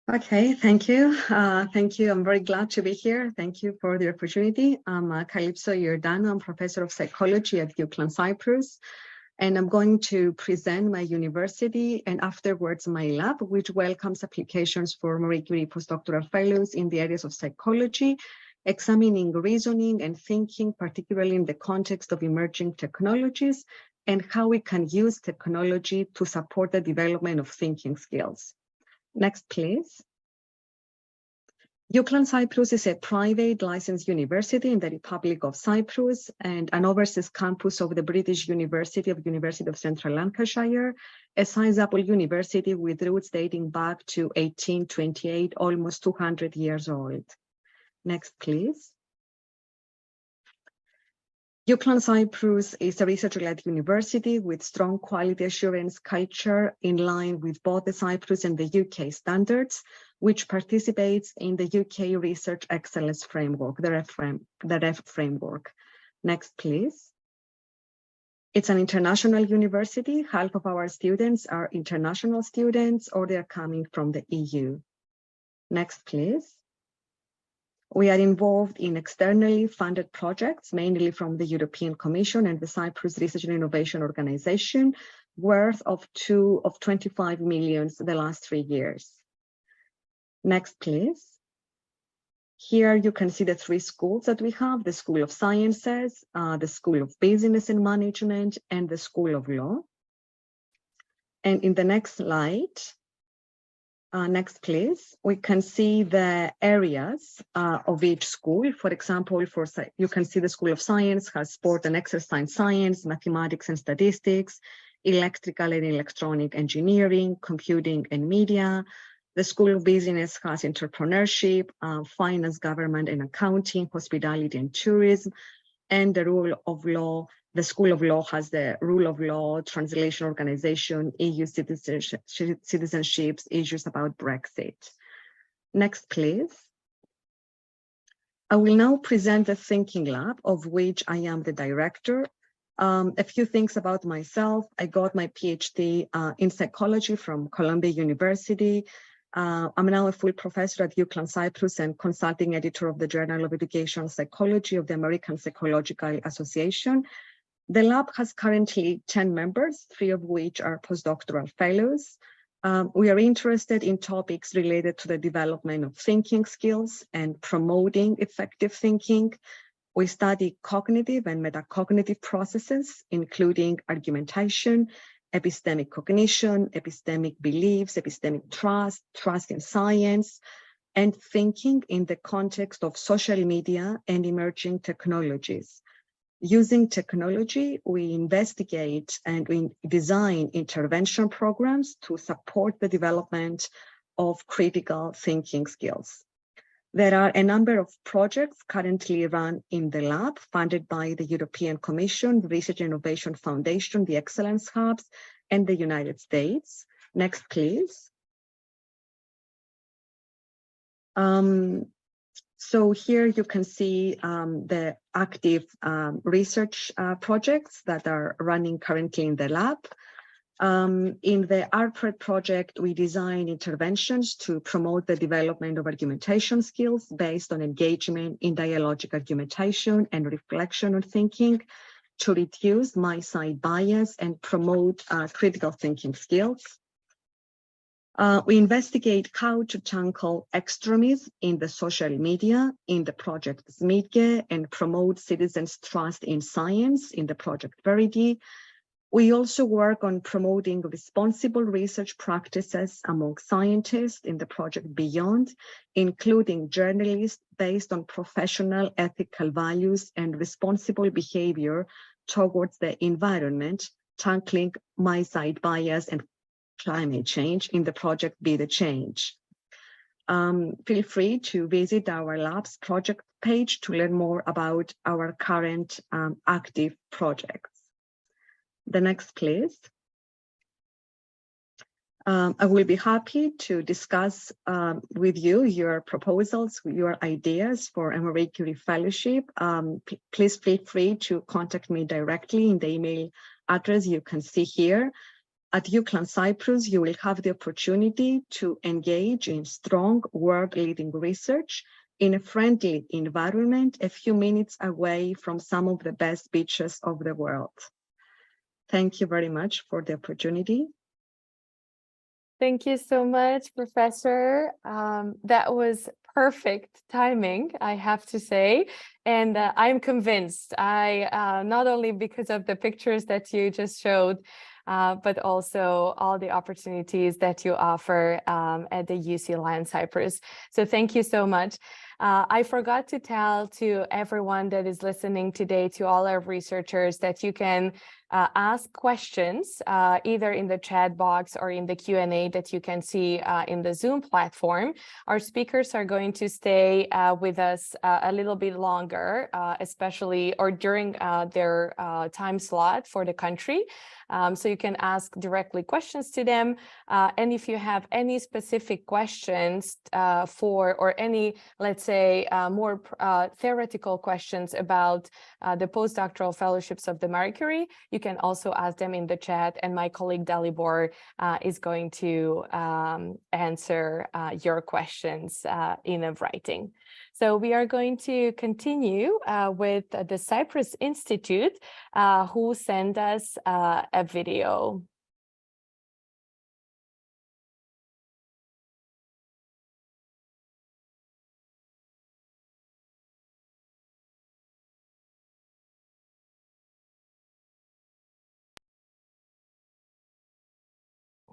Okay, thank you. Thank you. I'm very glad to be here. Thank you for the opportunity. I'm Calypso Iordano. I'm professor of psychology at UCLan Cyprus, and I'm going to present my university and afterwards my lab, which welcomes applications for Marie Curie Postdoctoral Fellows in the areas of psychology, examining reasoning and thinking, particularly in the context of emerging technologies, and how we can use technology to support the development of thinking skills. Next, please. UCLan Cyprus is a private licensed university in the Republic of Cyprus and an overseas campus of the British University of Central Lancashire, a sizable university with roots dating back to 1828, almost 200 years old. Next, please. UCLan Cyprus is a research-led university with strong quality assurance culture in line with both the Cyprus and the UK standards, which participates in the UK Research Excellence Framework, the REF framework. Next, please. It's an international university. Half of our students are international students or they're coming from the EU. Next, please. We are involved in externally funded projects, mainly from the European Commission and the Cyprus Research and Innovation Organization, worth of 25 million the last 3 years. Next, please. Here you can see the 3 schools that we have, the School of Sciences, the School of Business and Management, and the School of Law. And in the next slide, next, please. We can see the areas of each school. For example, you can see the School of Science has sport and exercise science, mathematics and statistics, electrical and electronic engineering, computing and media. The School of Business has entrepreneurship, finance, government and accounting, hospitality and tourism, and the rule of law. The School of Law has the rule of law, translation organization, EU citizenships, issues about Brexit. Next, please. I will now present the Thinking Lab, of which I am the director. A few things about myself. I got my PhD in psychology from Columbia University. I'm now a full professor at UCLan Cyprus and consulting editor of the Journal of Educational Psychology of the American Psychological Association. The lab has currently 10 members, 3 of which are postdoctoral fellows. We are interested in topics related to the development of thinking skills and promoting effective thinking. We study cognitive and metacognitive processes, including argumentation, epistemic cognition, epistemic beliefs, epistemic trust, trust in science, and thinking in the context of social media and emerging technologies. Using technology, we investigate and we design intervention programs to support the development of critical thinking skills. There are a number of projects currently run in the lab, funded by the European Commission, the Research and Innovation Foundation, the Excellence Hubs, and the United States. Next, please. So here you can see the active research projects that are running currently in the lab. In the ARPRED project, we design interventions to promote the development of argumentation skills based on engagement in dialogic argumentation and reflection on thinking to reduce my-side bias and promote critical thinking skills. We investigate how to tackle extremism in the social media in the project SMIDGE and promote citizens' trust in science in the project Verity. We also work on promoting responsible research practices among scientists in the project Beyond, including journalists based on professional ethical values and responsible behavior towards the environment, tackling my-side bias and climate change in the project Be the Change. Feel free to visit our lab's project page to learn more about our current active projects. The next, please. I will be happy to discuss with you your proposals, your ideas for a Marie Curie Fellowship. Please feel free to contact me directly in the email address you can see here. At UCLan Cyprus, you will have the opportunity to engage in strong world-leading research in a friendly environment a few minutes away from some of the best beaches of the world. Thank you very much for the opportunity. Thank you so much, Professor. That was perfect timing, I have to say. And I'm convinced, not only because of the pictures that you just showed, but also all the opportunities that you offer at the UC Lion Cyprus. So thank you so much. I forgot to tell to everyone that is listening today, to all our researchers, that you can ask questions either in the chat box or in the Q&A that you can see in the Zoom platform. Our speakers are going to stay with us a little bit longer, especially or during their time slot for the country. So you can ask directly questions to them. And if you have any specific questions or any, let's say, more theoretical questions about the postdoctoral fellowships of the Marie Curie, you can also ask them in the chat, and my colleague Dalibor is going to answer your questions in a writing. So we are going to continue with the Cyprus Institute, who sent us a video.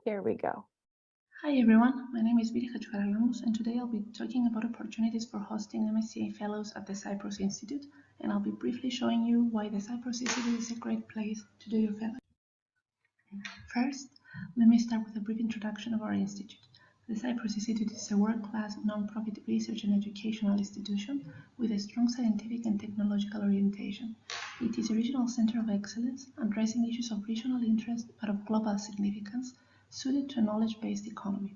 Here we go. Hi everyone, my name is Virja Chuaralamus, and today I'll be talking about opportunities for hosting MSCA Fellows at the Cyprus Institute, and I'll be briefly showing you why the Cyprus Institute is a great place to do your fellowship. First, let me start with a brief introduction of our institute. The Cyprus Institute is a world-class non-profit research and educational institution with a strong scientific and technological orientation. It is a regional center of excellence, addressing issues of regional interest but of global significance, suited to a knowledge-based economy.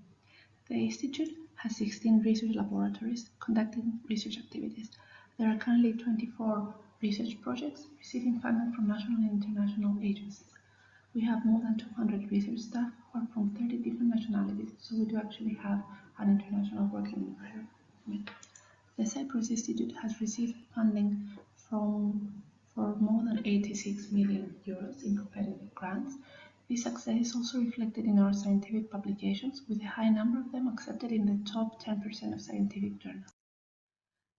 The Institute has 16 research laboratories conducting research activities. There are currently 24 research projects receiving funding from national and international agencies. We have more than 200 research staff who are from 30 different nationalities, so we do actually have an international working environment. The Cyprus Institute has received funding for more than 86 million euros in competitive grants. This success is also reflected in our scientific publications, with a high number of them accepted in the top 10% of scientific journals.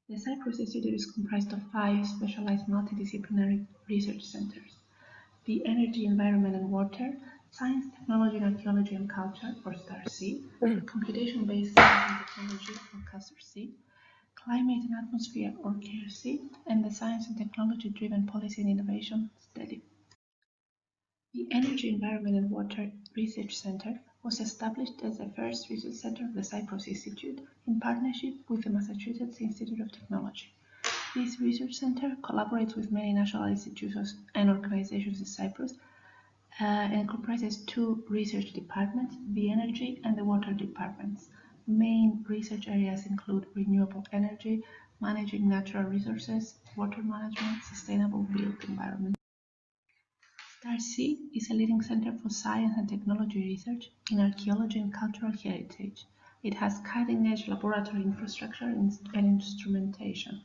The Cyprus Institute is comprised of 5 specialized multidisciplinary research centers: the Energy, Environment and Water, Science, Technology and Archaeology and Culture, or STAR-C, Computation-Based Science and Technology, or CASTOR-C, Climate and Atmosphere, or CARE-C, and the Science and Technology-Driven Policy and Innovation, STEDI. The Energy, Environment and Water Research Center was established as the first research center of the Cyprus Institute in partnership with the Massachusetts Institute of Technology. This research center collaborates with many national institutions and organizations in Cyprus and comprises 2 research departments, the Energy and the Water departments. Main research areas include renewable energy, managing natural resources, water management, sustainable built environment. STAR-C is a leading center for science and technology research in archaeology and cultural heritage. It has cutting-edge laboratory infrastructure and instrumentation.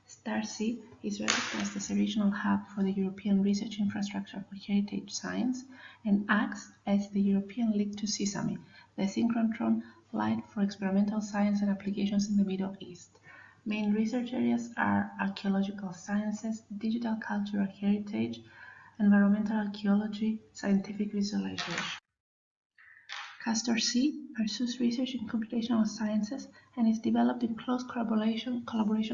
STAR-C is recognized as a regional hub for the European research infrastructure for heritage science and acts as the European link to SESAMI, the synchrotron light for experimental science and applications in the Middle East. Main research areas are archaeological sciences, digital cultural heritage, environmental archaeology, scientific visualization. CASTOR-C pursues research in computational sciences and is developed in close collaboration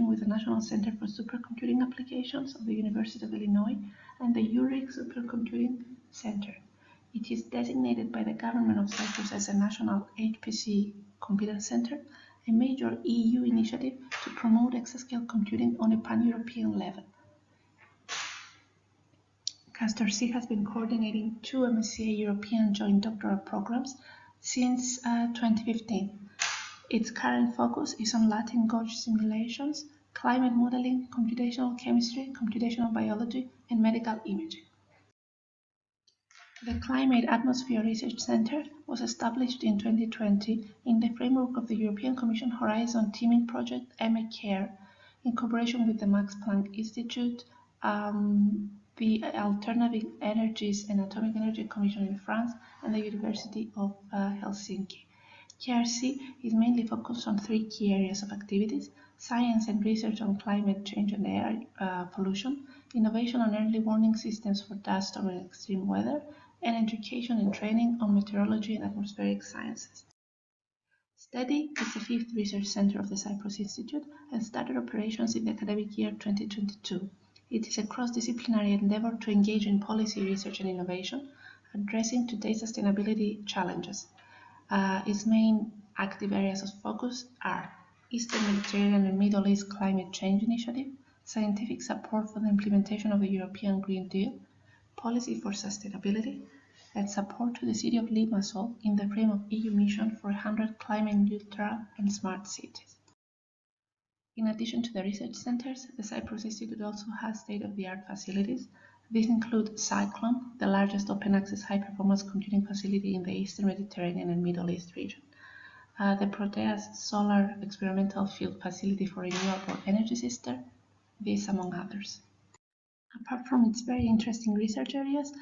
with the National Center for Supercomputing Applications of the University of Illinois and the EURAXESS Supercomputing Center. It is designated by the government of Cyprus as a national HPC competence center, a major EU initiative to promote exascale computing on a pan-European level. CASTOR-C has been coordinating 2 MSCA European joint doctoral programs since 2015. Its current focus is on Latin gauge simulations, climate modeling, computational chemistry, computational biology, and medical imaging. The Climate Atmosphere Research Centre was established in 2020 in the framework of the European Commission Horizon Teaming Project MSCA, in cooperation with the Max Planck Institute, the Alternative Energies and Atomic Energy Commission in France, and the University of Helsinki. KRC is mainly focused on three key areas of activities: science and research on climate change and air pollution, innovation on early warning systems for dust or extreme weather, and education and training on meteorology and atmospheric sciences. STEADY is the fifth research center of the Cyprus Institute and started operations in the academic year 2022. It is a cross-disciplinary endeavor to engage in policy research and innovation, addressing today's sustainability challenges. Its main active areas of focus are Eastern Mediterranean and Middle East Climate Change Initiative, scientific support for the implementation of the European Green Deal, policy for sustainability, and support to the city of Limassol in the frame of EU mission for 100 climate-neutral and smart cities. In addition to the research centers, the Cyprus Institute also has state-of-the-art facilities. These include Cyclone, the largest open-access high-performance computing facility in the Eastern Mediterranean and Middle East region, the Proteas Solar Experimental Field Facility for Renewable Energy System, these among others. Apart from its very interesting research areas,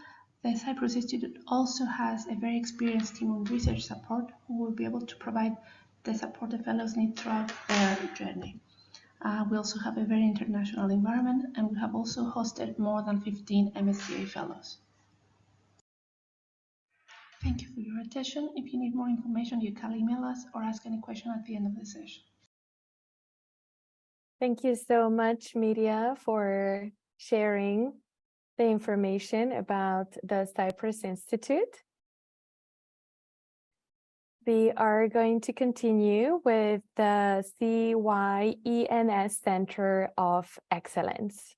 the Cyprus Institute also has a very experienced team of research support who will be able to provide the support the fellows need throughout their journey. We also have a very international environment, and we have also hosted more than 15 MSCA fellows. Thank you for your attention. If you need more information, you can email us or ask any question at the end of the session. Thank you so much, Media, for sharing the information about the Cyprus Institute. We are going to continue with the CYENS Center of Excellence.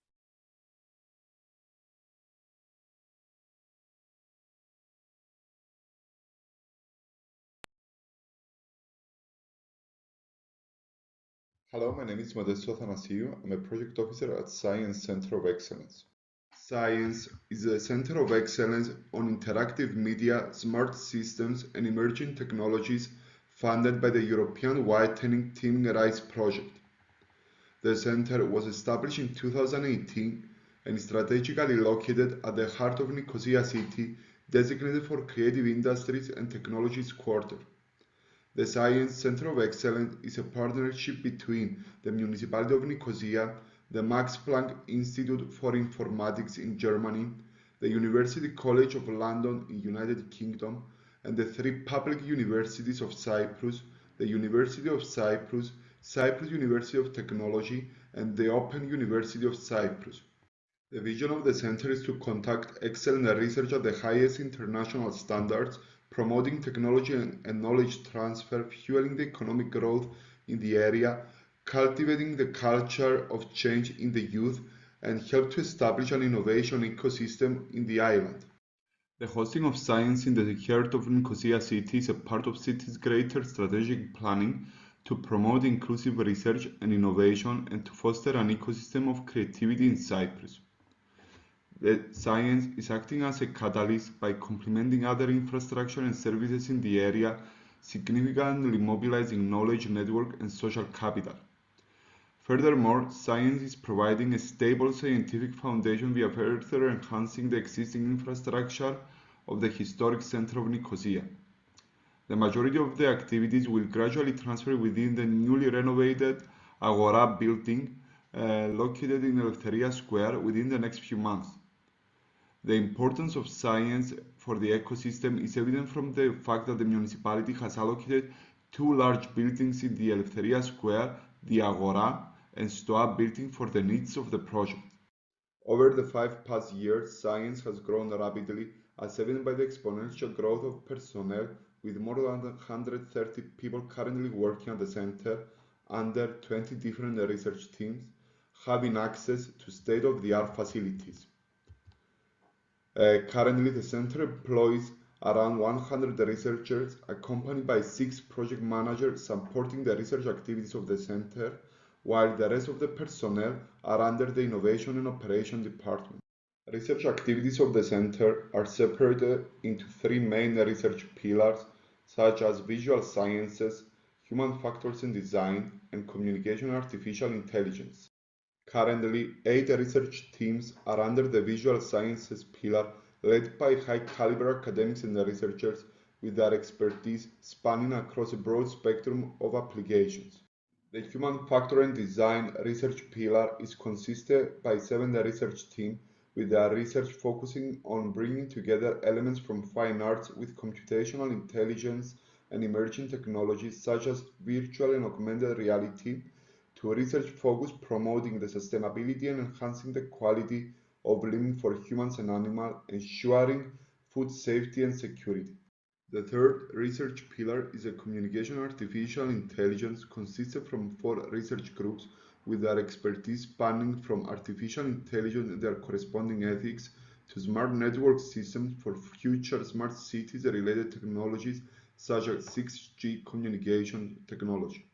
Hello, my name is Modesto Athanasiou. I'm a project officer at Science Center of Excellence. Science is a center of excellence on interactive media, smart systems, and emerging technologies funded by the European Widening Teaming Rights Project. The center was established in 2018 and is strategically located at the heart of Nicosia city, designated for creative industries and technologies quarter. The Science Center of Excellence is a partnership between the Municipality of Nicosia, the Max Planck Institute for Informatics in Germany, the University College of London in United Kingdom, and the three public universities of Cyprus, the University of Cyprus, Cyprus University of Technology, and the Open University of Cyprus. The vision of the center is to conduct excellent research at the highest international standards, promoting technology and knowledge transfer, fueling the economic growth in the area, cultivating the culture of change in the youth, and help to establish an innovation ecosystem in the island. The hosting of science in the heart of Nicosia city is a part of city's greater strategic planning to promote inclusive research and innovation and to foster an ecosystem of creativity in Cyprus. The science is acting as a catalyst by complementing other infrastructure and services in the area, significantly mobilizing knowledge, network, and social capital. Furthermore, science is providing a stable scientific foundation via further enhancing the existing infrastructure of the historic center of Nicosia. The majority of the activities will gradually transfer within the newly renovated Agora building located in Eleftheria Square within the next few months. The importance of science for the ecosystem is evident from the fact that the municipality has allocated two large buildings in the Eleftheria Square, the Agora and Stoa building, for the needs of the project. Over the 5 past years, science has grown rapidly, as evident by the exponential growth of personnel, with more than 130 people currently working at the center under 20 different research teams, having access to state-of-the-art facilities. Currently, the center employs around 100 researchers, accompanied by 6 project managers supporting the research activities of the center, while the rest of the personnel are under the Innovation and Operation Department. Research activities of the center are separated into three main research pillars, such as visual sciences, human factors in design, and communication and artificial intelligence. Currently, 8 research teams are under the visual sciences pillar, led by high-caliber academics and researchers with their expertise spanning across a broad spectrum of applications. The human factor and design research pillar is consisted by 7 research teams with their research focusing on bringing together elements from fine arts with computational intelligence and emerging technologies such as virtual and augmented reality to research focus promoting the sustainability and enhancing the quality of living for humans and animals, ensuring food safety and security. The third research pillar is a communication artificial intelligence consisted from 4 research groups with their expertise spanning from artificial intelligence and their corresponding ethics to smart network systems for future smart cities related technologies such as 6G communication technology.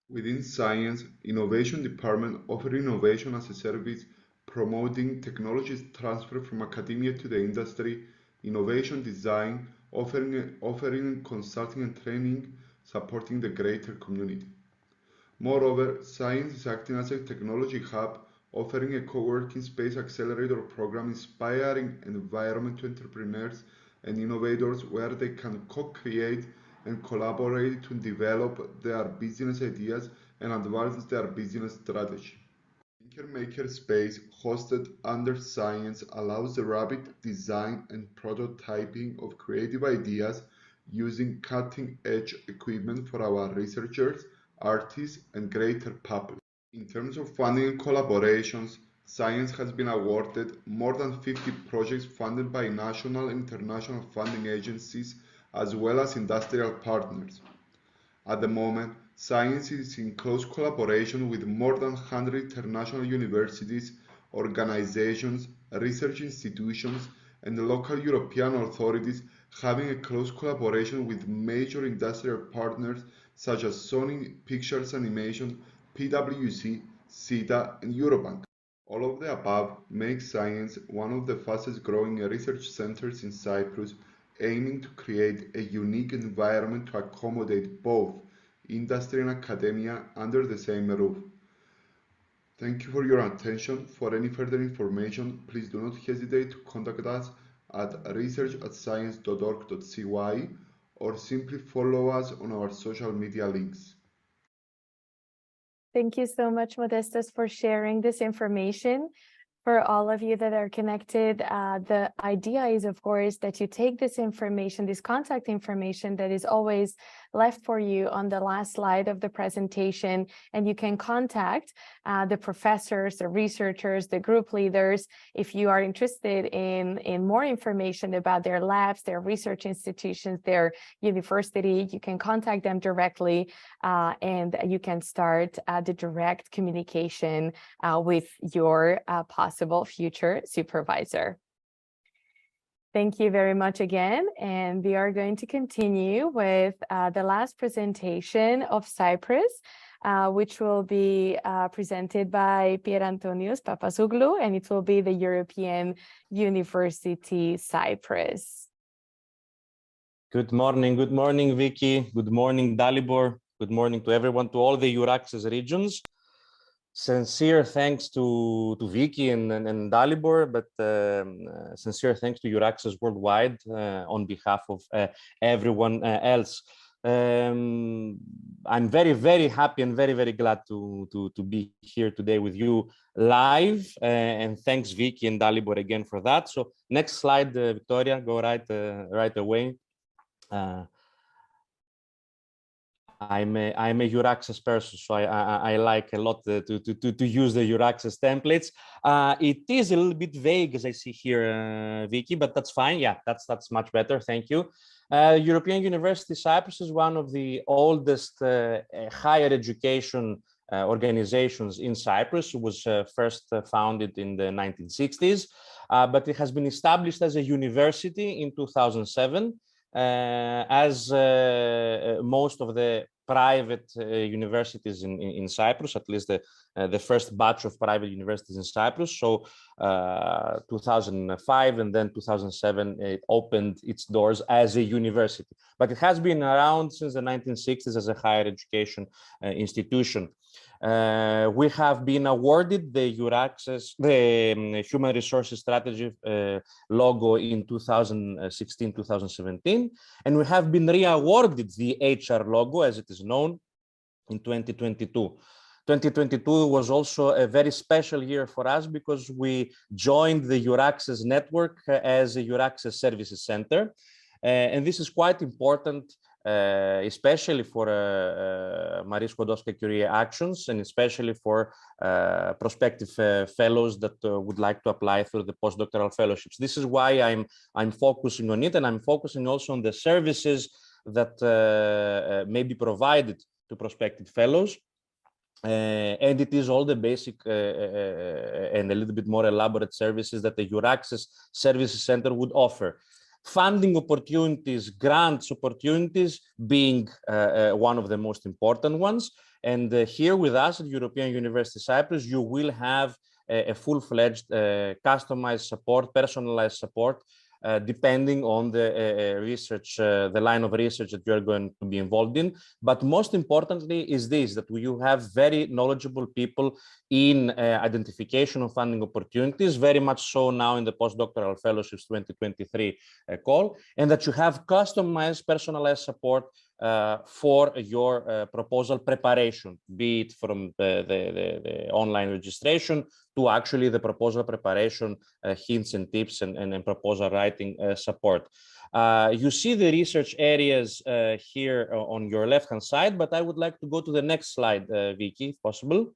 Within Science, Innovation Department offers innovation as a service, promoting technologies transfer from academia to the industry, innovation design, offering consulting and training, supporting the greater community. Moreover, Science is acting as a technology hub, offering a co-working space accelerator program inspiring environment to entrepreneurs and innovators where they can co-create and collaborate to develop their business ideas and advance their business strategy. Thinker Maker Space, hosted under Science, allows the rapid design and prototyping of creative ideas using cutting-edge equipment for our researchers, artists, and greater public. In terms of funding and collaborations, Science has been awarded more than 50 projects funded by national and international funding agencies as well as industrial partners. At the moment, Science is in close collaboration with more than 100 international universities, organizations, research institutions, and local European authorities, having a close collaboration with major industrial partners such as Sony Pictures Animation, PwC, CETA, and Eurobank. All of the above makes Science one of the fastest growing research centers in Cyprus, aiming to create a unique environment to accommodate both industry and academia under the same roof. Thank you for your attention. For any further information, please do not hesitate to contact us at research@science.org.cy or simply follow us on our social media links. Thank you so much, Modestos, for sharing this information. For all of you that are connected, the idea is, of course, that you take this information, this contact information that is always left for you on the last slide of the presentation, and you can contact the professors, the researchers, the group leaders. If you are interested in more information about their labs, their research institutions, their university, you can contact them directly, and you can start the direct communication with your possible future supervisor. Thank you very much again, and we are going to continue with the last presentation of Cyprus, which will be presented by Pier Antonios Papazoglou, and it will be the European University Cyprus. Good morning, Vicky. Good morning, Dalibor. Good morning to everyone, to all the EURAXESS regions. Sincere thanks to Vicky and Dalibor, but sincere thanks to EURAXESS Worldwide on behalf of everyone else. I'm very, very happy and very, very glad to be here today with you live. And thanks, Vicky and Dalibor, again for that. So next slide, Victoria, go right away. I'm a EURAXESS person, so I like a lot to use the EURAXESS templates. It is a little bit vague, as I see here, Vicky, but that's fine. Yeah, that's much better. Thank you. European University Cyprus is one of the oldest higher education organizations in Cyprus. It was first founded in the 1960s, but it has been established as a university in 2007. As most of the private universities in Cyprus, at least the first batch of private universities in Cyprus. So 2005 and then 2007, it opened its doors as a university. But it has been around since the 1960s as a higher education institution. We have been awarded the EURAXESS, the Human Resources Strategy logo in 2016-2017, and we have been re-awarded the HR logo, as it is known, in 2022. 2022 was also a very special year for us because we joined the EURAXESS network as a EURAXESS Services Center, and this is quite important. Especially for Marie Sklodowska-Curie Actions, and especially for prospective fellows that would like to apply through the postdoctoral fellowships. This is why I'm focusing on it, and I'm focusing also on the services that may be provided to prospective fellows. And it is all the basic and a little bit more elaborate services that the EURAXESS Services Center would offer. Funding opportunities, grants opportunities being one of the most important ones. And here with us at European University Cyprus, you will have a full-fledged customized support, personalized support, depending on the research, the line of research that you're going to be involved in. But most importantly is this, that you have very knowledgeable people in identification of funding opportunities, very much so now in the Postdoctoral Fellowships 2023 call, and that you have customized, personalized support for your proposal preparation, be it from the online registration to actually the proposal preparation hints and tips and proposal writing support. You see the research areas here on your left-hand side, but I would like to go to the next slide, Vicky, if possible.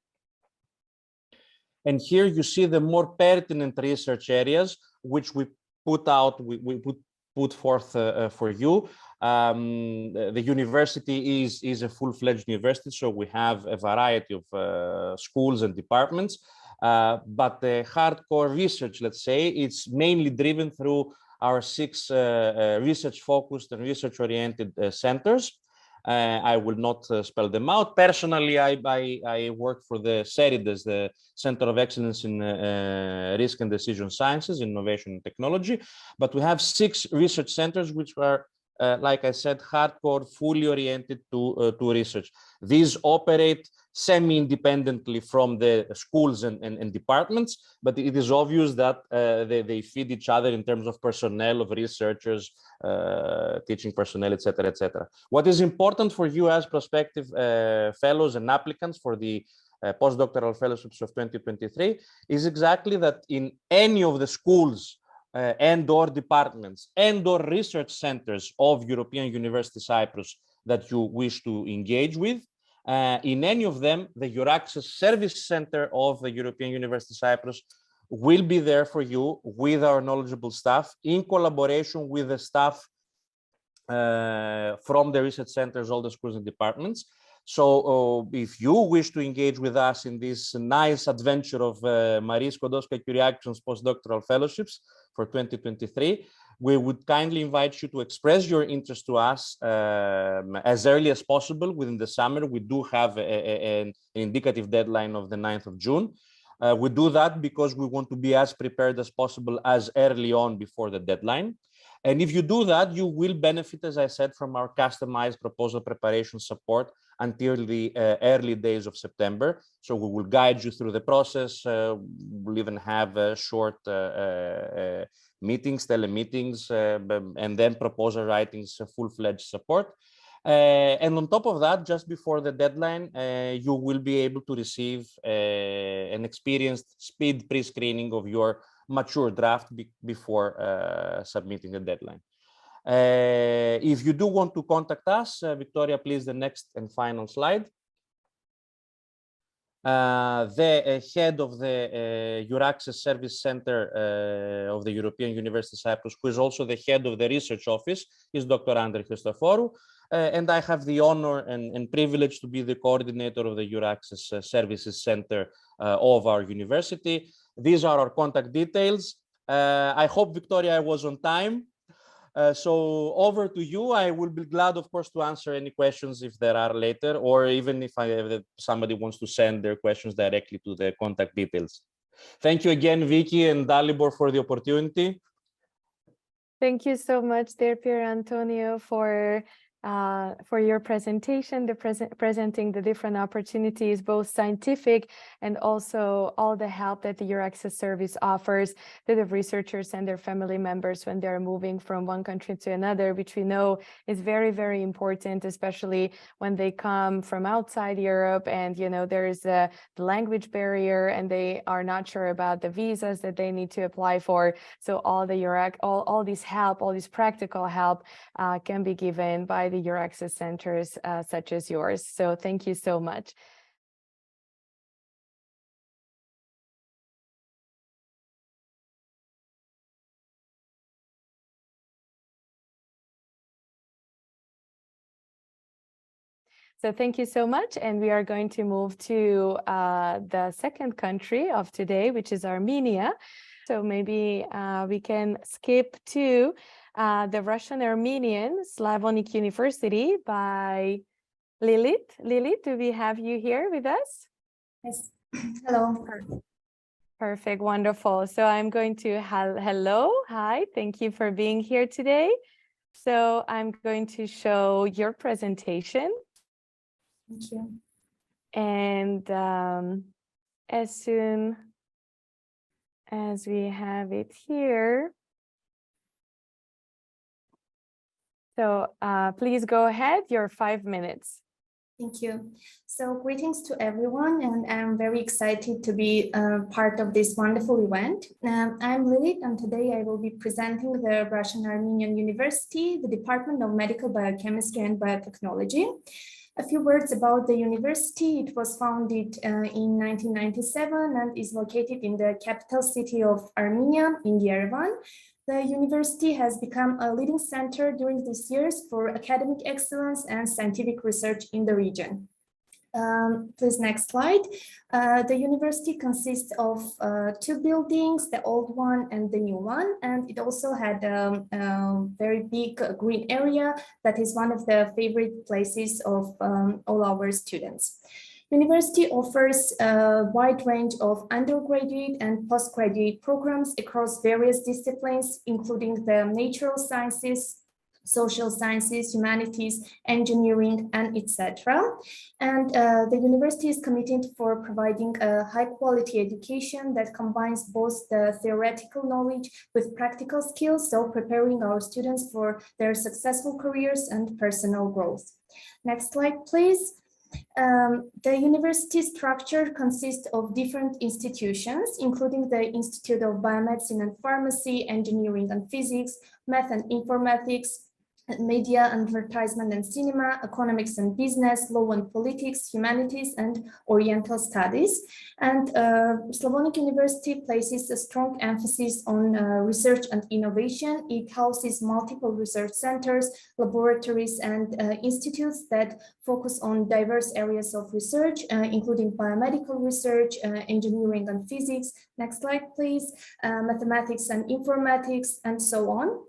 And here you see the more pertinent research areas, which we put out, we put forth for you. The university is a full-fledged university, so we have a variety of schools and departments, but the hardcore research, let's say, it's mainly driven through our 6 research-focused and research-oriented centers. I will not spell them out. Personally, I work for the CERIDES, the Center of Excellence in Risk and Decision Sciences, Innovation and Technology. But we have 6 research centers which are, like I said, hardcore, fully oriented to research. These operate semi-independently from the schools and departments, but it is obvious that they feed each other in terms of personnel, of researchers, teaching personnel, etc., etc. What is important for you as prospective fellows and applicants for the postdoctoral fellowships of 2023 is exactly that in any of the schools and/or departments and/or research centers of European University Cyprus that you wish to engage with, in any of them, the EURAXESS Service Center of the European University Cyprus will be there for you with our knowledgeable staff in collaboration with the staff from the research centers, all the schools and departments. So if you wish to engage with us in this nice adventure of Marie Sklodowska-Curie Actions Postdoctoral Fellowships for 2023, we would kindly invite you to express your interest to us as early as possible within the summer. We do have an indicative deadline of the 9th of June. We do that because we want to be as prepared as possible as early on before the deadline. And if you do that, you will benefit, as I said, from our customized proposal preparation support until the early days of September. So we will guide you through the process. We'll even have short meetings, telemeetings, and then proposal writings, full-fledged support. And on top of that, just before the deadline, you will be able to receive an experienced speed pre-screening of your mature draft before submitting the deadline. If you do want to contact us, Victoria, please, the next and final slide. The head of the EURAXESS Service Center of the European University Cyprus, who is also the head of the research office, is Dr. Andrei Christoforou. And I have the honor and privilege to be the coordinator of the EURAXESS Services Center of our university. These are our contact details. I hope, Victoria, I was on time. So over to you. I will be glad, of course, to answer any questions if there are later, or even if somebody wants to send their questions directly to the contact details. Thank you again, Vicky and Dalibor, for the opportunity. Thank you so much, dear Pier Antonio, for your presentation, presenting the different opportunities, both scientific and also all the help that the EURAXESS service offers to the researchers and their family members when they're moving from one country to another, which we know is very, very important, especially when they come from outside Europe and, you know, there is the language barrier and they are not sure about the visas that they need to apply for. So all this help, all this practical help can be given by the EURAXESS centers such as yours. So thank you so much. So thank you so much. And we are going to move to the second country of today, which is Armenia. So maybe we can skip to the Russian-Armenian Slavonic University by Lilith. Lilith, do we have you here with us? Yes. Hello. Perfect. Wonderful. So I'm going to hello. Hi. Thank you for being here today. So I'm going to show your presentation. Thank you. And as soon as we have it here. So please go ahead, your 5 minutes. Thank you. So greetings to everyone, and I'm very excited to be part of this wonderful event. I'm Lilith, and today I will be presenting the Russian-Armenian University, the Department of Medical Biochemistry and Biotechnology. A few words about the university. It was founded in 1997 and is located in the capital city of Armenia, in Yerevan. The university has become a leading center during these years for academic excellence and scientific research in the region. Please, next slide. The university consists of 2 buildings, the old one and the new one, and it also had a very big green area that is one of the favorite places of all our students. University offers a wide range of undergraduate and postgraduate programs across various disciplines, including the natural sciences, social sciences, humanities, engineering, and etc. And the university is committed for providing a high-quality education that combines both the theoretical knowledge with practical skills, so preparing our students for their successful careers and personal growth. Next slide, please. The university structure consists of different institutions, including the Institute of Biomedicine and Pharmacy, Engineering and Physics, Math and Informatics, Media, Advertisement and Cinema, Economics and Business, Law and Politics, Humanities, and Oriental Studies. And Slavonic University places a strong emphasis on research and innovation. It houses multiple research centers, laboratories, and institutes that focus on diverse areas of research, including biomedical research, engineering and physics. Next slide, please. Mathematics and informatics, and so on.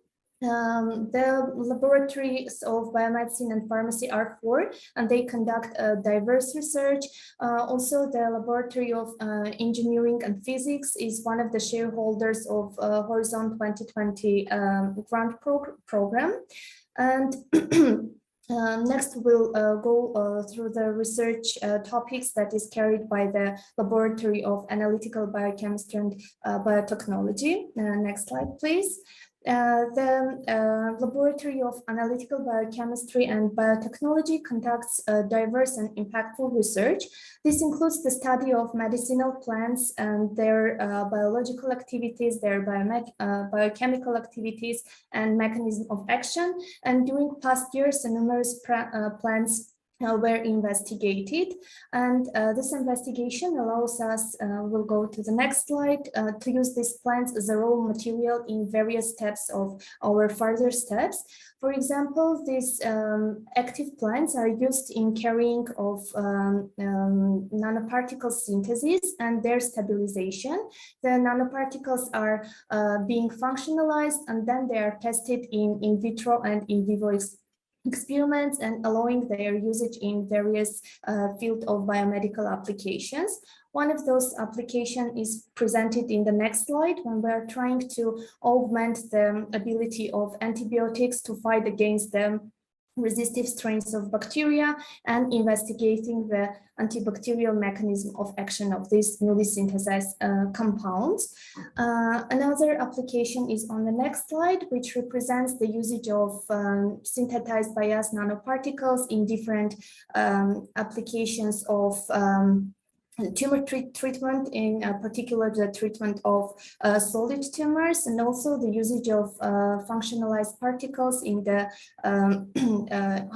The laboratories of biomedicine and pharmacy are 4, and they conduct diverse research. Also, the laboratory of engineering and physics is one of the shareholders of Horizon 2020 grant program. And next, we'll go through the research topics that is carried by the Laboratory of Analytical Biochemistry and Biotechnology. Next slide, please. The Laboratory of Analytical Biochemistry and Biotechnology conducts diverse and impactful research. This includes the study of medicinal plants and their biological activities, their biochemical activities, and mechanism of action. And during past years, numerous plants were investigated, and this investigation allows us, we'll go to the next slide, to use these plants as a raw material in various steps of our further steps. For example, these active plants are used in carrying of nanoparticle synthesis and their stabilization. The nanoparticles are being functionalized, and then they are tested in vitro and in vivo experiments and allowing their usage in various field of biomedical applications. One of those applications is presented in the next slide when we are trying to augment the ability of antibiotics to fight against the resistive strains of bacteria and investigating the antibacterial mechanism of action of these newly synthesized compounds. Another application is on the next slide, which represents the usage of synthesized by us nanoparticles in different applications of tumor treatment, in particular the treatment of solid tumors, and also the usage of functionalized particles in the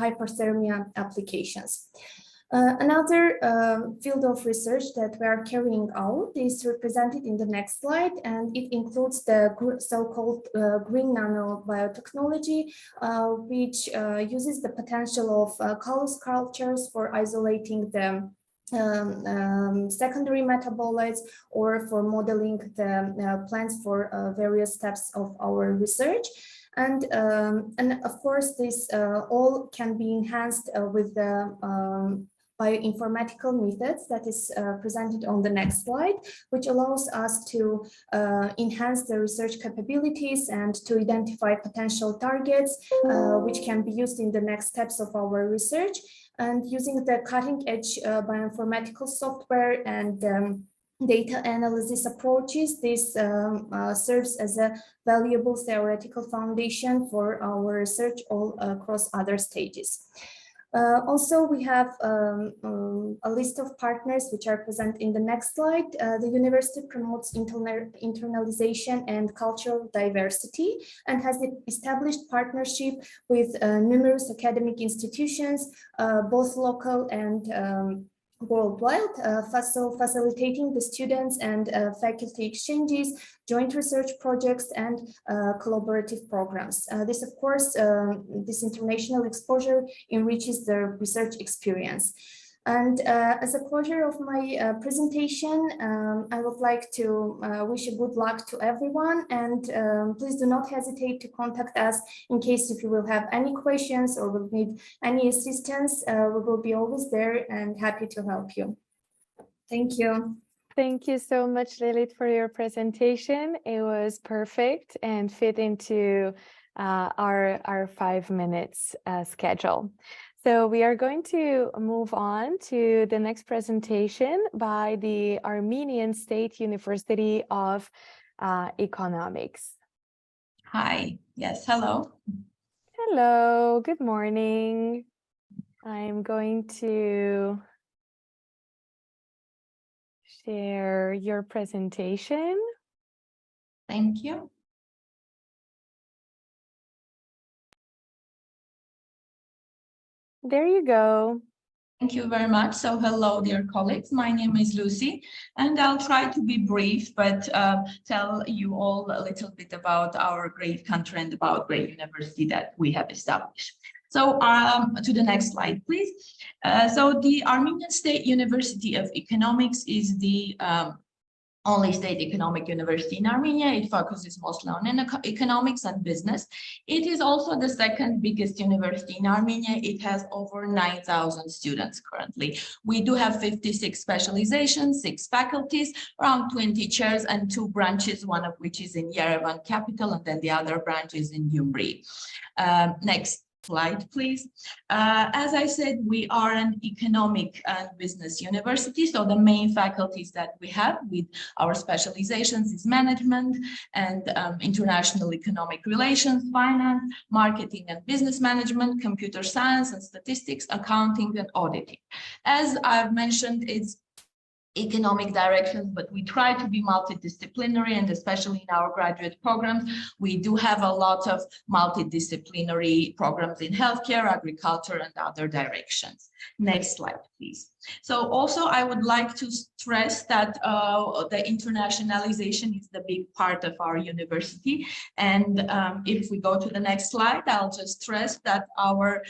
hyperthermia applications. Another field of research that we are carrying out is represented in the next slide, and it includes the so-called green nanobiotechnology, which uses the potential of callus cultures for isolating the secondary metabolites or for modeling the plants for various steps of our research. And of course, this all can be enhanced with the bioinformatical methods that is presented on the next slide, which allows us to enhance the research capabilities and to identify potential targets, which can be used in the next steps of our research. And using the cutting-edge bioinformatical software and data analysis approaches, this serves as a valuable theoretical foundation for our research all across other stages. Also, we have a list of partners which are present in the next slide. The university promotes internalization and cultural diversity and has established partnership with numerous academic institutions, both local and worldwide, facilitating the students and faculty exchanges, joint research projects, and collaborative programs. This, of course, this international exposure enriches the research experience. And as a closure of my presentation, I would like to wish a good luck to everyone, and please do not hesitate to contact us in case if you will have any questions or will need any assistance. We will be always there and happy to help you. Thank you. Thank you so much, Lilith, for your presentation. It was perfect and fit into our 5 minutes schedule. So we are going to move on to the next presentation by the Armenian State University of Economics. Hi, yes, hello. Hello, good morning. I'm going to share your presentation. Thank you. There you go. Thank you very much. So hello, dear colleagues. My name is Lucy, and I'll try to be brief, but tell you all a little bit about our great country and about great university that we have established. So to the next slide, please. So the Armenian State University of Economics is the only state economic university in Armenia. It focuses mostly on economics and business. It is also the second biggest university in Armenia. It has over 9,000 students currently. We do have 56 specializations, 6 faculties, around 20 chairs, and 2 branches, one of which is in Yerevan capital, and then the other branch is in Gyumri. Next slide, please. As I said, we are an economic and business university. So the main faculties that we have with our specializations is management and international economic relations, finance, marketing and business management, computer science and statistics, accounting and auditing. As I've mentioned, economic directions, but we try to be multidisciplinary, and especially in our graduate programs, we do have a lot of multidisciplinary programs in healthcare, agriculture, and other directions. Next slide, please. So also I would like to stress that the internationalization is the big part of our university. And if we go to the next slide, I'll just stress that our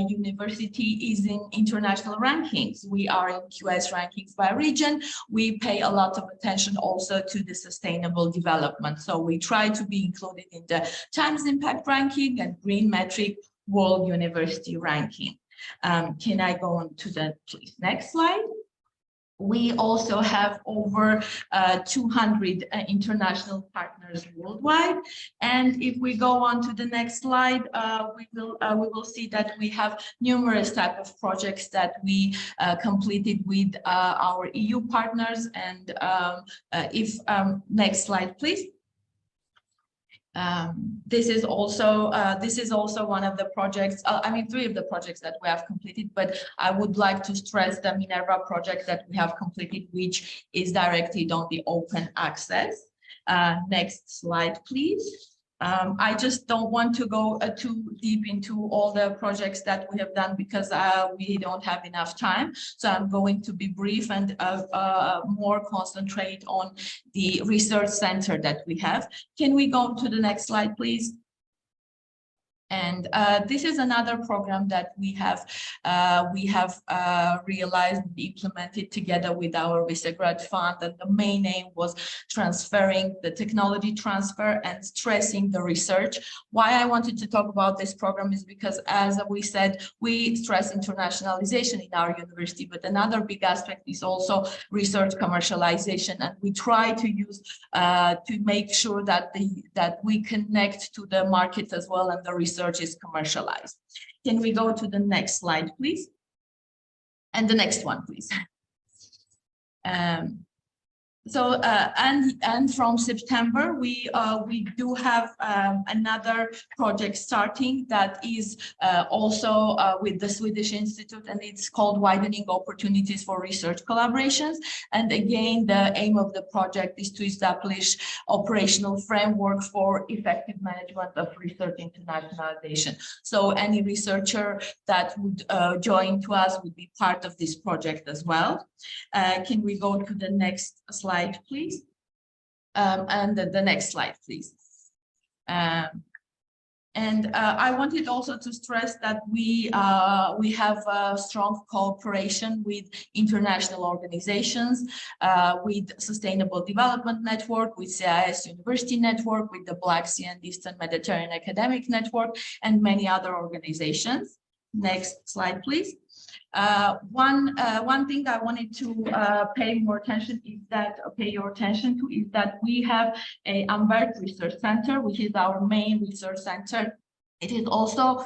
university is in international rankings. We are in QS rankings by region. We pay a lot of attention also to the sustainable development. So we try to be included in the Times Impact ranking and Green Metric World University ranking. Can I go on to the please next slide? We also have over 200 international partners worldwide. And if we go on to the next slide, we will see that we have numerous type of projects that we completed with our EU partners. And next slide, please. This is also one of the projects, I mean, 3 of the projects that we have completed, but I would like to stress the Minerva project that we have completed, which is directed on the open access. Next slide, please. I just don't want to go too deep into all the projects that we have done because we don't have enough time. So I'm going to be brief and more concentrate on the research center that we have. Can we go to the next slide, please? And this is another program that we have realized and implemented together with our Visegrad Fund, and the main aim was transferring the technology transfer and stressing the research. Why I wanted to talk about this program is because, as we said, we stress internationalization in our university, but another big aspect is also research commercialization, and we try to use to make sure that we connect to the market as well, and the research is commercialized. Can we go to the next slide, please? And the next one, please. And from September, we do have another project starting that is also with the Swedish Institute, and it's called Widening Opportunities for Research Collaborations. And again, the aim of the project is to establish operational framework for effective management of research internationalization. So any researcher that would join to us would be part of this project as well. Can we go to the next slide, please? And the next slide, please. I wanted also to stress that we have a strong cooperation with international organizations, with Sustainable Development Network, with CIS University Network, with the Black Sea and Eastern Mediterranean Academic Network, and many other organizations. Next slide, please. One thing I wanted to pay your attention to is that we have a Ambert Research Center, which is our main research center. It is also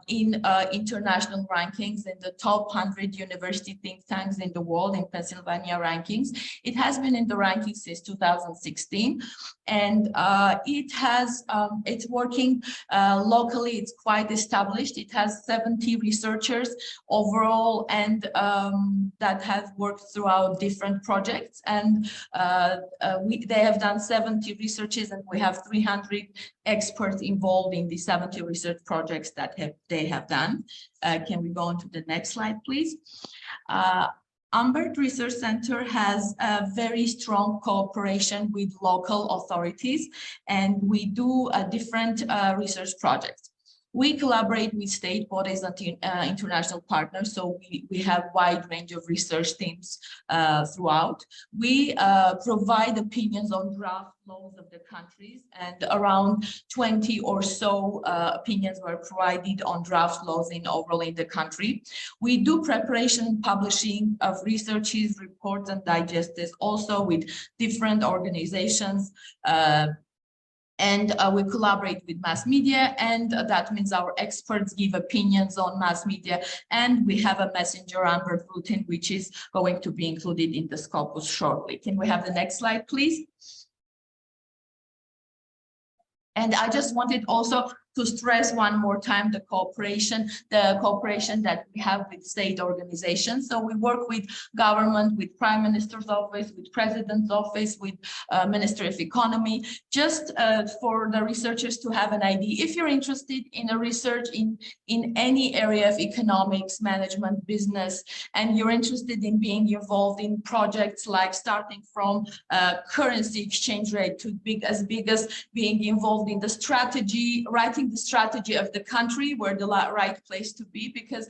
in international rankings in the top 100 university think tanks in the world, in Pennsylvania rankings. It has been in the rankings since 2016, and it's working locally. It's quite established. It has 70 researchers overall, and that have worked throughout different projects. And they have done 70 researches, and we have 300 experts involved in the 70 research projects that they have done. Can we go on to the next slide, please? Ambert Research Center has a very strong cooperation with local authorities, and we do different research projects. We collaborate with state bodies and international partners, so we have a wide range of research teams throughout. We provide opinions on draft laws of the countries, and around 20 or so opinions were provided on draft laws overall in the country. We do preparation and publishing of researches, reports, and digests also with different organizations. And we collaborate with mass media, and that means our experts give opinions on mass media, and we have a messenger Ambert bulletin, which is going to be included in the Scopus shortly. Can we have the next slide, please? And I just wanted also to stress one more time the cooperation that we have with state organizations. So we work with government, with Prime Minister's office, with President's office, with Ministry of Economy, just for the researchers to have an idea. If you're interested in a research in any area of economics, management, business, and you're interested in being involved in projects like starting from currency exchange rate to as big as being involved in the strategy, writing the strategy of the country, where the right place to be, because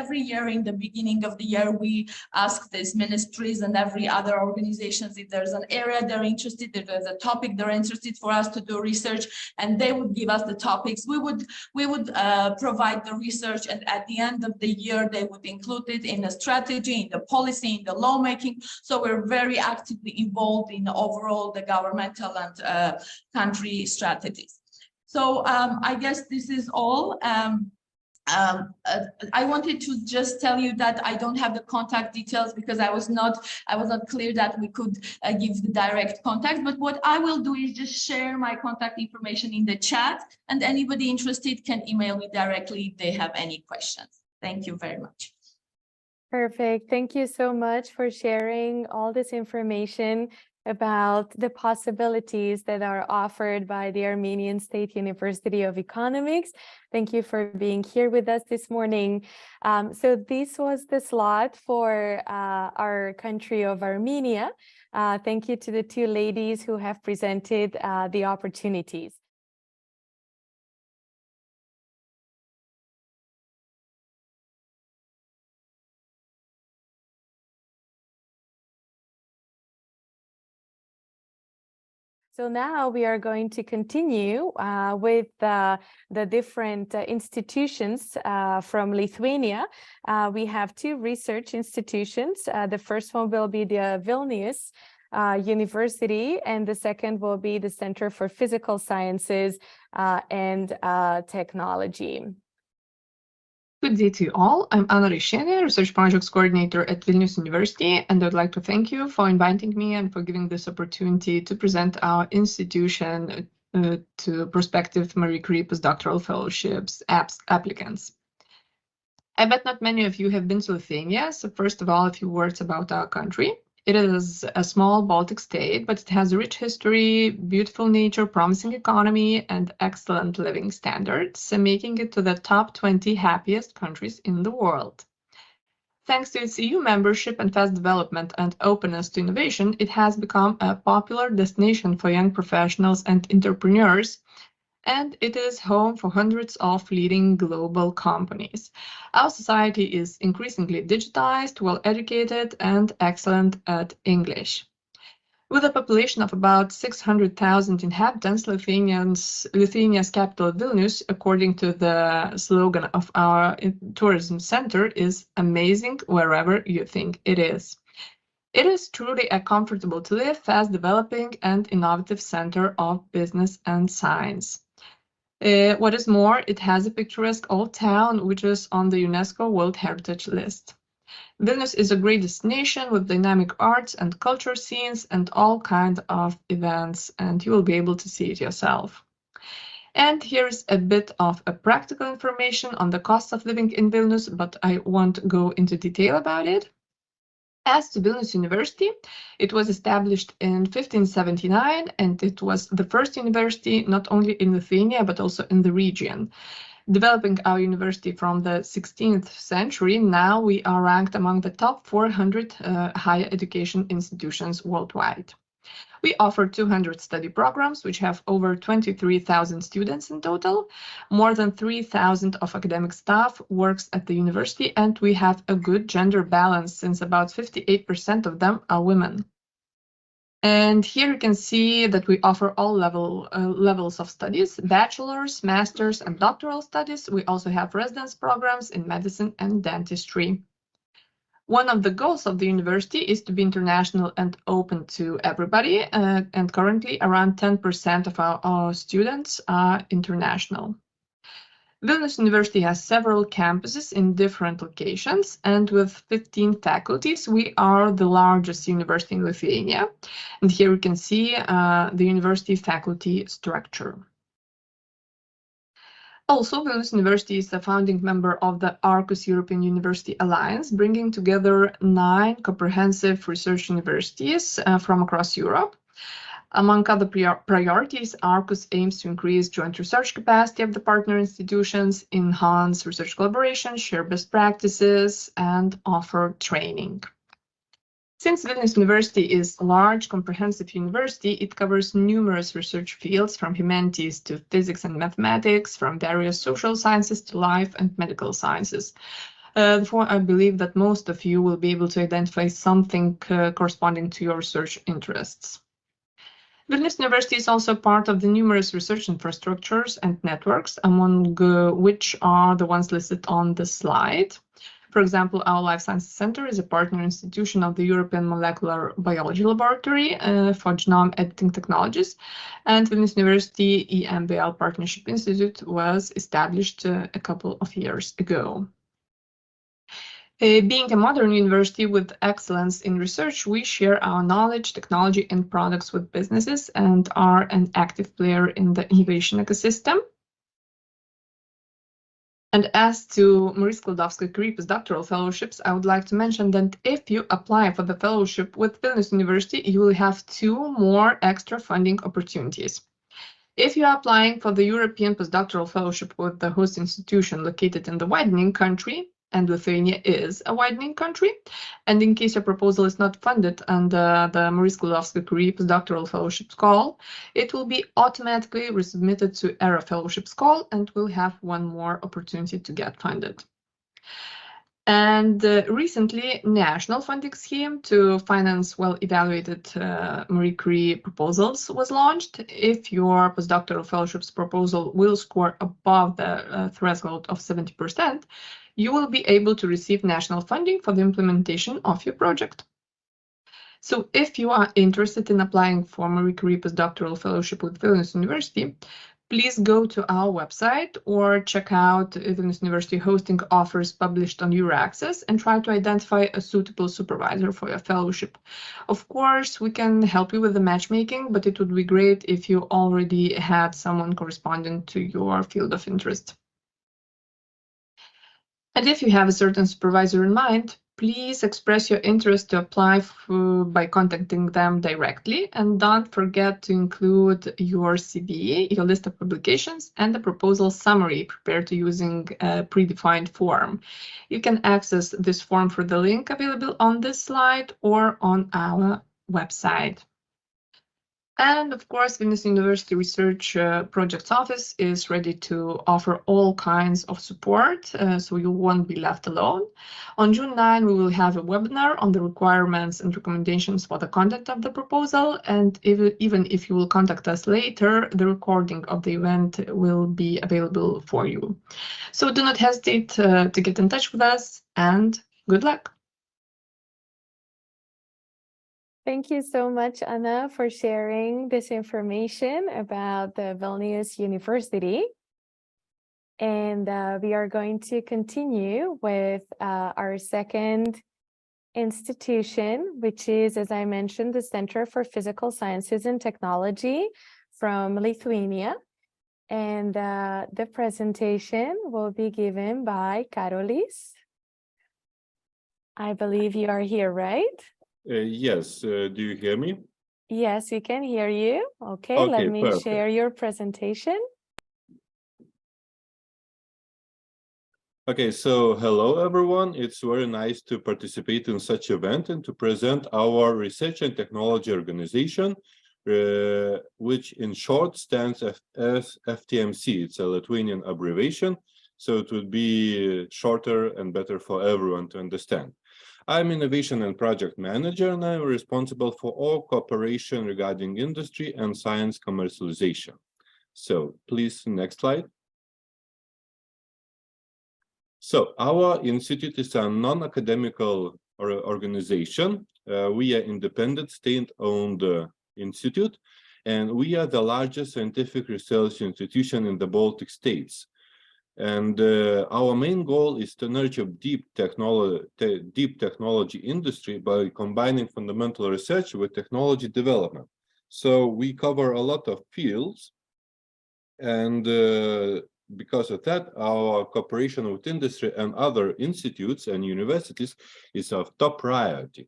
every year in the beginning of the year, we ask these ministries and every other organizations if there's an area they're interested, if there's a topic they're interested for us to do research, and they would give us the topics. We would provide the research, and at the end of the year, they would include it in the strategy, in the policy, in the lawmaking. So we're very actively involved in overall the governmental and country strategies. So I guess this is all. I wanted to just tell you that I don't have the contact details because I was not clear that we could give the direct contact. But what I will do is just share my contact information in the chat, and anybody interested can email me directly if they have any questions. Thank you very much. Perfect. Thank you so much for sharing all this information about the possibilities that are offered by the Armenian State University of Economics. Thank you for being here with us this morning. So this was the slot for our country of Armenia. Thank you to the two ladies who have presented the opportunities. So now we are going to continue with the different institutions from Lithuania. We have two research institutions. The first one will be the Vilnius University, and the second will be the Center for Physical Sciences and Technology. Good day to you all. I'm Anna Ryshene, Research Projects Coordinator at Vilnius University, and I'd like to thank you for inviting me and for giving this opportunity to present our institution to prospective Marie Curie Postdoctoral Fellowships applicants. I bet not many of you have been to Lithuania, so first of all, a few words about our country. It is a small Baltic state, but it has a rich history, beautiful nature, promising economy, and excellent living standards, making it to the top 20 happiest countries in the world. Thanks to its EU membership and fast development and openness to innovation, it has become a popular destination for young professionals and entrepreneurs, and it is home for hundreds of leading global companies. Our society is increasingly digitized, well-educated, and excellent at English. With a population of about 600,000 inhabitants, Lithuania's capital Vilnius, according to the slogan of our tourism center, is amazing wherever you think it is. It is truly a comfortable to live, fast developing, and innovative center of business and science. What is more, it has a picturesque old town, which is on the UNESCO World Heritage List. Vilnius is a great destination with dynamic arts and culture scenes and all kinds of events, and you will be able to see it yourself. And here's a bit of a practical information on the cost of living in Vilnius, but I won't go into detail about it. As to Vilnius University, it was established in 1579, and it was the first university not only in Lithuania, but also in the region. Developing our university from the 16th century, now we are ranked among the top 400 higher education institutions worldwide. We offer 200 study programs, which have over 23,000 students in total. More than 3,000 of academic staff works at the university, and we have a good gender balance since about 58% of them are women. And here you can see that we offer all levels of studies, bachelor's, master's, and doctoral studies. We also have residence programs in medicine and dentistry. One of the goals of the university is to be international and open to everybody, and currently around 10% of our students are international. Vilnius University has several campuses in different locations, and with 15 faculties, we are the largest university in Lithuania. And here you can see the university faculty structure. Also, Vilnius University is a founding member of the Arcus European University Alliance, bringing together 9 comprehensive research universities from across Europe. Among other priorities, Arcus aims to increase joint research capacity of the partner institutions, enhance research collaboration, share best practices, and offer training. Since Vilnius University is a large, comprehensive university, it covers numerous research fields from humanities to physics and mathematics, from various social sciences to life and medical sciences. Therefore, I believe that most of you will be able to identify something corresponding to your research interests. Vilnius University is also part of the numerous research infrastructures and networks, among which are the ones listed on the slide. For example, our Life Sciences Center is a partner institution of the European Molecular Biology Laboratory for Genome Editing Technologies, and Vilnius University EMBL Partnership Institute was established a couple of years ago. Being a modern university with excellence in research, we share our knowledge, technology, and products with businesses and are an active player in the innovation ecosystem. And as to Marie Sklodowska-Curie Postdoctoral Fellowships, I would like to mention that if you apply for the fellowship with Vilnius University, you will have 2 more extra funding opportunities. If you are applying for the European Postdoctoral Fellowship with the host institution located in the widening country, and Lithuania is a widening country, and in case your proposal is not funded under the Marie Sklodowska-Curie Postdoctoral Fellowships call, it will be automatically resubmitted to ERA Fellowships call and will have 1 more opportunity to get funded. And recently, national funding scheme to finance well-evaluated Marie Curie proposals was launched. If your postdoctoral fellowship's proposal will score above the threshold of 70%, you will be able to receive national funding for the implementation of your project. So if you are interested in applying for Marie Curie Postdoctoral Fellowship with Vilnius University, please go to our website or check out Vilnius University hosting offers published on EURAXESS and try to identify a suitable supervisor for your fellowship. Of course, we can help you with the matchmaking, but it would be great if you already had someone corresponding to your field of interest. And if you have a certain supervisor in mind, please express your interest to apply by contacting them directly, and don't forget to include your CV, your list of publications, and the proposal summary prepared using a predefined form. You can access this form through the link available on this slide or on our website. And of course, Vilnius University Research Projects Office is ready to offer all kinds of support, so you won't be left alone. On June 9, we will have a webinar on the requirements and recommendations for the content of the proposal. And even if you will contact us later, the recording of the event will be available for you. So do not hesitate to get in touch with us, and good luck. Thank you so much, Anna, for sharing this information about the Vilnius University. And we are going to continue with our second institution, which is, as I mentioned, the Center for Physical Sciences and Technology from Lithuania. And the presentation will be given by Karolis. I believe you are here, right? Yes, do you hear me? Yes, we can hear you. Okay, Okay, let me perfect. share your presentation. Okay, so hello everyone. It's very nice to participate in such event and to present our research and technology organization, which in short stands as FTMC. It's a Lithuanian abbreviation, so it would be shorter and better for everyone to understand. I'm Innovation and Project Manager, and I'm responsible for all cooperation regarding industry and science commercialization. So please, next slide. So our institute is a non-academical organization. We are independent, state-owned institute, and we are the largest scientific research institution in the Baltic states. And our main goal is to nurture deep technology industry by combining fundamental research with technology development. So we cover a lot of fields, and because of that, our cooperation with industry and other institutes and universities is of top priority.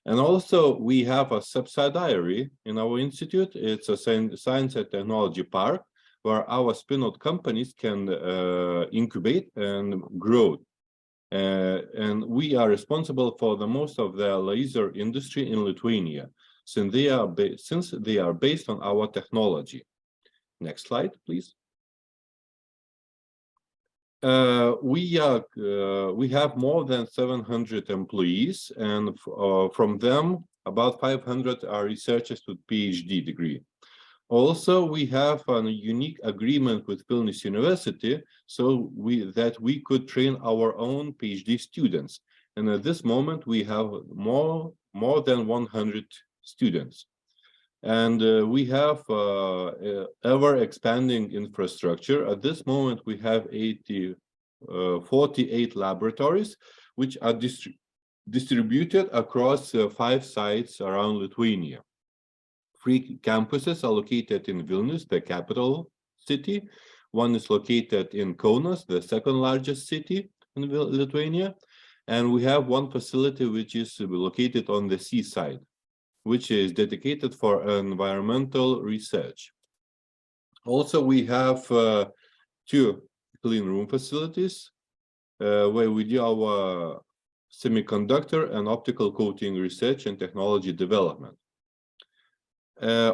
And also, we have a subsidiary in our institute. It's a science and technology park where our spin-out companies can incubate and grow. And we are responsible for the most of the laser industry in Lithuania, since they are based on our technology. Next slide, please. We have more than 700 employees, and from them, about 500 are researchers with PhD degree. Also, we have a unique agreement with Vilnius University, so that we could train our own PhD students. And at this moment, we have more than 100 students. And we have ever expanding infrastructure. At this moment, we have 48 laboratories, which are distributed across 5 sites around Lithuania. 3 campuses are located in Vilnius, the capital city. 1 is located in Kaunas, the 2nd largest city in Lithuania. And we have 1 facility which is located on the seaside, which is dedicated for environmental research. Also, we have 2 clean room facilities where we do our semiconductor and optical coating research and technology development.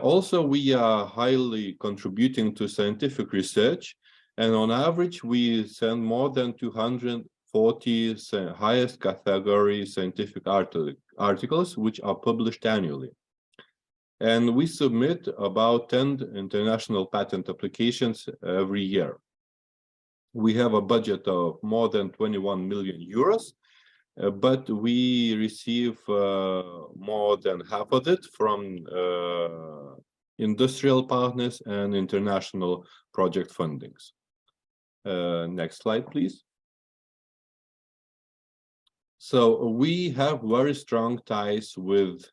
Also, we are highly contributing to scientific research, and on average, we send more than 240 highest category scientific articles, which are published annually. And we submit about 10 international patent applications every year. We have a budget of more than 21 million euros, but we receive more than half of it from industrial partners and international project fundings. Next slide, please. So we have very strong ties with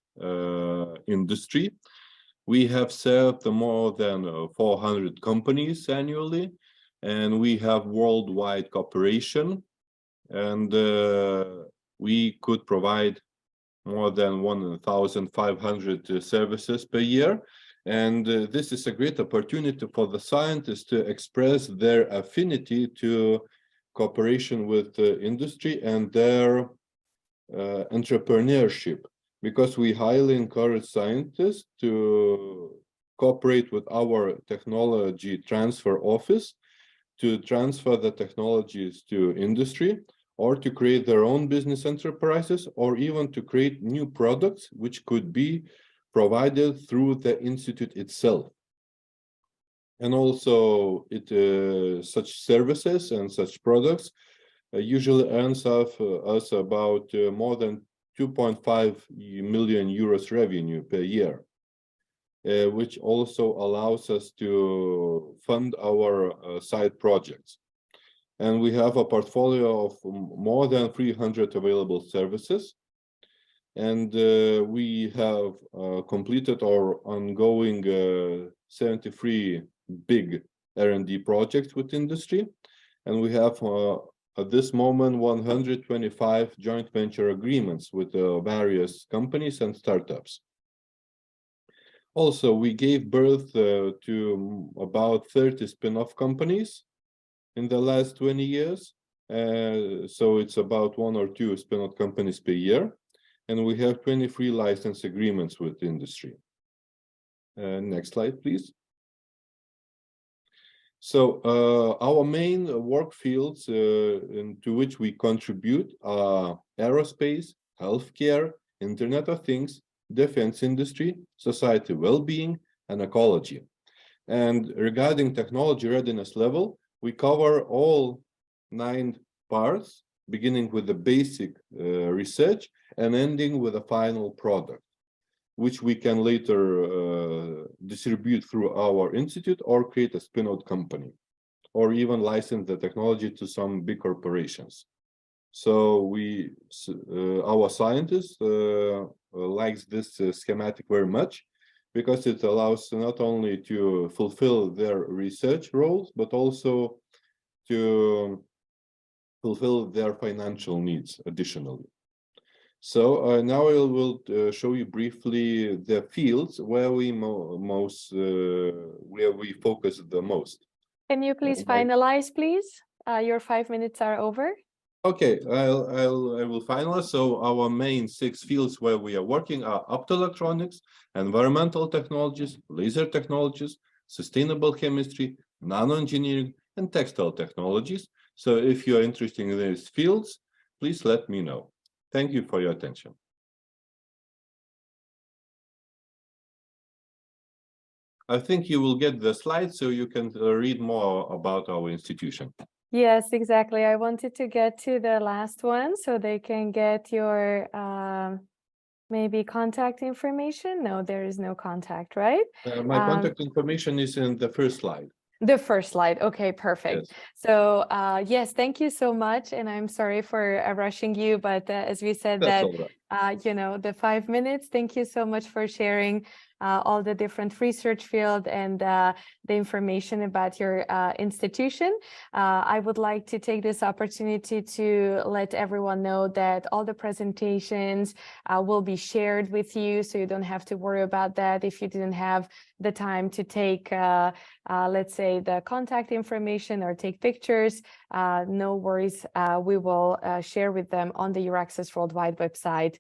industry. We have served more than 400 companies annually, and we have worldwide cooperation, and we could provide more than 1,500 services per year. And this is a great opportunity for the scientists to express their affinity to cooperation with the industry and their entrepreneurship, because we highly encourage scientists to cooperate with our technology transfer office to transfer the technologies to industry, or to create their own business enterprises, or even to create new products which could be provided through the institute itself. And also, such services and such products usually earns us about more than 2.5 million euros revenue per year, which also allows us to fund our side projects. And we have a portfolio of more than 300 available services. And we have completed our ongoing 73 big R&D projects with industry. And we have, at this moment, 125 joint venture agreements with various companies and startups. Also, we gave birth to about 30 spin-off companies in the last 20 years. So it's about 1 or 2 spin-off companies per year. And we have 23 license agreements with industry. Next slide, please. So our main work fields into which we contribute are aerospace, healthcare, Internet of Things, defense industry, society well-being, and ecology. And regarding technology readiness level, we cover all 9 parts, beginning with the basic research and ending with a final product, which we can later distribute through our institute or create a spin-out company, or even license the technology to some big corporations. So our scientists likes this schematic very much, because it allows not only to fulfill their research roles, but also to fulfill their financial needs additionally. So now I will show you briefly the fields where we focus the most. Can you please finalize, please? Your 5 minutes are over. Okay, I will finalize. So our main 6 fields where we are working are optoelectronics, environmental technologies, laser technologies, sustainable chemistry, nanoengineering, and textile technologies. So if you are interested in these fields, please let me know. Thank you for your attention. I think you will get the slides so you can read more about our institution. Yes, exactly. I wanted to get to the last one so they can get your maybe contact information. No, there is no contact, right? My contact information is in the first slide. The first slide. Okay, perfect. Yes. So yes, thank you so much. And I'm sorry for rushing you, but as we said, That's that, all right. you know, the 5 minutes, thank you so much for sharing all the different research field and the information about your institution. I would like to take this opportunity to let everyone know that all the presentations will be shared with you, so you don't have to worry about that if you didn't have the time to take, let's say, the contact information or take pictures. No worries, we will share with them on the EURAXESS Worldwide website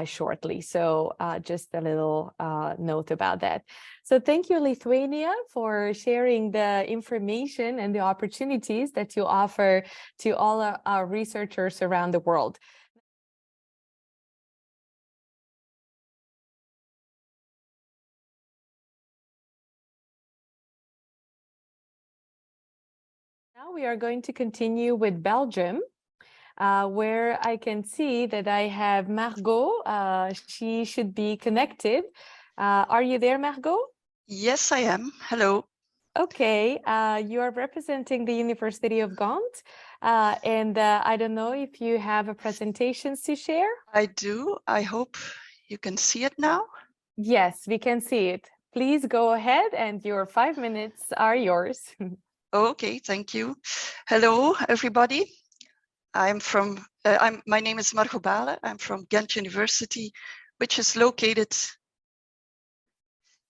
shortly. So just a little note about that. So thank you, Lithuania, for sharing the information and the opportunities that you offer to all our researchers around the world. Now we are going to continue with Belgium, where I can see that I have Margot. She should be connected. Are you there, Margot? Yes, I am. Hello. Okay, you are representing the University of Ghent, and I don't know if you have a presentation to share. I do. I hope you can see it now. Yes, we can see it. Please go ahead, and your 5 minutes are yours. Okay, thank you. Hello, everybody. My name is Margot Bale. I'm from Ghent University, which is located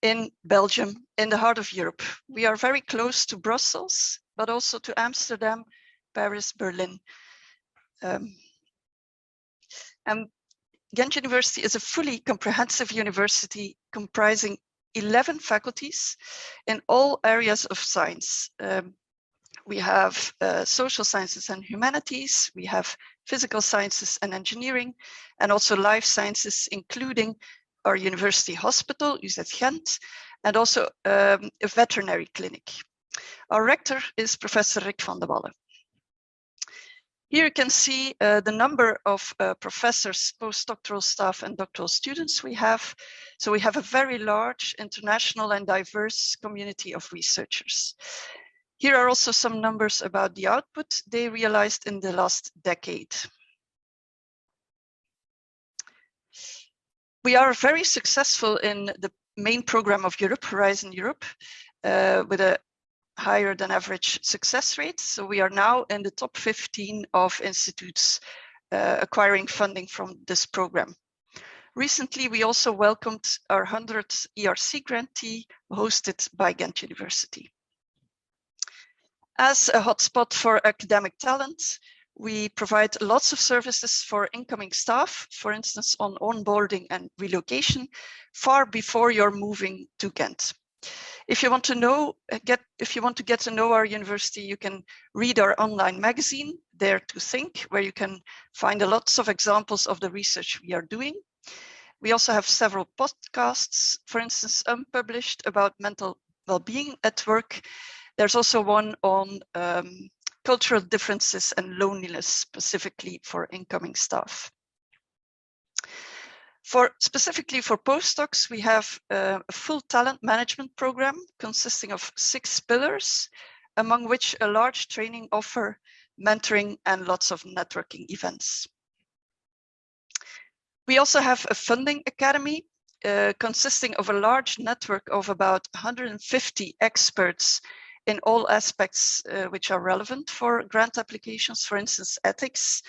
in Belgium, in the heart of Europe. We are very close to Brussels, but also to Amsterdam, Paris, Berlin. And Ghent University is a fully comprehensive university comprising 11 faculties in all areas of science. We have social sciences and humanities, we have physical sciences and engineering, and also life sciences, including our university hospital, UZ Ghent, and also a veterinary clinic. Our rector is Professor Rick van de Walle. Here you can see the number of professors, postdoctoral staff, and doctoral students we have. So we have a very large international and diverse community of researchers. Here are also some numbers about the output they realized in the last decade. We are very successful in the main program of Europe, Horizon Europe, with a higher than average success rate. So we are now in the top 15 of institutes acquiring funding from this program. Recently, we also welcomed our 100th ERC grantee hosted by Ghent University. As a hotspot for academic talent, we provide lots of services for incoming staff, for instance, on onboarding and relocation, far before you're moving to Ghent. If you want to get to know our university, you can read our online magazine, Dare to Think, where you can find lots of examples of the research we are doing. We also have several podcasts, for instance, Unpublished, about mental well-being at work. There's also one on cultural differences and loneliness, specifically for incoming staff. Specifically for postdocs, we have a full talent management program consisting of 6 pillars, among which a large training offer, mentoring, and lots of networking events. We also have a funding academy consisting of a large network of about 150 experts in all aspects which are relevant for grant applications, for instance, ethics,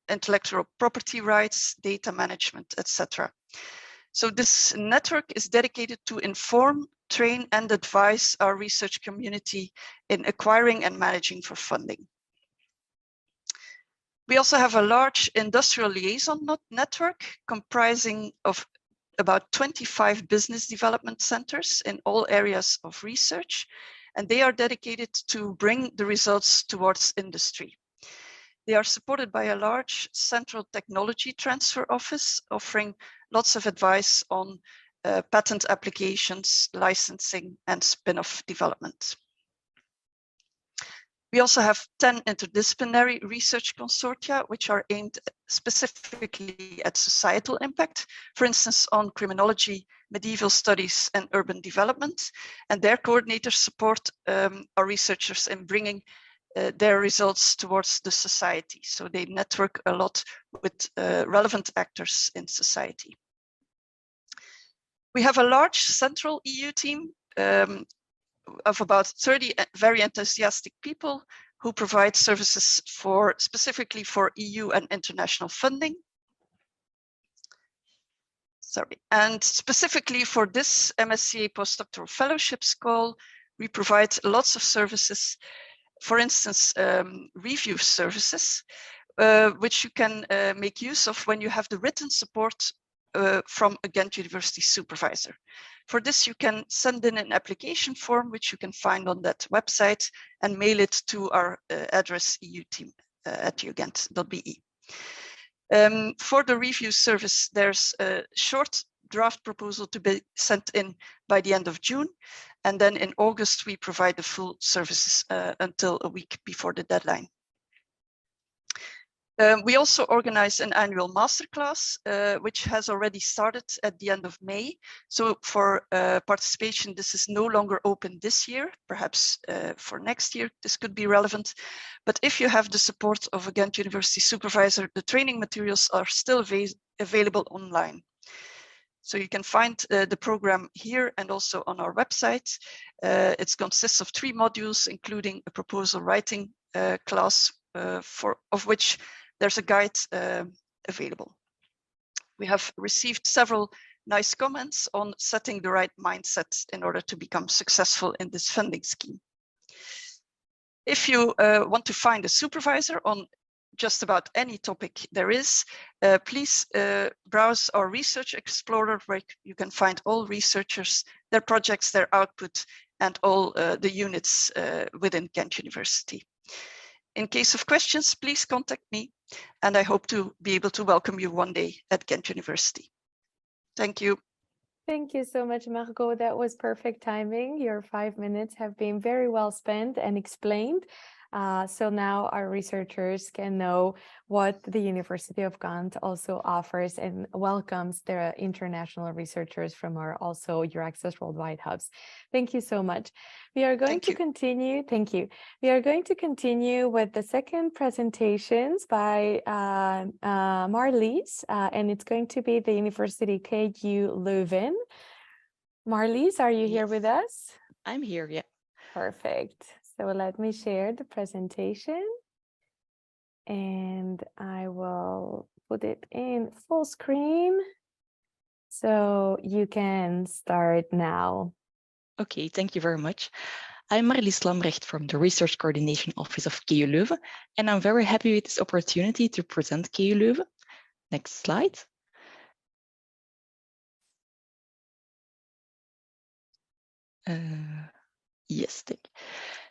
intellectual property rights, data management, etc. So this network is dedicated to inform, train, and advise our research community in acquiring and managing for funding. We also have a large industrial liaison network comprising of about 25 business development centers in all areas of research, and they are dedicated to bring the results towards industry. They are supported by a large central technology transfer office offering lots of advice on patent applications, licensing, and spin-off development. We also have 10 interdisciplinary research consortia, which are aimed specifically at societal impact, for instance, on criminology, medieval studies, and urban development. And their coordinators support our researchers in bringing their results towards the society. So they network a lot with relevant actors in society. We have a large central EU team of about 30 very enthusiastic people who provide services specifically for EU and international funding. Sorry, and specifically for this MSCA Postdoctoral Fellowships call, we provide lots of services. For instance, review services, which you can make use of when you have the written support from a Ghent University supervisor. For this, you can send in an application form, which you can find on that website, and mail it to our address euteam@ughent.be. For the review service, there's a short draft proposal to be sent in by the end of June. And then in August, we provide the full services until a week before the deadline. We also organize an annual masterclass, which has already started at the end of May. So for participation, this is no longer open this year. Perhaps for next year, this could be relevant. But if you have the support of a Ghent University supervisor, the training materials are still available online. So you can find the program here and also on our website. It consists of 3 modules, including a proposal writing class, of which there's a guide available. We have received several nice comments on setting the right mindset in order to become successful in this funding scheme. If you want to find a supervisor on just about any topic there is, please browse our Research Explorer, where you can find all researchers, their projects, their output, and all the units within Ghent University. In case of questions, please contact me, and I hope to be able to welcome you one day at Ghent University. Thank you. Thank you so much, Margot. That was perfect timing. Your 5 minutes have been very well spent and explained. So now our researchers can know what the University of Ghent also offers and welcomes their international researchers from our also EURAXESS Worldwide hubs. Thank you so much. We are going to continue. Thank you. We are going to continue with the second presentations by Marlies, and it's going to be the University KU Leuven. Marlies, are you here with us? I'm here, yeah. Perfect. So let me share the presentation and I will put it in full screen so you can start now. Okay, thank you very much. I'm Marie Sklodowska-Curie from the Research Coordination Office of KU Leuven, and I'm very happy with this opportunity to present KU Leuven. Next slide. Yes, thank you.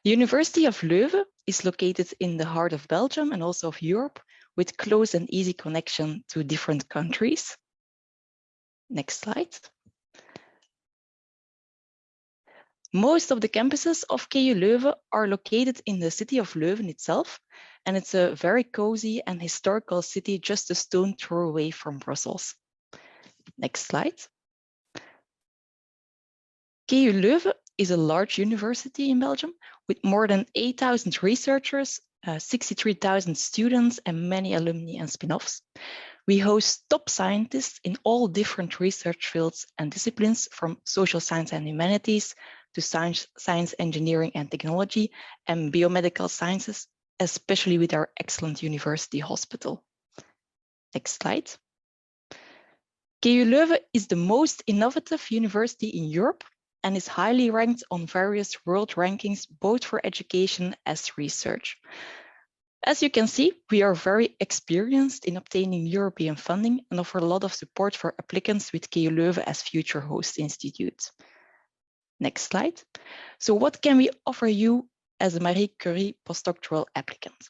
The University of Leuven is located in the heart of Belgium and also of Europe, with close and easy connection to different countries. Next slide. Most of the campuses of KU Leuven are located in the city of Leuven itself, and it's a very cozy and historical city just a stone throw away from Brussels. Next slide. KU Leuven is a large university in Belgium with more than 8,000 researchers, 63,000 students, and many alumni and spin-offs. We host top scientists in all different research fields and disciplines, from social science and humanities to science, engineering and technology, and biomedical sciences, especially with our excellent university hospital. Next slide. KU Leuven is the most innovative university in Europe and is highly ranked on various world rankings, both for education as research. As you can see, we are very experienced in obtaining European funding and offer a lot of support for applicants with KU Leuven as future host institute. Next slide. So what can we offer you as a Marie Curie postdoctoral applicant?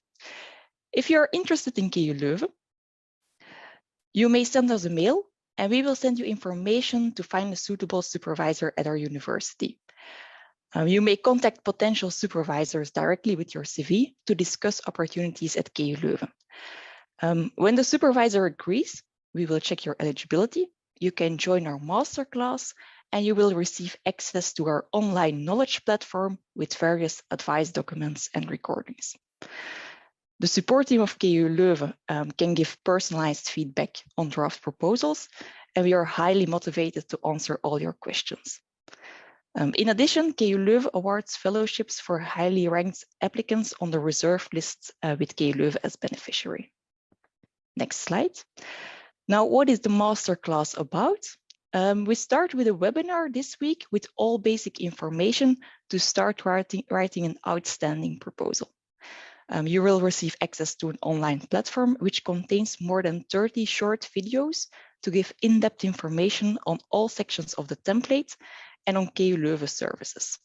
If you're interested in KU Leuven, you may send us a mail and we will send you information to find a suitable supervisor at our university. You may contact potential supervisors directly with your CV to discuss opportunities at KU Leuven. When the supervisor agrees, we will check your eligibility. You can join our masterclass and you will receive access to our online knowledge platform with various advice documents and recordings. The support team of KU Leuven can give personalized feedback on draft proposals, and we are highly motivated to answer all your questions. In addition, KU Leuven awards fellowships for highly ranked applicants on the reserve list with KU Leuven as beneficiary. Next slide. Now, what is the masterclass about? We start with a webinar this week with all basic information to start writing an outstanding proposal. You will receive access to an online platform which contains more than 30 short videos to give in-depth information on all sections of the template and on KU Leuven services.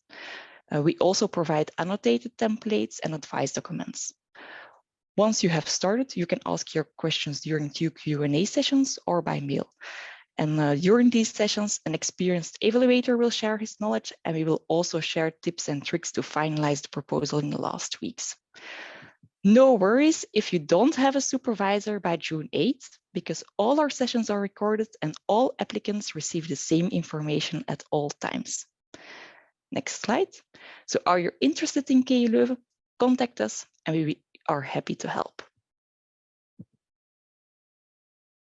We also provide annotated templates and advice documents. Once you have started, you can ask your questions during two Q&A sessions or by mail. And during these sessions, an experienced evaluator will share his knowledge, and we will also share tips and tricks to finalize the proposal in the last weeks. No worries if you don't have a supervisor by June 8th, because all our sessions are recorded and all applicants receive the same information at all times. Next slide. So are you interested in KU Leuven? Contact us and we are happy to help.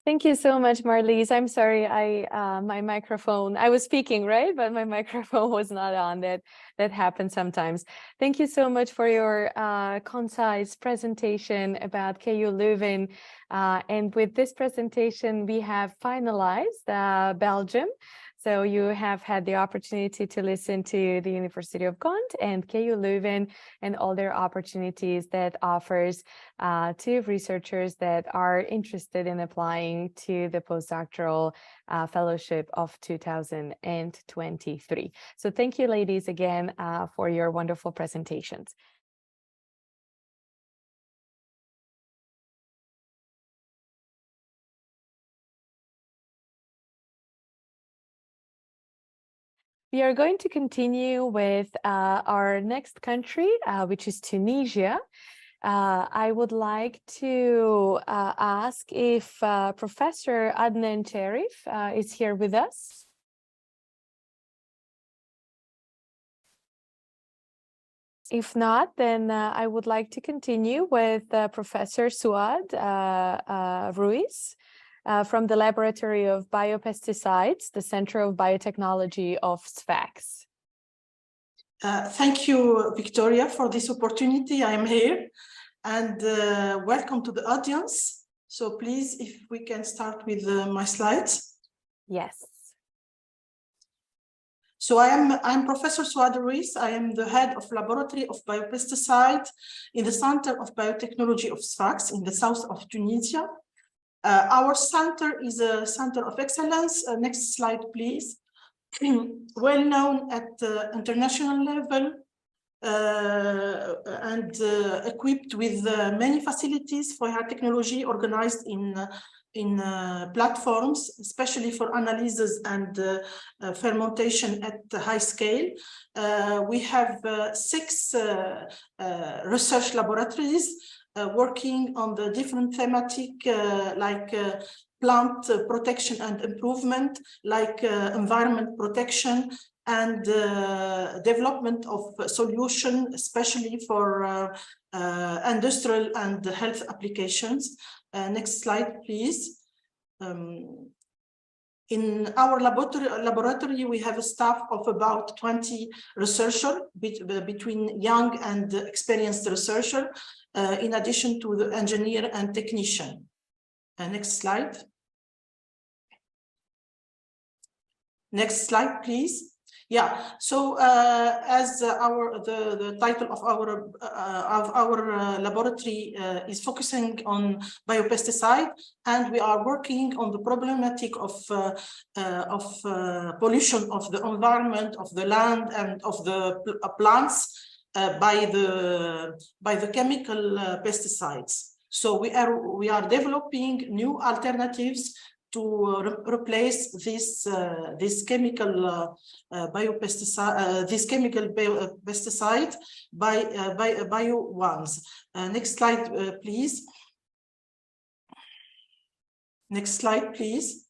Thank you so much, Marlies. I'm sorry, my microphone, I was speaking, right? But my microphone was not on. That happens sometimes. Thank you so much for your concise presentation about KU Leuven. And with this presentation, we have finalized Belgium. So you have had the opportunity to listen to the University of Ghent and KU Leuven and all their opportunities that offers to researchers that are interested in applying to the postdoctoral fellowship of 2023. So thank you, ladies, again for your wonderful presentations. We are going to continue with our next country, which is Tunisia. I would like to ask if Professor Adnan Cherif is here with us. If not, then I would like to continue with Professor Suad Ruiz. From the Laboratory of Biopesticides, the Center of Biotechnology of SFAX. Thank you, Victoria, for this opportunity. I am here and welcome to the audience. So please, if we can start with my slides. Yes. So I'm Professor Suad Ruiz. I am the head of Laboratory of Biopesticide in the Center of Biotechnology of SFAX in the south of Tunisia. Our center is a center of excellence. Next slide, please. Well known at international level and equipped with many facilities for high technology organized in platforms, especially for analysis and fermentation at high scale. We have 6 research laboratories working on the different thematic like plant protection and improvement, like environment protection and development of solution, especially for industrial and health applications. Next slide, please. In our laboratory, we have a staff of about 20 researchers, between young and experienced researcher, in addition to the engineer and technician. Next slide. Next slide, please. Yeah, so as the title of our laboratory is focusing on biopesticide, and we are working on the problematic of pollution of the environment, of the land, and of the plants by the chemical pesticides. So we are developing new alternatives to replace this chemical pesticide by bio ones. Next slide, please. Next slide, please.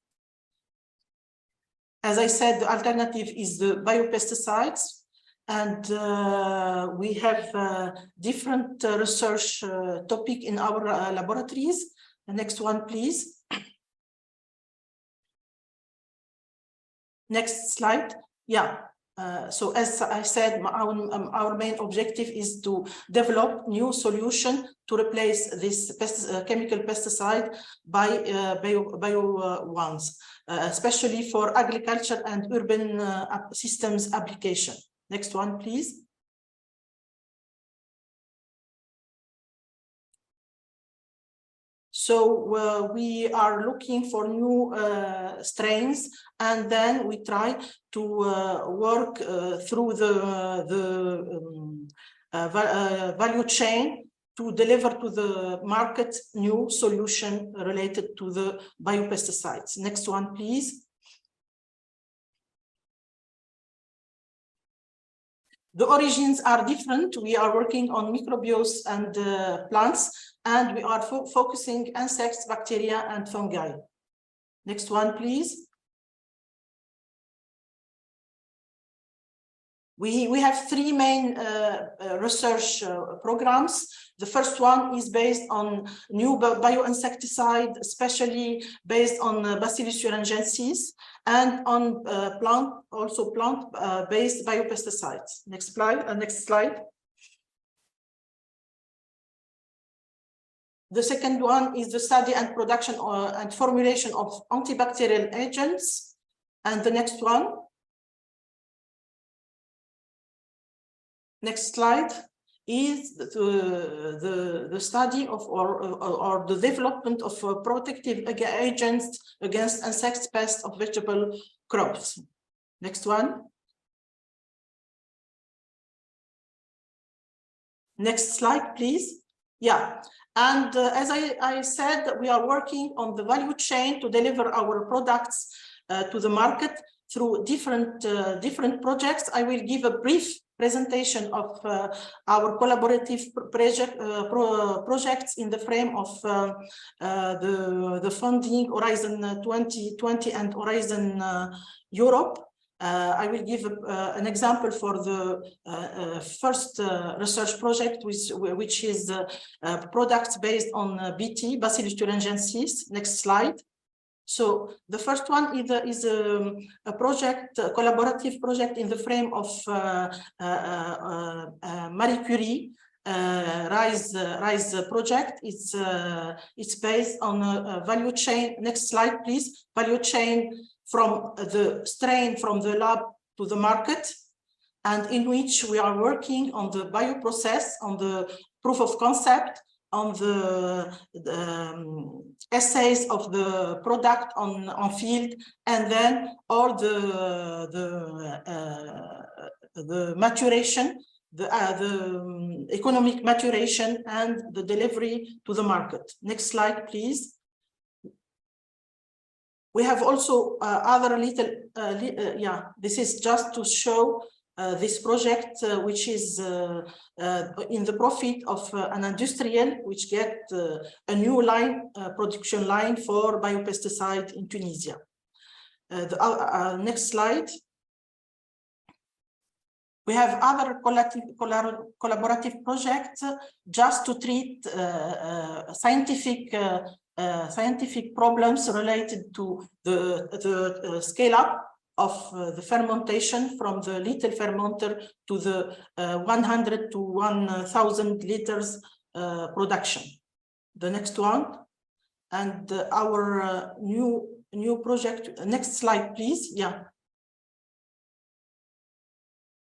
As I said, the alternative is the biopesticides, and we have different research topic in our laboratories. The next one, please. Next slide. Yeah. So as I said, our main objective is to develop new solution to replace this chemical pesticide by bio ones, especially for agriculture and urban systems application. Next one, please. So we are looking for new strains, and then we try to work through the value chain to deliver to the market new solution related to the biopesticides. Next one, please. The origins are different. We are working on microbes and plants, and we are focusing insects, bacteria, and fungi. Next one, please. We have three main research programs. The first one is based on new bioinsecticide, especially based on Bacillus thuringiensis, and on plant-based biopesticides. Next slide. Next slide. The second one is the study and production and formulation of antibacterial agents. And the next one. Next slide is the study of or the development of protective agents against insect pests of vegetable crops. Next one. Next slide, please. Yeah, and as I said, we are working on the value chain to deliver our products to the market through different projects. I will give a brief presentation of our collaborative projects in the frame of the funding Horizon 2020 and Horizon Europe. I will give an example for the first research project, which is products based on BT, Bacillus thuringiensis. Next slide. So the first one is a project, a collaborative project in the frame of Marie Curie RISE project. It's based on a value chain. Next slide, please. Value chain from the strain from the lab to the market, and in which we are working on the bioprocess, on the proof of concept, on the assays of the product on field, and then all the maturation, the economic maturation, and the delivery to the market. Next slide, please. We have also other little, this is just to show this project, which is in the profit of an industrial, which get a new line, production line for biopesticide in Tunisia. Next slide. We have other collaborative projects just to treat scientific problems related to the scale up of the fermentation from the little fermenter to the 100 to 1,000 liters production. The next one, and our new project. Next slide, please. Yeah.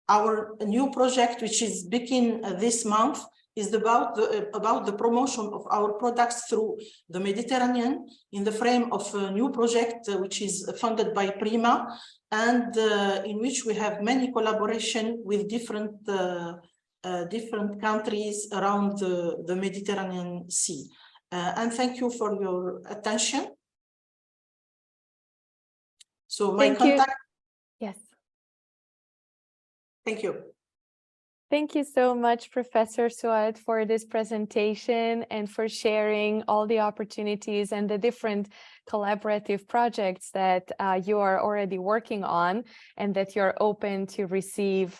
Our new project, which is begin this month, is about the promotion of our products through the Mediterranean in the frame of a new project which is funded by Prima, and in which we have many collaboration with different countries around the Mediterranean Sea. And thank you for your attention. So my contact. Yes. Thank you. Thank you so much, Professor Suad, for this presentation and for sharing all the opportunities and the different collaborative projects that you are already working on, and that you're open to receive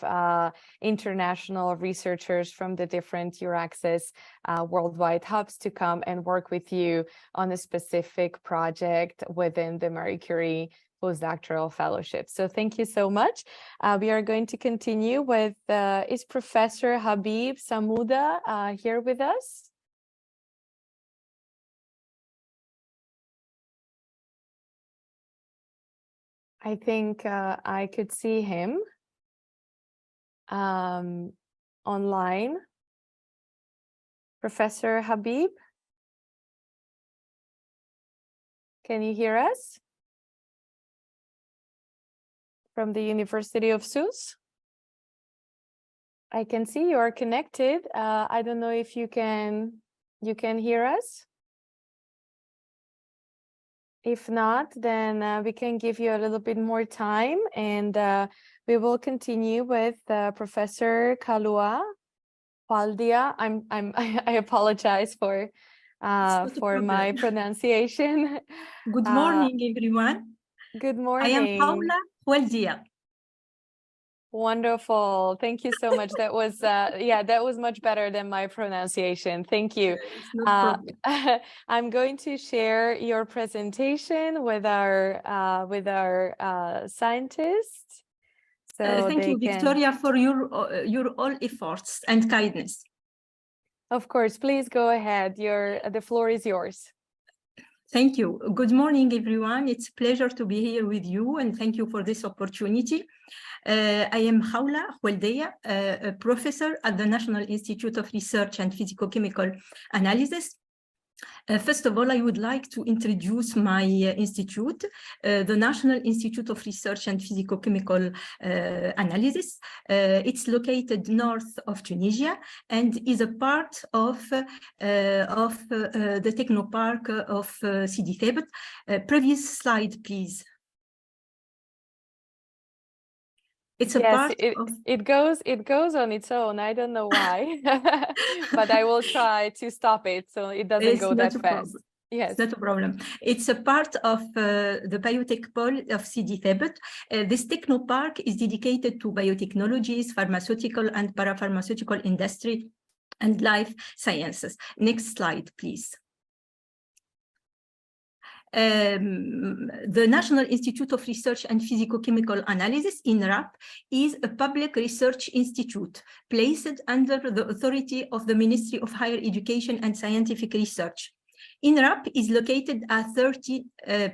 international researchers from the different EURAXESS worldwide hubs to come and work with you on a specific project within the Marie Curie Postdoctoral Fellowship. So thank you so much. We are going to continue with, is Professor Habib Samouda here with us? I think I could see him online. Professor Habib, can you hear us? From the University of Sousse. I can see you are connected. I don't know if you can hear us. If not, then we can give you a little bit more time, and we will continue with Professor Kalua Paldia. I apologize for my pronunciation. Good morning, everyone. Good morning. I am Paula Hueldia. Wonderful. Thank you so much. That was that was much better than my pronunciation. Thank you. No I'm going to share your presentation with our scientists. So thank you, Victoria, for your all efforts and kindness. Of course, please go ahead. The floor is yours. Thank you. Good morning, everyone. It's a pleasure to be here with you, and thank you for this opportunity. I am Haula Hueldia, a professor at the National Institute of Research and Physicochemical Analysis. First of all, I would like to introduce my institute, the National Institute of Research and Physicochemical Analysis. It's located north of Tunisia and is a part of the Technopark of Sidi Thabit. Previous slide, please. It's a part it goes on its own. I don't know why, but I will try to stop it so it doesn't go that fast. Yes, it's not a problem. It's a part of the biotech pole of Sidi Thabit. This technopark is dedicated to biotechnologies, pharmaceutical and parapharmaceutical industry, and life sciences. Next slide, please. The National Institute of Research and Physicochemical Analysis, INRAP, is a public research institute placed under the authority of the Ministry of Higher Education and Scientific Research. INRAP is located at 30,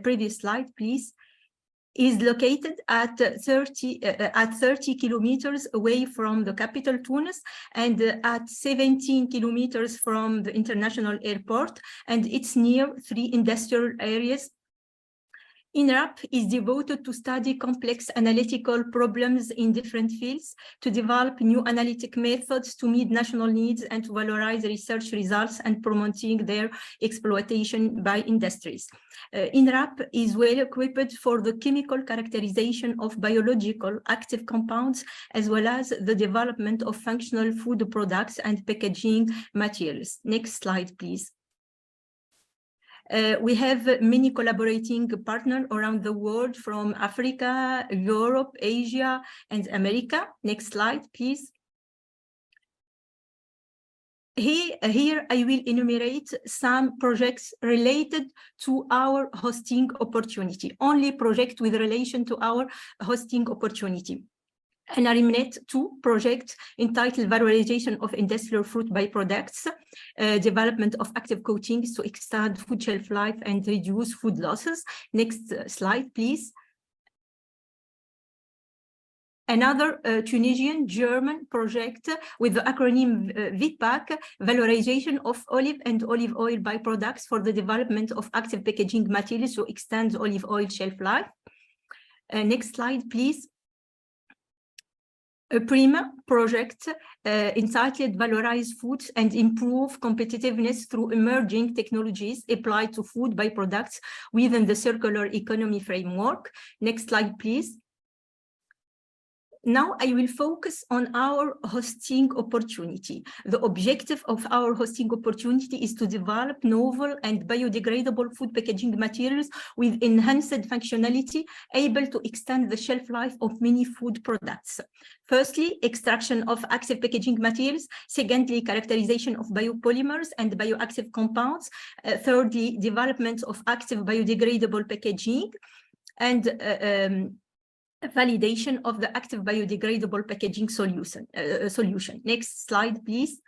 previous slide, please, is located at 30 kilometers away from the capital Tunis and at 17 kilometers from the international airport, and it's near 3 industrial areas. INRAP is devoted to study complex analytical problems in different fields, to develop new analytic methods to meet national needs, and to valorize research results and promoting their exploitation by industries. INRAP is well equipped for the chemical characterization of biological active compounds, as well as the development of functional food products and packaging materials. Next slide, please. We have many collaborating partners around the world from Africa, Europe, Asia, and America. Next slide, please. Here I will enumerate some projects related to our hosting opportunity, only project with relation to our hosting opportunity. And I eliminate two projects entitled Valorization of Industrial Fruit Byproducts, Development of Active Coatings to Extend Food Shelf Life and Reduce Food Losses. Next slide, please. Another Tunisian-German project with the acronym VPAC, Valorization of Olive and Olive Oil Byproducts for the Development of Active Packaging Materials to Extend Olive Oil Shelf Life. Next slide, please. A PRIMA project entitled Valorize Foods and Improve Competitiveness through Emerging Technologies Applied to Food Byproducts within the Circular Economy Framework. Next slide, please. Now I will focus on our hosting opportunity. The objective of our hosting opportunity is to develop novel and biodegradable food packaging materials with enhanced functionality, able to extend the shelf life of many food products. Firstly, extraction of active packaging materials. Secondly, characterization of biopolymers and bioactive compounds. Thirdly, development of active biodegradable packaging. And validation of the active biodegradable packaging solution. Next slide, please.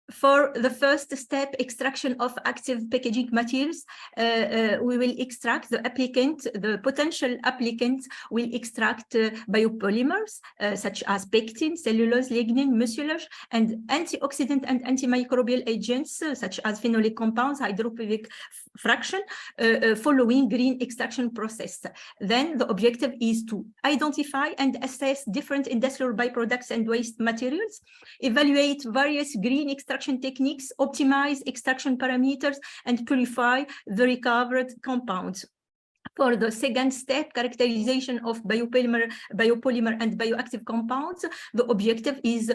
For the first step, extraction of active packaging materials, we will extract the potential applicant will extract biopolymers such as pectin, cellulose, lignin, mucilage, and antioxidant and antimicrobial agents such as phenolic compounds, hydrophobic fraction, following green extraction process. Then the objective is to identify and assess different industrial byproducts and waste materials, evaluate various green extraction techniques, optimize extraction parameters, and purify the recovered compounds. For the second step, characterization of biopolymer and bioactive compounds, the objective is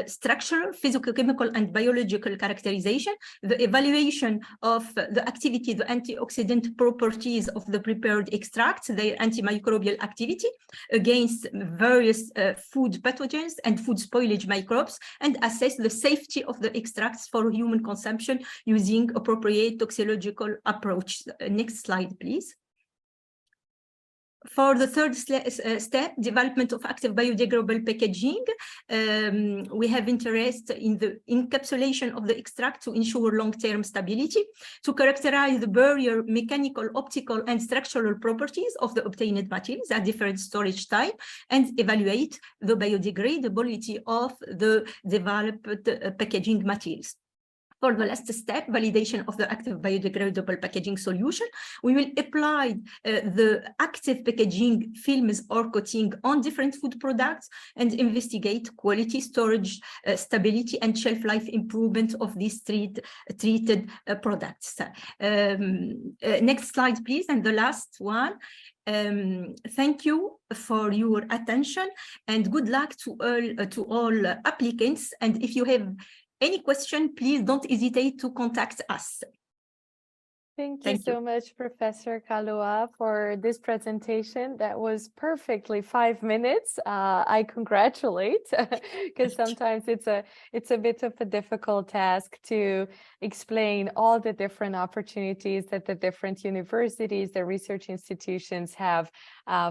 structural, physicochemical, and biological characterization, the evaluation of the activity, the antioxidant properties of the prepared extracts, their antimicrobial activity against various food pathogens and food spoilage microbes, and assess the safety of the extracts for human consumption using appropriate toxicological approach. Next slide, please. For the third step, development of active biodegradable packaging, we have interest in the encapsulation of the extract to ensure long-term stability, to characterize the barrier, mechanical, optical, and structural properties of the obtained materials at different storage time, and evaluate the biodegradability of the developed packaging materials. For the last step, validation of the active biodegradable packaging solution, we will apply the active packaging films or coating on different food products and investigate quality, storage, stability, and shelf life improvement of these treated products. Next slide, please, and the last one. Thank you for your attention and good luck to all applicants. And if you have any question, please don't hesitate to contact us. Thank you so much, Professor Kalua, for this presentation. That was perfectly 5 minutes. I congratulate, because sometimes it's a bit of a difficult task to explain all the different opportunities that the different universities, the research institutions have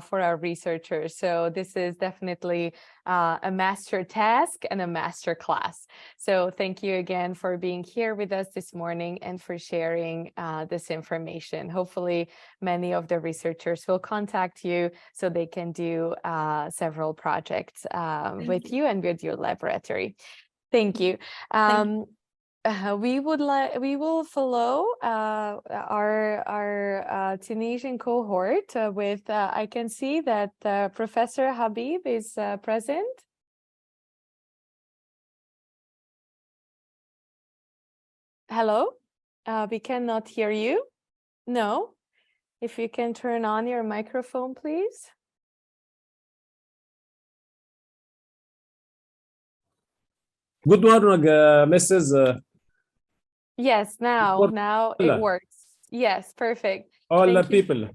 for our researchers. So this is definitely a master task and a master class. So thank you again for being here with us this morning and for sharing this information. Hopefully many of the researchers will contact you so they can do several projects with you and with your laboratory. Thank you. We will follow our Tunisian cohort with I can see that Professor Habib is present. Hello, we cannot hear you. No, if you can turn on your microphone, please. Good morning, Mrs. Yes, now it works. Yes, perfect. All the Thank you. people.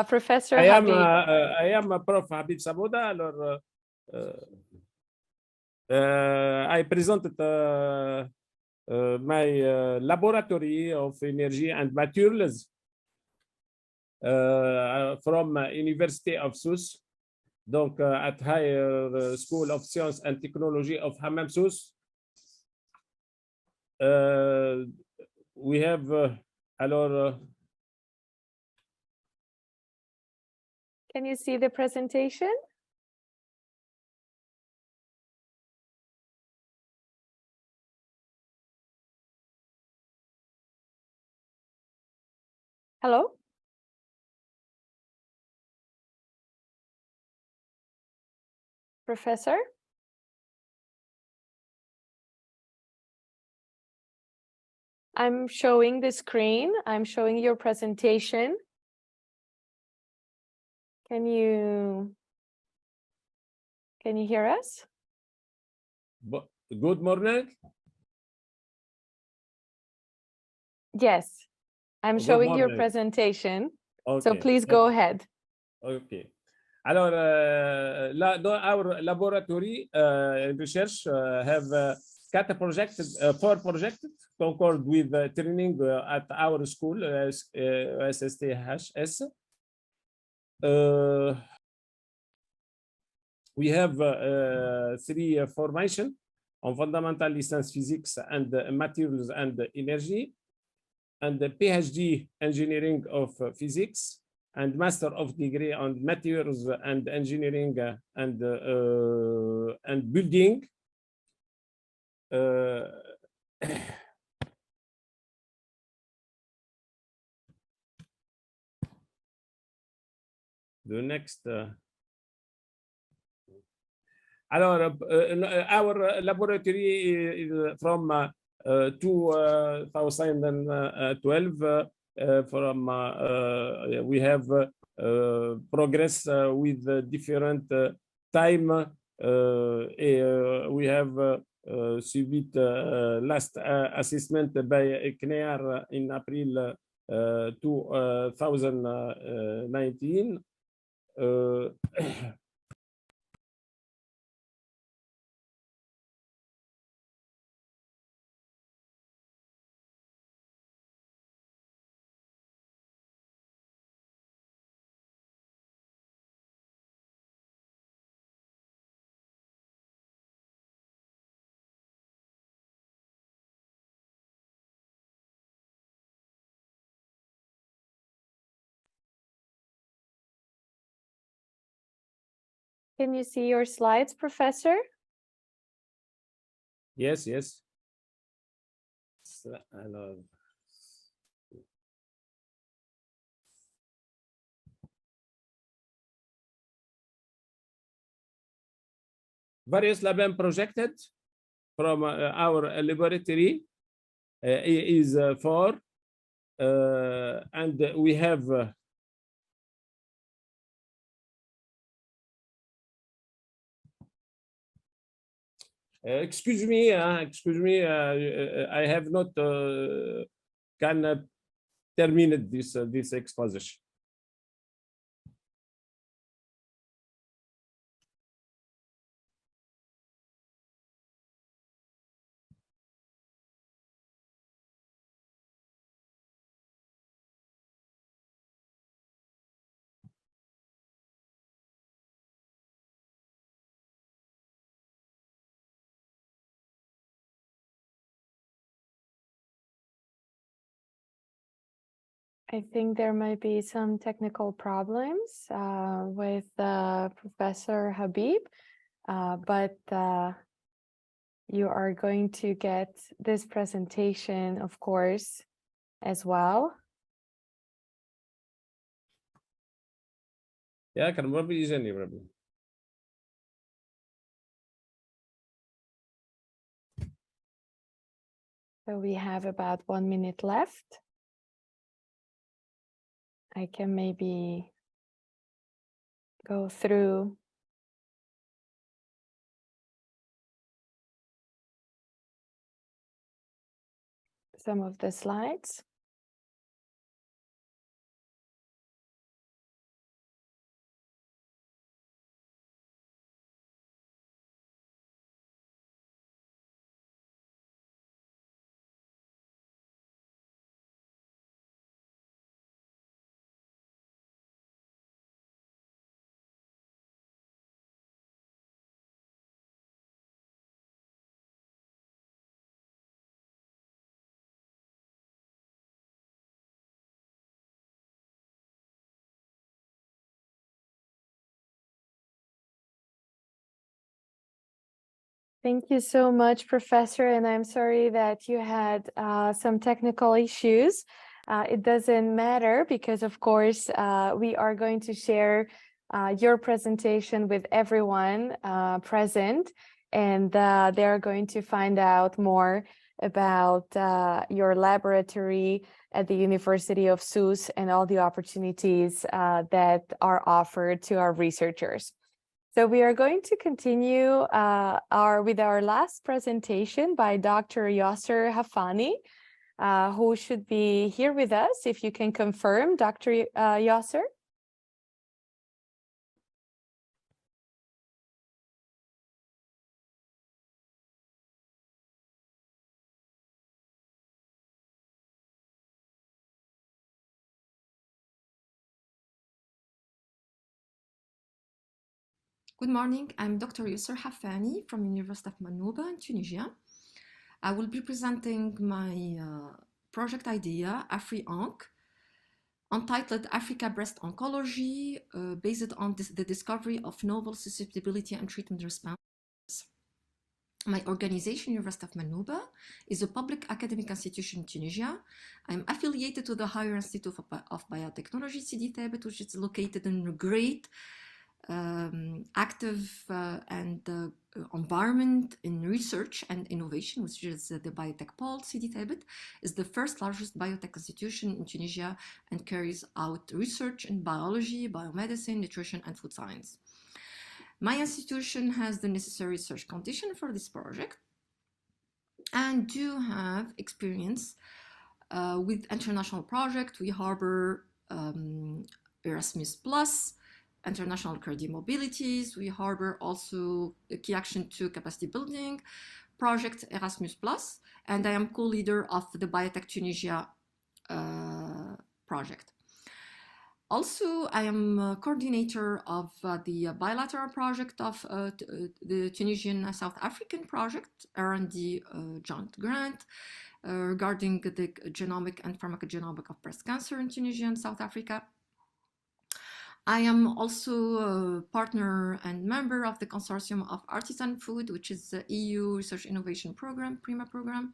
Professor I am Habib. a Prof. Habib Sabouda. Alors, I presented my laboratory of energy and materials from University of Sousse, donc at Higher School of Science and Technology of Hammam Sousse. We have alors. Can you see the presentation? Hello? Professor? I'm showing the screen. I'm showing your presentation. Can you hear us? Good morning. Yes, I'm showing your presentation. Okay. So please go ahead. Okay. Alors, dans our laboratory research have four projects concurred with training at our school, SSTHS. We have three formation on fundamental distance physics and materials and energy, and the PhD engineering of physics, and master of degree on materials and engineering and building. The next. Alors, our laboratory is from 2012. We have progress with different time. We have submit last assessment by CNEAR in April 2019. Can you see your slides, Professor? Yes, yes. Various labs projected from our laboratory is 4, and we have excuse me, I have not can terminate this exposition. I think there might be some technical problems with Professor Habib, but you are going to get this presentation, of course, as well. Yeah, can be easy, problem. So we have about 1 minute left. I can maybe go through some of the slides. Thank you so much, Professor, and I'm sorry that you had some technical issues. It doesn't matter because, of course, we are going to share your presentation with everyone present, and they are going to find out more about your laboratory at the University of Sousse and all the opportunities that are offered to our researchers. So we are going to continue with our last presentation by Dr. Yasser Hafani, who should be here with us. If you can confirm, Dr. Yasser. Good morning, I'm Dr. Yasser Hafani from University of Manouba in Tunisia. I will be presenting my project idea, AfriOnc, Untitled Africa Breast Oncology, based on the discovery of novel susceptibility and treatment response. My organization, University of Manouba, is a public academic institution in Tunisia. I'm affiliated to the Higher Institute of Biotechnology, Sidi Thabit, which is located in a great active environment in research and innovation, which is the Biotech Pole. Sidi Thabit is the first largest biotech institution in Tunisia and carries out research in biology, biomedicine, nutrition, and food science. My institution has the necessary research condition for this project and do have experience with international projects. We harbor Erasmus Plus, international career mobilities. We harbor also the Key Action 2 capacity building project Erasmus Plus, and I am co-leader of the Biotech Tunisia project. Also, I am coordinator of the bilateral project of the Tunisian South African project, R&D joint grant, regarding the genomic and pharmacogenomic of breast cancer in Tunisia and South Africa. I am also a partner and member of the consortium of artisan food, which is the EU Research Innovation Program, PRIMA program.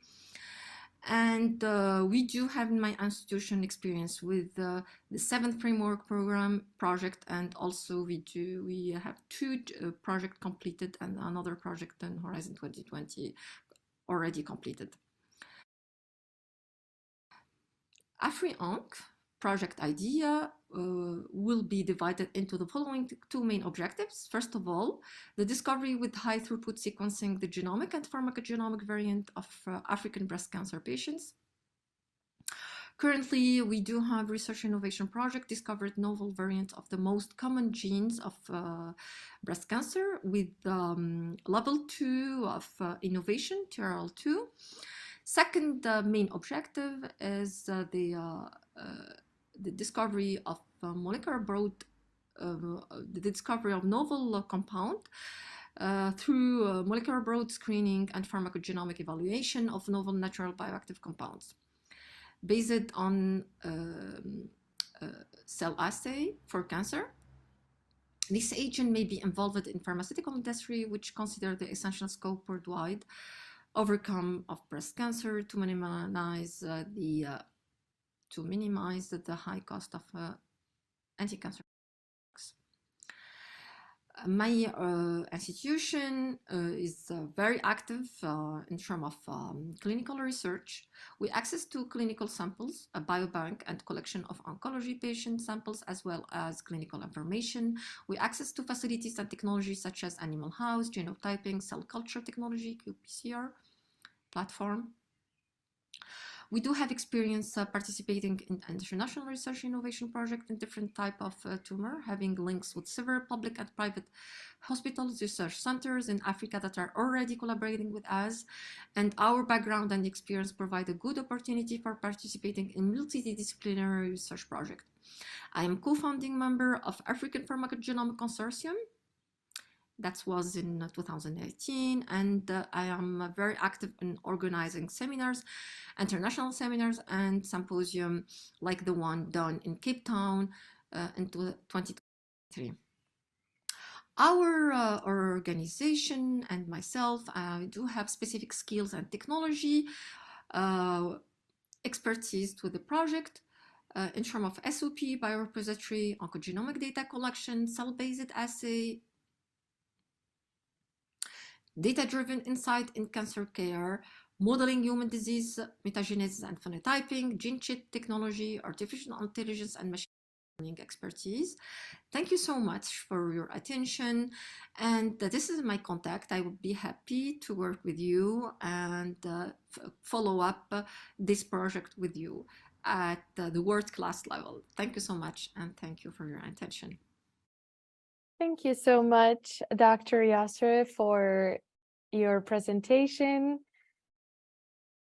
And we do have in my institution experience with the 7th Framework Program project, and also we have 2 projects completed and another project in Horizon 2020 already completed. AfriOnc project idea will be divided into the following 2 main objectives. First of all, the discovery with high throughput sequencing the genomic and pharmacogenomic variant of African breast cancer patients. Currently, we do have research innovation project discovered novel variants of the most common genes of breast cancer with level 2 of innovation, TRL2. Second main objective is the discovery of molecular broad, the discovery of novel compound through molecular broad screening and pharmacogenomic evaluation of novel natural bioactive compounds based on cell assay for cancer. This agent may be involved in pharmaceutical industry, which consider the essential scope worldwide overcome of breast cancer to minimize the high cost of anti-cancer drugs. My institution is very active in terms of clinical research. We access to clinical samples, a biobank and collection of oncology patient samples, as well as clinical information. We access to facilities and technologies such as animal house, genotyping, cell culture technology, qPCR platform. We do have experience participating in international research innovation project in different type of tumor, having links with several public and private hospitals, research centers in Africa that are already collaborating with us. And our background and experience provide a good opportunity for participating in multidisciplinary research project. I am co-founding member of African Pharmacogenomic Consortium. That was in 2018, and I am very active in organizing seminars, international seminars and symposium like the one done in Cape Town in 2023. Our organization and myself, I do have specific skills and technology expertise to the project in terms of SOP, biorepository, oncogenomic data collection, cell-based assay, data-driven insight in cancer care, modeling human disease, metagenesis and phenotyping, gene chip technology, artificial intelligence and machine learning expertise. Thank you so much for your attention. And this is my contact. I would be happy to work with you and follow up this project with you at the world-class level. Thank you so much, and thank you for your attention. Thank you so much, Dr. Yasser, for your presentation.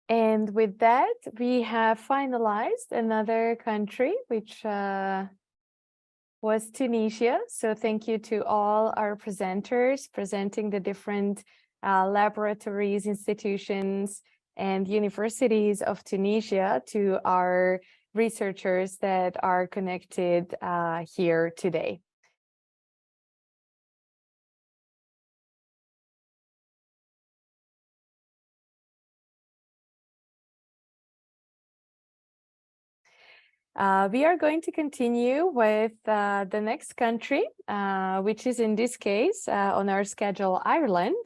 And with that, we have finalized another country, which was Tunisia. So thank you to all our presenters presenting the different laboratories, institutions, and universities of Tunisia, to our researchers that are connected here today. We are going to continue with the next country, which is in this case on our schedule, Ireland.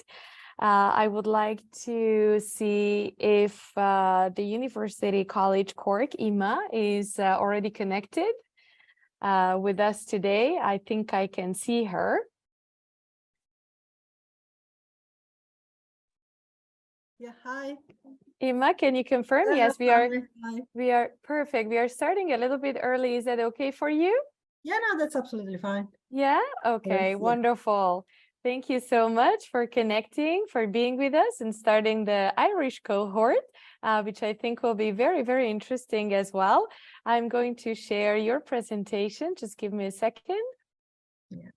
I would like to see if the University College Cork, Ima, is already connected with us today. I think I can see her. Yeah, hi. Ima, can you confirm? Yes, we are. We are perfect. We are starting a little bit early. Is that okay for you? Yeah, no, that's absolutely fine. Yeah, okay, Yes, wonderful. Thank you so much for connecting, for being with us and starting the Irish cohort, which I think will be very, very interesting as well. I'm going to share your presentation. Just give me a second. Yeah.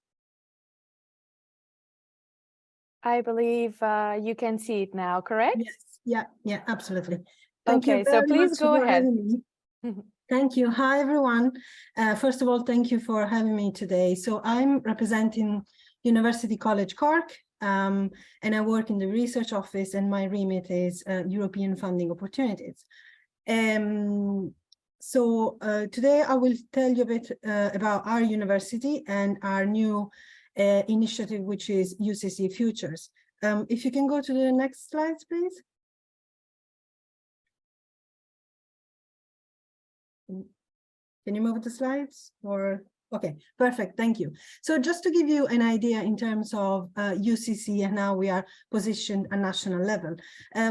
I believe you can see it now, correct? Yes, yeah, absolutely. Thank you Okay, so very please much go for ahead. having me. Thank you. Hi, everyone. First of all, thank you for having me today. So I'm representing University College Cork, and I work in the research office, and my remit is European funding opportunities. So today I will tell you a bit about our university and our new initiative, which is UCC Futures. If you can go to the next slides, please. Can you move the slides or? Okay, perfect. Thank you. So just to give you an idea in terms of UCC and how we are positioned at national level,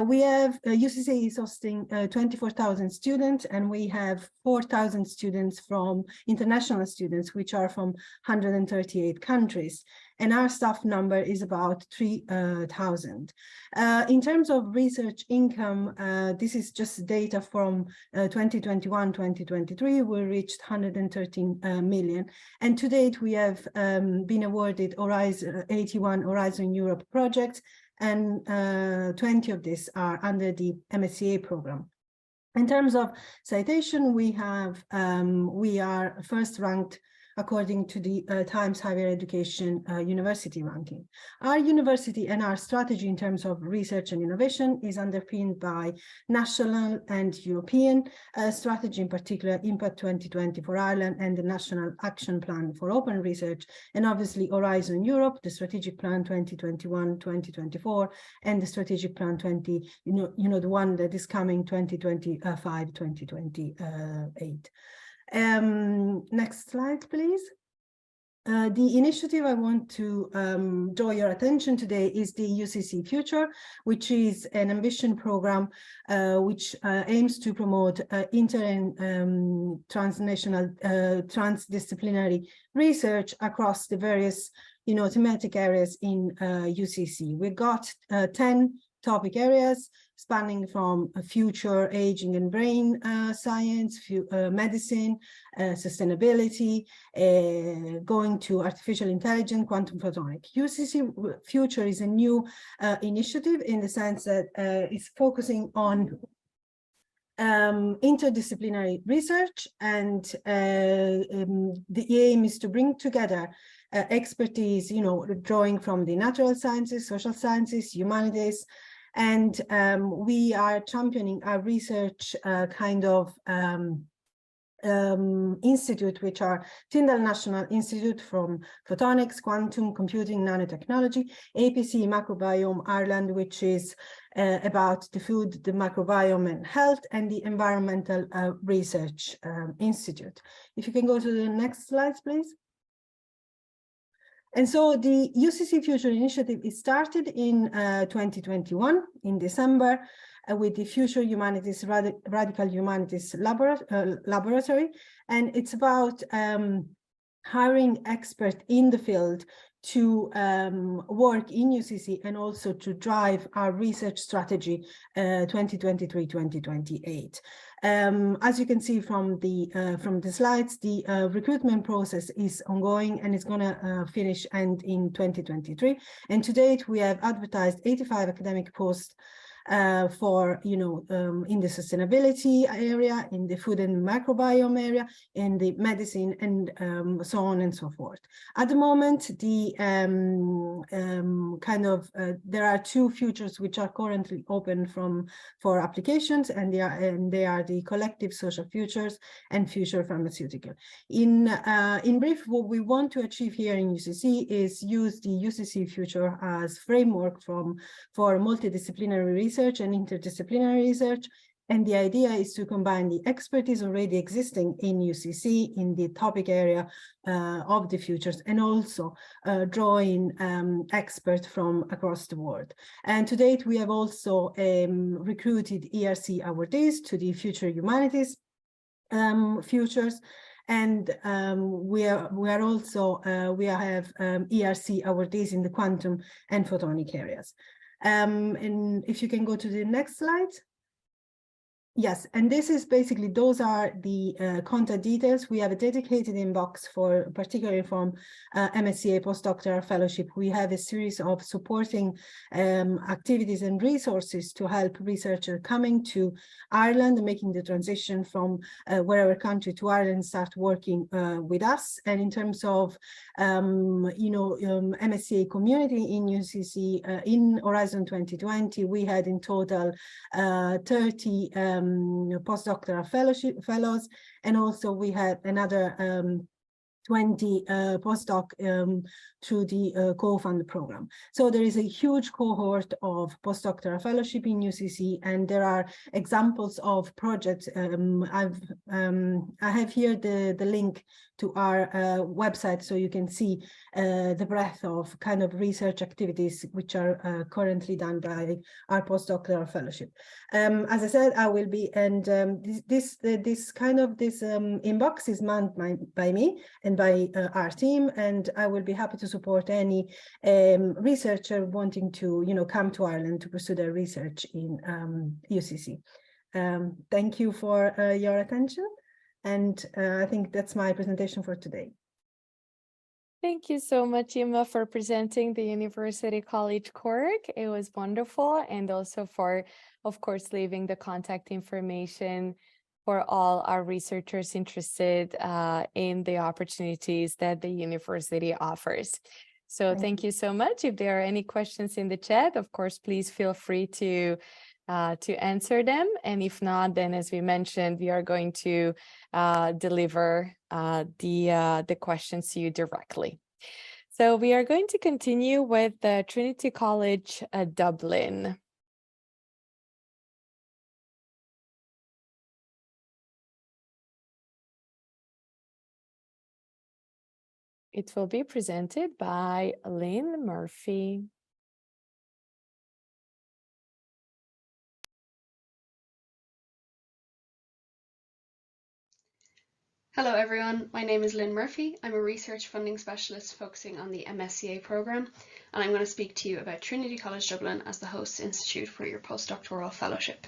we have UCC is hosting 24,000 students, and we have 4,000 students from international students, which are from 138 countries. And our staff number is about 3,000. In terms of research income, this is just data from 2021-2023. We reached 113 million. And to date, we have been awarded 81 Horizon Europe projects, and 20 of these are under the MSCA program. In terms of citation, we are first ranked according to the Times Higher Education University ranking. Our university and our strategy in terms of research and innovation is underpinned by national and European strategy, in particular Impact 2020 for Ireland and the National Action Plan for Open Research, and obviously Horizon Europe, the Strategic Plan 2021-2024, and the Strategic Plan the one that is coming 2025-2028. Next slide, please. The initiative I want to draw your attention today is the UCC Future, which is an ambition program which aims to promote inter and transnational, transdisciplinary research across the various, thematic areas in UCC. We've got 10 topic areas spanning from future aging and brain science, medicine, sustainability, going to artificial intelligence, quantum photonics. UCC Future is a new initiative in the sense that it's focusing on interdisciplinary research, and the aim is to bring together expertise, drawing from the natural sciences, social sciences, humanities. And we are championing our research institute, which are Tyndall National Institute from Photonics, Quantum Computing, Nanotechnology, APC Microbiome Ireland, which is about the food, the microbiome and health, and the Environmental Research Institute. If you can go to the next slides, please. And so the UCC Future Initiative is started in 2021, in December, with the Future Humanities, Radical Humanities Laboratory. And it's about hiring experts in the field to work in UCC and also to drive our research strategy 2023-2028. As you can see from the slides, the recruitment process is ongoing and it's going to finish in 2023. And to date, we have advertised 85 academic posts for, in the sustainability area, in the food and microbiome area, in the medicine, and so on and so forth. At the moment, the there are 2 futures which are currently open for applications, and they are the collective social futures and future pharmaceutical. In brief, what we want to achieve here in UCC is use the UCC future as framework for multidisciplinary research and interdisciplinary research. And the idea is to combine the expertise already existing in UCC in the topic area of the futures, and also draw in experts from across the world. And to date, we have also recruited ERC awardees to the Future Humanities futures. And we have ERC awardees in the quantum and photonic areas. And if you can go to the next slide. Yes, and this is basically, those are the contact details. We have a dedicated inbox for, particularly from MSCA Postdoctoral Fellowship. We have a series of supporting activities and resources to help researchers coming to Ireland, making the transition from wherever country to Ireland, start working with us. And in terms of, MSCA community in UCC, in Horizon 2020, we had in total 30 postdoctoral fellows, and also we had another 20 postdoc through the co-fund program. So there is a huge cohort of postdoctoral fellowship in UCC, and there are examples of projects. I have here the link to our website, so you can see the breadth of kind of research activities which are currently done by our postdoctoral fellowship. As I said, I will be, and this inbox is manned by me and by our team, and I will be happy to support any researcher wanting to, come to Ireland to pursue their research in UCC. Thank you for your attention, and I think that's my presentation for today. Thank you so much, Emma, for presenting the University College Cork. It was wonderful, and also for, of course, leaving the contact information for all our researchers interested in the opportunities that the university offers. So thank you so much. If there are any questions in the chat, of course, please feel free to answer them. And if not, then as we mentioned, we are going to deliver the questions to you directly. So we are going to continue with the Trinity College Dublin. It will be presented by Lynn Murphy. Hello everyone, my name is Lynn Murphy. I'm a research funding specialist focusing on the MSCA programme, and I'm going to speak to you about Trinity College Dublin as the host institute for your postdoctoral fellowship.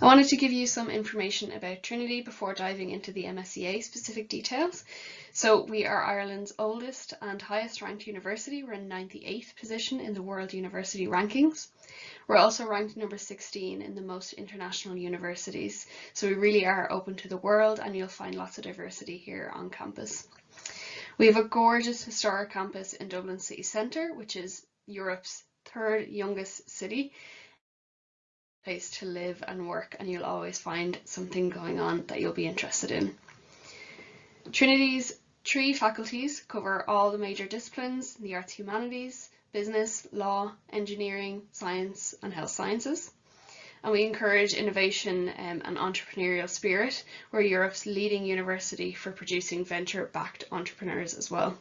I wanted to give you some information about Trinity before diving into the MSCA specific details. So we are Ireland's oldest and highest ranked university. We're in 98th position in the World University Rankings. We're also ranked number 16 in the most international universities. So we really are open to the world, and you'll find lots of diversity here on campus. We have a gorgeous historic campus in Dublin city centre, which is Europe's 3rd youngest city. Place to live and work, and you'll always find something going on that you'll be interested in. Trinity's 3 faculties cover all the major disciplines: the arts, humanities, business, law, engineering, science and health sciences. And we encourage innovation and entrepreneurial spirit. We're Europe's leading university for producing venture-backed entrepreneurs as well.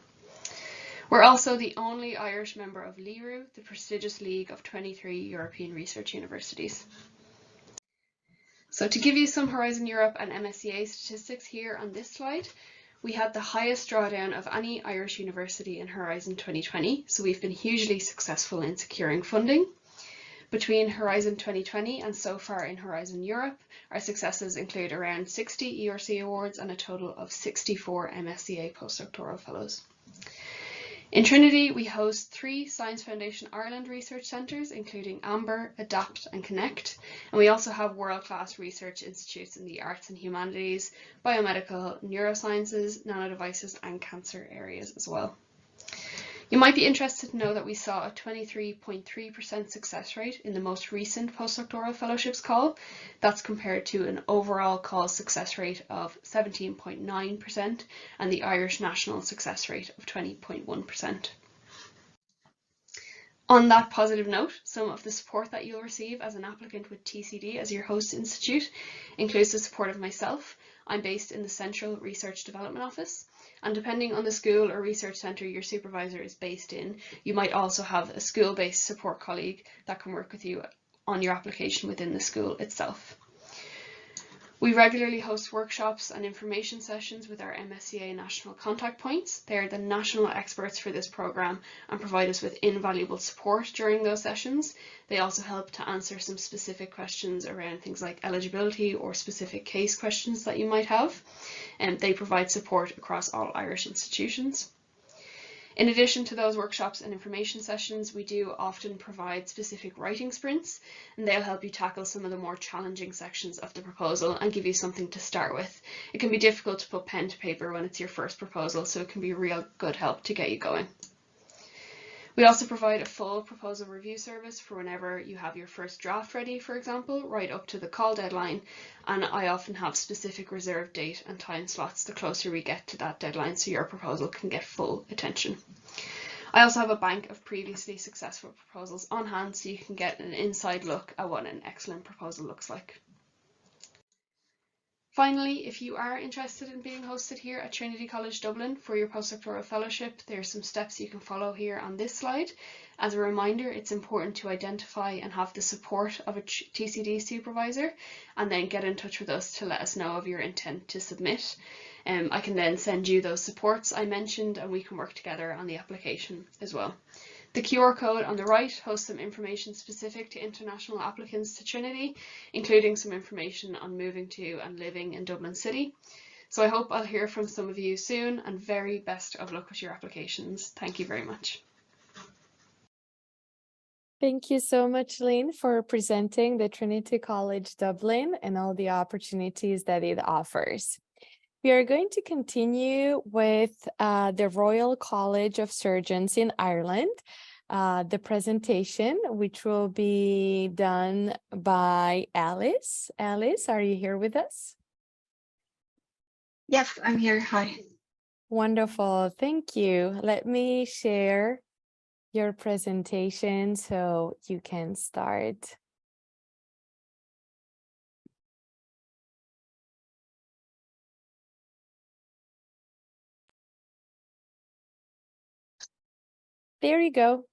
We're also the only Irish member of LERU, the prestigious league of 23 European research universities. So to give you some Horizon Europe and MSCA statistics here on this slide, we had the highest drawdown of any Irish university in Horizon 2020, so we've been hugely successful in securing funding. Between Horizon 2020 and so far in Horizon Europe, our successes include around 60 ERC awards and a total of 64 MSCA Postdoctoral Fellows. In Trinity, we host 3 Science Foundation Ireland research centres, including Amber, Adapt and Connect, and we also have world-class research institutes in the arts and humanities, biomedical, neurosciences, nanodevices and cancer areas as well. You might be interested to know that we saw a 23.3% success rate in the most recent postdoctoral fellowships call. That's compared to an overall call success rate of 17.9% and the Irish national success rate of 20.1%. On that positive note, some of the support that you'll receive as an applicant with TCD as your host institute includes the support of myself. I'm based in the Central Research Development Office, and depending on the school or research centre your supervisor is based in, you might also have a school-based support colleague that can work with you on your application within the school itself. We regularly host workshops and information sessions with our MSCA national contact points. They are the national experts for this programme and provide us with invaluable support during those sessions. They also help to answer some specific questions around things like eligibility or specific case questions that you might have, and they provide support across all Irish institutions. In addition to those workshops and information sessions, we do often provide specific writing sprints, and they'll help you tackle some of the more challenging sections of the proposal and give you something to start with. It can be difficult to put pen to paper when it's your first proposal, so it can be a real good help to get you going. We also provide a full proposal review service for whenever you have your first draft ready, for example, right up to the call deadline, and I often have specific reserved date and time slots the closer we get to that deadline so your proposal can get full attention. I also have a bank of previously successful proposals on hand so you can get an inside look at what an excellent proposal looks like. Finally, if you are interested in being hosted here at Trinity College Dublin for your postdoctoral fellowship, there are some steps you can follow here on this slide. As a reminder, it's important to identify and have the support of a TCD supervisor and then get in touch with us to let us know of your intent to submit. I can then send you those supports I mentioned and we can work together on the application as well. The QR code on the right hosts some information specific to international applicants to Trinity, including some information on moving to and living in Dublin City. So I hope I'll hear from some of you soon, and very best of luck with your applications. Thank you very much. Thank you so much, Lynn, for presenting the Trinity College Dublin and all the opportunities that it offers. We are going to continue with the Royal College of Surgeons in Ireland, the presentation, which will be done by Alice. Alice, are you here with us? Yes, I'm here. Hi. Wonderful. Thank you. Let me share your presentation so you can start. There you go.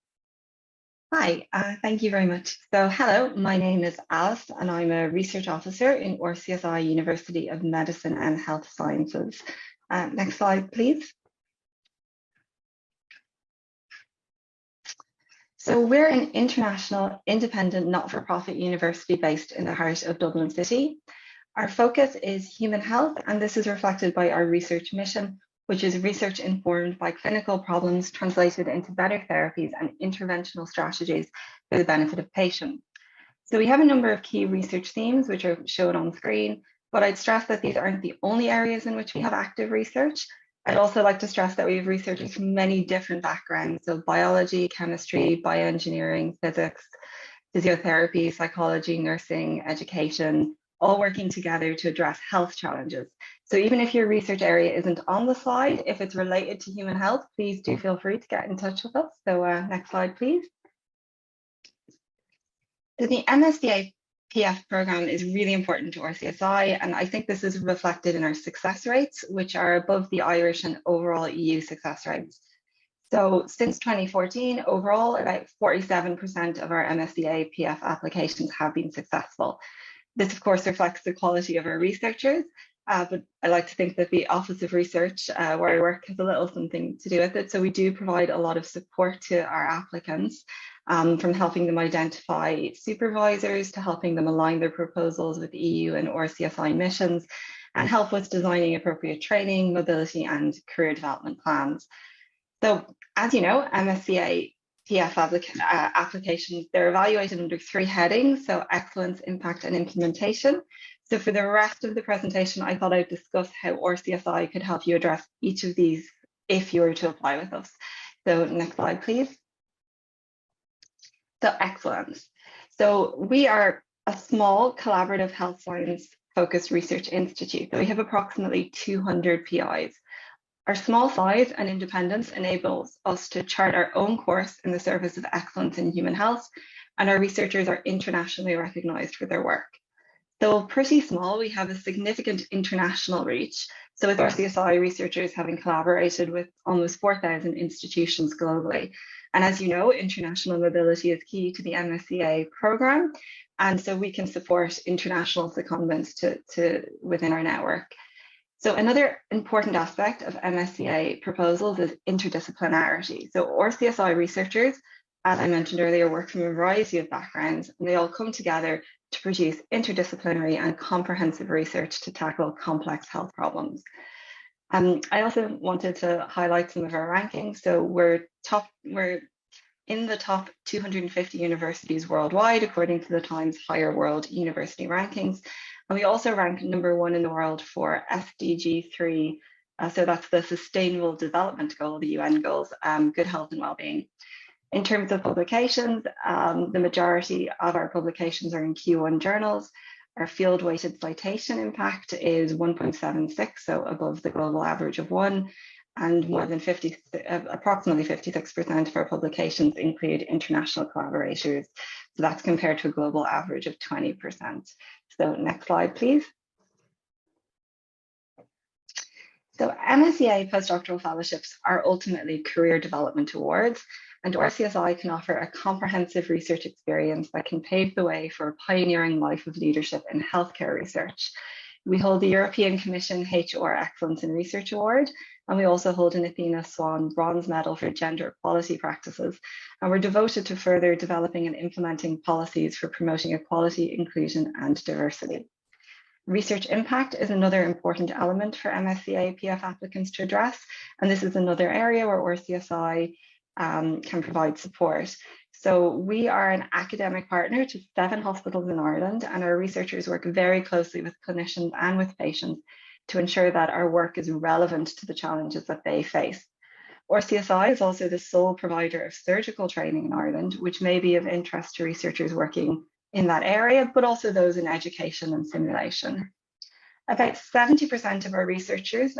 Hi, thank you very much. So hello, my name is Alice and I'm a research officer in RCSI University of Medicine and Health Sciences. Next slide, please. So we're an international, independent, not-for-profit university based in the heart of Dublin City. Our focus is human health, and this is reflected by our research mission, which is research informed by clinical problems translated into better therapies and interventional strategies for the benefit of patients. So we have a number of key research themes, which are shown on screen, but I'd stress that these aren't the only areas in which we have active research. I'd also like to stress that we have researchers from many different backgrounds, so biology, chemistry, bioengineering, physics, physiotherapy, psychology, nursing, education, all working together to address health challenges. So even if your research area isn't on the slide, if it's related to human health, please do feel free to get in touch with us. So next slide, please. So the MSCA-PF program is really important to RCSI, and I think this is reflected in our success rates, which are above the Irish and overall EU success rates. So since 2014, overall, about 47% of our MSCA-PF applications have been successful. This, of course, reflects the quality of our researchers, but I like to think that the Office of Research, where I work, has a little something to do with it. So we do provide a lot of support to our applicants, from helping them identify supervisors to helping them align their proposals with EU and RCSI missions, and help with designing appropriate training, mobility, and career development plans. So, as you know, MSCA-PF applications, they're evaluated under 3 headings, so excellence, impact, and implementation. So for the rest of the presentation, I thought I'd discuss how RCSI could help you address each of these if you were to apply with us. So next slide, please. So excellence. So we are a small collaborative health science focused research institute. So we have approximately 200 PIs. Our small size and independence enables us to chart our own course in the service of excellence in human health, and our researchers are internationally recognized for their work. Though pretty small, we have a significant international reach. So with RCSI researchers having collaborated with almost 4,000 institutions globally. And as you know, international mobility is key to the MSCA program. And so we can support international secondments to within our network. So another important aspect of MSCA proposals is interdisciplinarity. So RCSI researchers, as I mentioned earlier, work from a variety of backgrounds, and they all come together to produce interdisciplinary and comprehensive research to tackle complex health problems. I also wanted to highlight some of our rankings. So we're in the top 250 universities worldwide, according to the Times Higher World University Rankings. And we also rank #1 in the world for SDG 3. So that's the Sustainable Development Goal, the UN goals, good health and well-being. In terms of publications, the majority of our publications are in Q1 journals. Our field-weighted citation impact is 1.76, so above the global average of 1. And more than approximately 56% of our publications include international collaborators. So that's compared to a global average of 20%. So next slide, please. So MSCA Postdoctoral Fellowships are ultimately career development awards, and RCSI can offer a comprehensive research experience that can pave the way for a pioneering life of leadership in healthcare research. We hold the European Commission HR Excellence in Research Award, and we also hold an Athena Swan Bronze Medal for gender equality practices. And we're devoted to further developing and implementing policies for promoting equality, inclusion, and diversity. Research impact is another important element for MSCA-PF applicants to address, and this is another area where RCSI can provide support. So we are an academic partner to 7 hospitals in Ireland, and our researchers work very closely with clinicians and with patients to ensure that our work is relevant to the challenges that they face. RCSI is also the sole provider of surgical training in Ireland, which may be of interest to researchers working in that area, but also those in education and simulation. About 70% of our researchers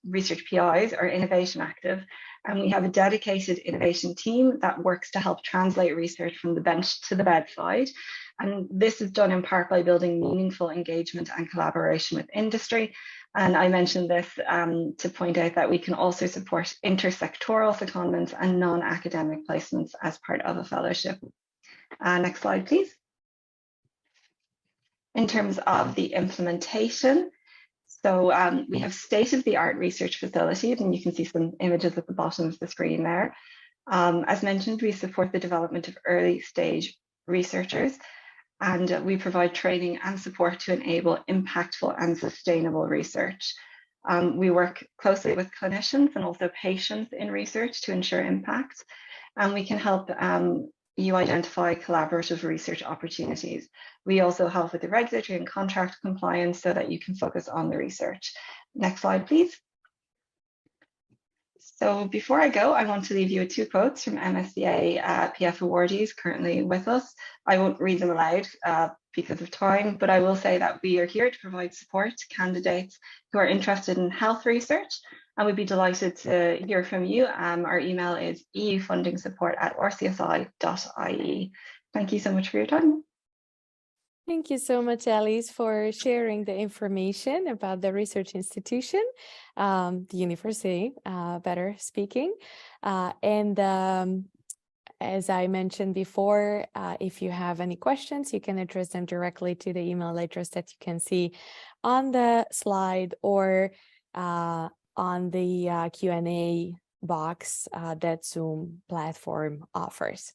research PIs are innovation active, and we have a dedicated innovation team that works to help translate research from the bench to the bedside. And this is done in part by building meaningful engagement and collaboration with industry. And I mentioned this to point out that we can also support intersectoral secondments and non-academic placements as part of a fellowship. Next slide, please. In terms of the implementation, so we have state-of-the-art research facilities, and you can see some images at the bottom of the screen there. As mentioned, we support the development of early-stage researchers, and we provide training and support to enable impactful and sustainable research. We work closely with clinicians and also patients in research to ensure impact, and we can help you identify collaborative research opportunities. We also help with the regulatory and contract compliance so that you can focus on the research. Next slide, please. So before I go, I want to leave you with 2 quotes from MSCA-PF awardees currently with us. I won't read them aloud because of time, but I will say that we are here to provide support to candidates who are interested in health research, and we'd be delighted to hear from you. Our email is eufundingsupport@rcsi.ie. Thank you so much for your time. Thank you so much, Alice, for sharing the information about the research institution, the university, better speaking. As I mentioned before, if you have any questions, you can address them directly to the email address that you can see on the slide or on the Q&A box that Zoom platform offers.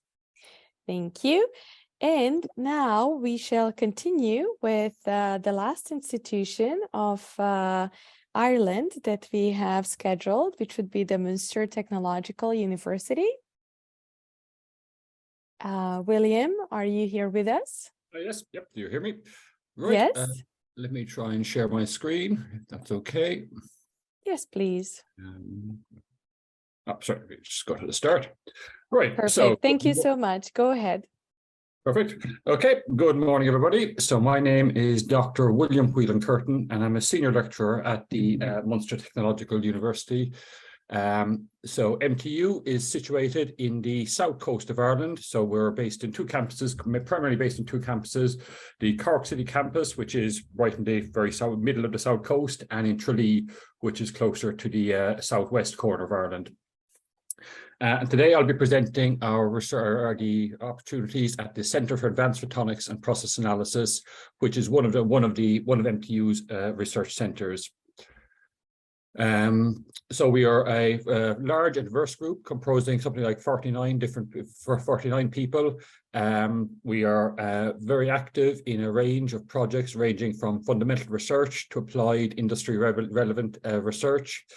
Thank you. And now we shall continue with the last institution of Ireland that we have scheduled, which would be the Munster Technological University. William, are you here with us? Yes, yep, do you hear me? Right. Yes. Let me try and share my screen, if that's okay. Yes, please. Sorry, just go to the start. Right. Perfect. So, thank you so much. Go ahead. Perfect. Okay. Good morning, everybody. So my name is Dr. William Whelan-Curtin, and I'm a senior lecturer at the Munster Technological University. So MTU is situated in the south coast of Ireland. So we're based in 2 campuses, primarily based in 2 campuses, the Cork City campus, which is right in the very middle of the south coast, and in Tralee, which is closer to the southwest corner of Ireland. And today I'll be presenting our research, the opportunities at the Centre for Advanced Photonics and Process Analysis, which is one of MTU's research centres. So we are a large and diverse group comprising something like 49 people. We are very active in a range of projects ranging from fundamental research to applied industry relevant research.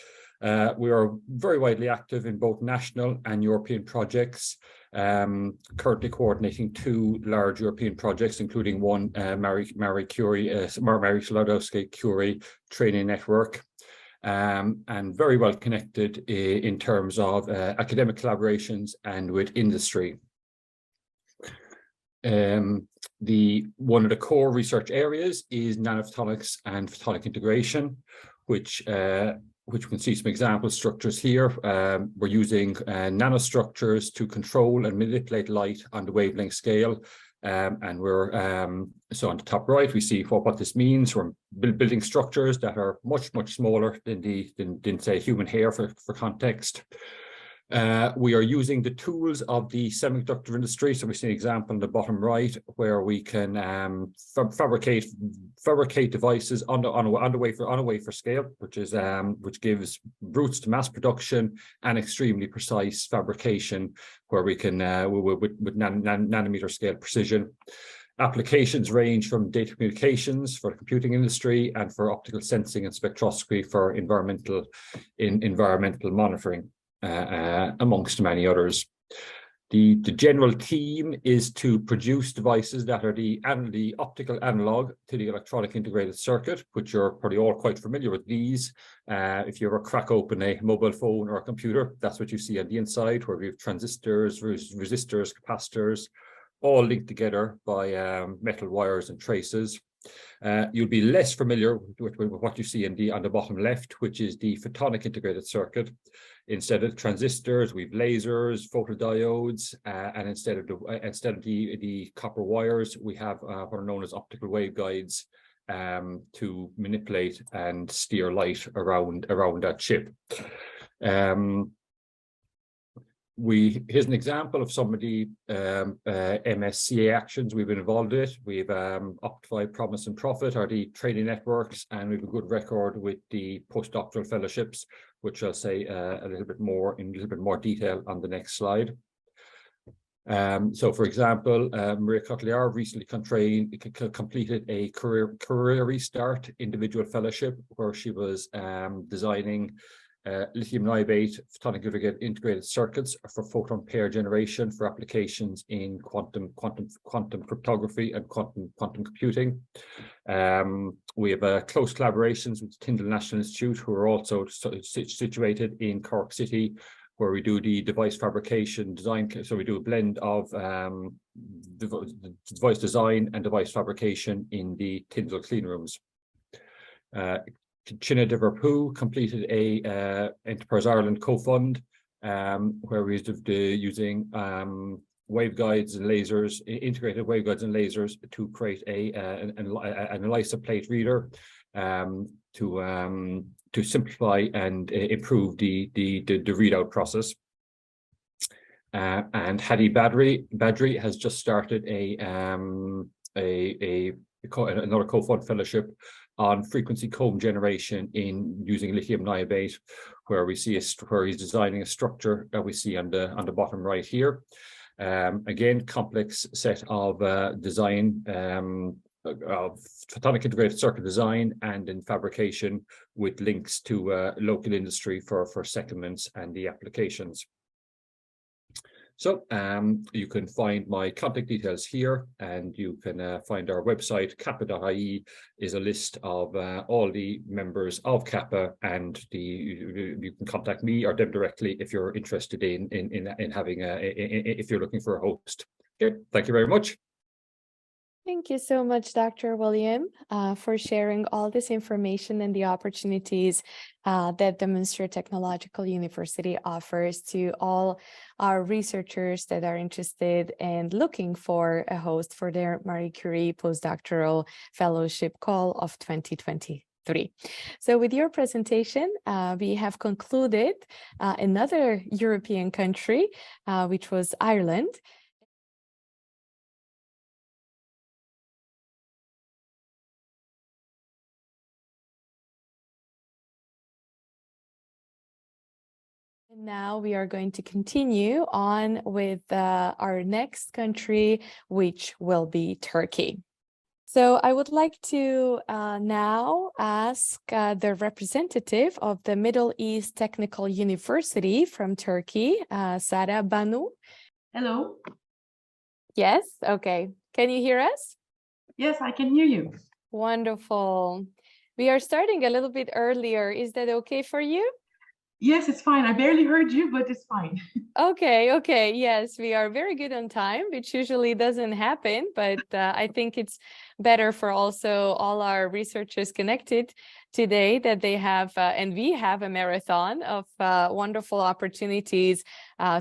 We are very widely active in both national and European projects, currently coordinating 2 large European projects, including one Marie Sklodowska-Curie training network, and very well connected in terms of academic collaborations and with industry. One of the core research areas is nanophotonics and photonic integration, which we can see some example structures here. We're using nanostructures to control and manipulate light on the wavelength scale. And we're, so on the top right, we see what this means. We're building structures that are much smaller than say human hair for context. We are using the tools of the semiconductor industry. So we see an example on the bottom right where we can fabricate devices on the wafer scale, which gives routes to mass production and extremely precise fabrication, where we can with nanometer scale precision. Applications range from data communications for the computing industry and for optical sensing and spectroscopy for environmental monitoring. Amongst many others. The general theme is to produce devices that are the optical analog to the electronic integrated circuit, which you're probably all quite familiar with these. If you ever crack open a mobile phone or a computer, that's what you see on the inside, where we have transistors, resistors, capacitors, all linked together by metal wires and traces. You'll be less familiar with what you see on the bottom left, which is the photonic integrated circuit. Instead of transistors, we have lasers, photodiodes, and instead of the copper wires, we have what are known as optical waveguides to manipulate and steer light around that chip. Here's an example of some of the MSCA actions we've been involved with. We've Optify, Promise and Profit are the training networks, and we have a good record with the postdoctoral fellowships, which I'll say in a little bit more detail on the next slide. So, for example, Marie Sklodowska-Curie recently completed a career restart individual fellowship, where she was designing lithium niobate photonic integrated circuits for photon pair generation for applications in quantum cryptography and quantum computing. We have close collaborations with Tyndall National Institute, who are also situated in Cork City, where we do the device fabrication design. So we do a blend of device design and device fabrication in the Tyndall clean rooms. China Deverpoo completed a Enterprise Ireland co-fund where we're using waveguides and lasers, integrated waveguides and lasers to create an ELISA plate reader to simplify and improve the readout process. And Hadi Badri has just started another co-fund fellowship on frequency comb generation in using lithium niobate, where we see where he's designing a structure that we see on the bottom right here. Again, complex set of design of photonic integrated circuit design and in fabrication with links to local industry for settlements and the applications. So you can find my contact details here, and you can find our website. Kappa.ie is a list of all the members of Kappa, and you can contact me or them directly if you're interested in having if you're looking for a host. Okay, thank you very much. Thank you so much, Dr. William, for sharing all this information and the opportunities that the Munster Technological University offers to all our researchers that are interested and looking for a host for their Marie Curie Postdoctoral Fellowship Call of 2023. So with your presentation, we have concluded another European country, which was Ireland. And now we are going to continue on with our next country, which will be Turkey. So I would like to now ask the representative of the Middle East Technical University from Turkey, Sara Banu. Hello. Yes, okay. Can you hear us? Yes, I can hear you. Wonderful. We are starting a little bit earlier. Is that okay for you? Yes, it's fine. I barely heard you, but it's fine. Okay. Yes, we are very good on time, which usually doesn't happen, but I think it's better for also all our researchers connected today that they have, and we have a marathon of wonderful opportunities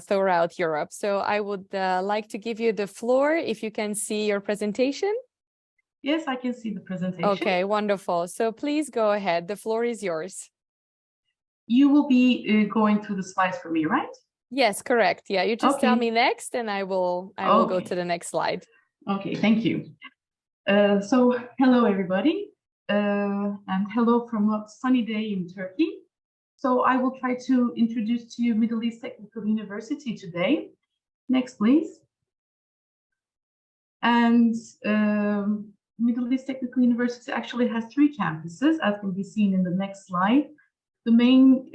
throughout Europe. So I would like to give you the floor if you can see your presentation. Yes, I can see the presentation. Okay, wonderful. So please go ahead. The floor is yours. You will be going through the slides for me, right? Yes, correct. Yeah, you just tell me next and I will go to the next slide. Okay, thank you. So hello, everybody, and hello from a sunny day in Turkey. So I will try to introduce to you Middle East Technical University today. Next, please. And Middle East Technical University actually has 3 campuses, as can be seen in the next slide. The main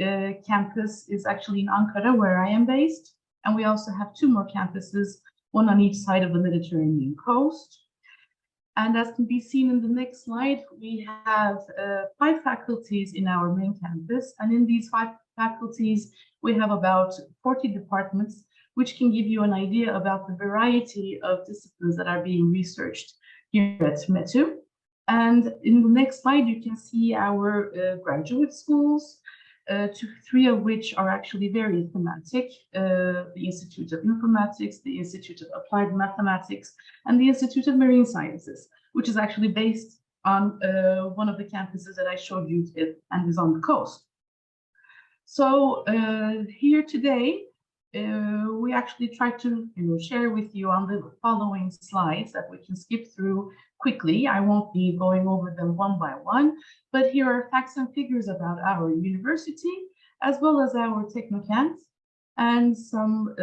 campus is actually in Ankara, where I am based, and we also have 2 more campuses, one on each side of the Mediterranean coast. And as can be seen in the next slide, we have 5 faculties in our main campus, and in these 5 faculties, we have about 40 departments, which can give you an idea about the variety of disciplines that are being researched here at METU. And in the next slide, you can see our graduate schools, 3 of which are actually very thematic, the Institute of Informatics, the Institute of Applied Mathematics, and the Institute of Marine Sciences, which is actually based on one of the campuses that I showed you and is on the coast. So here today, we actually try to share with you on the following slides that we can skip through quickly. I won't be going over them one by one, but here are facts and figures about our university, as well as our technocamps, and some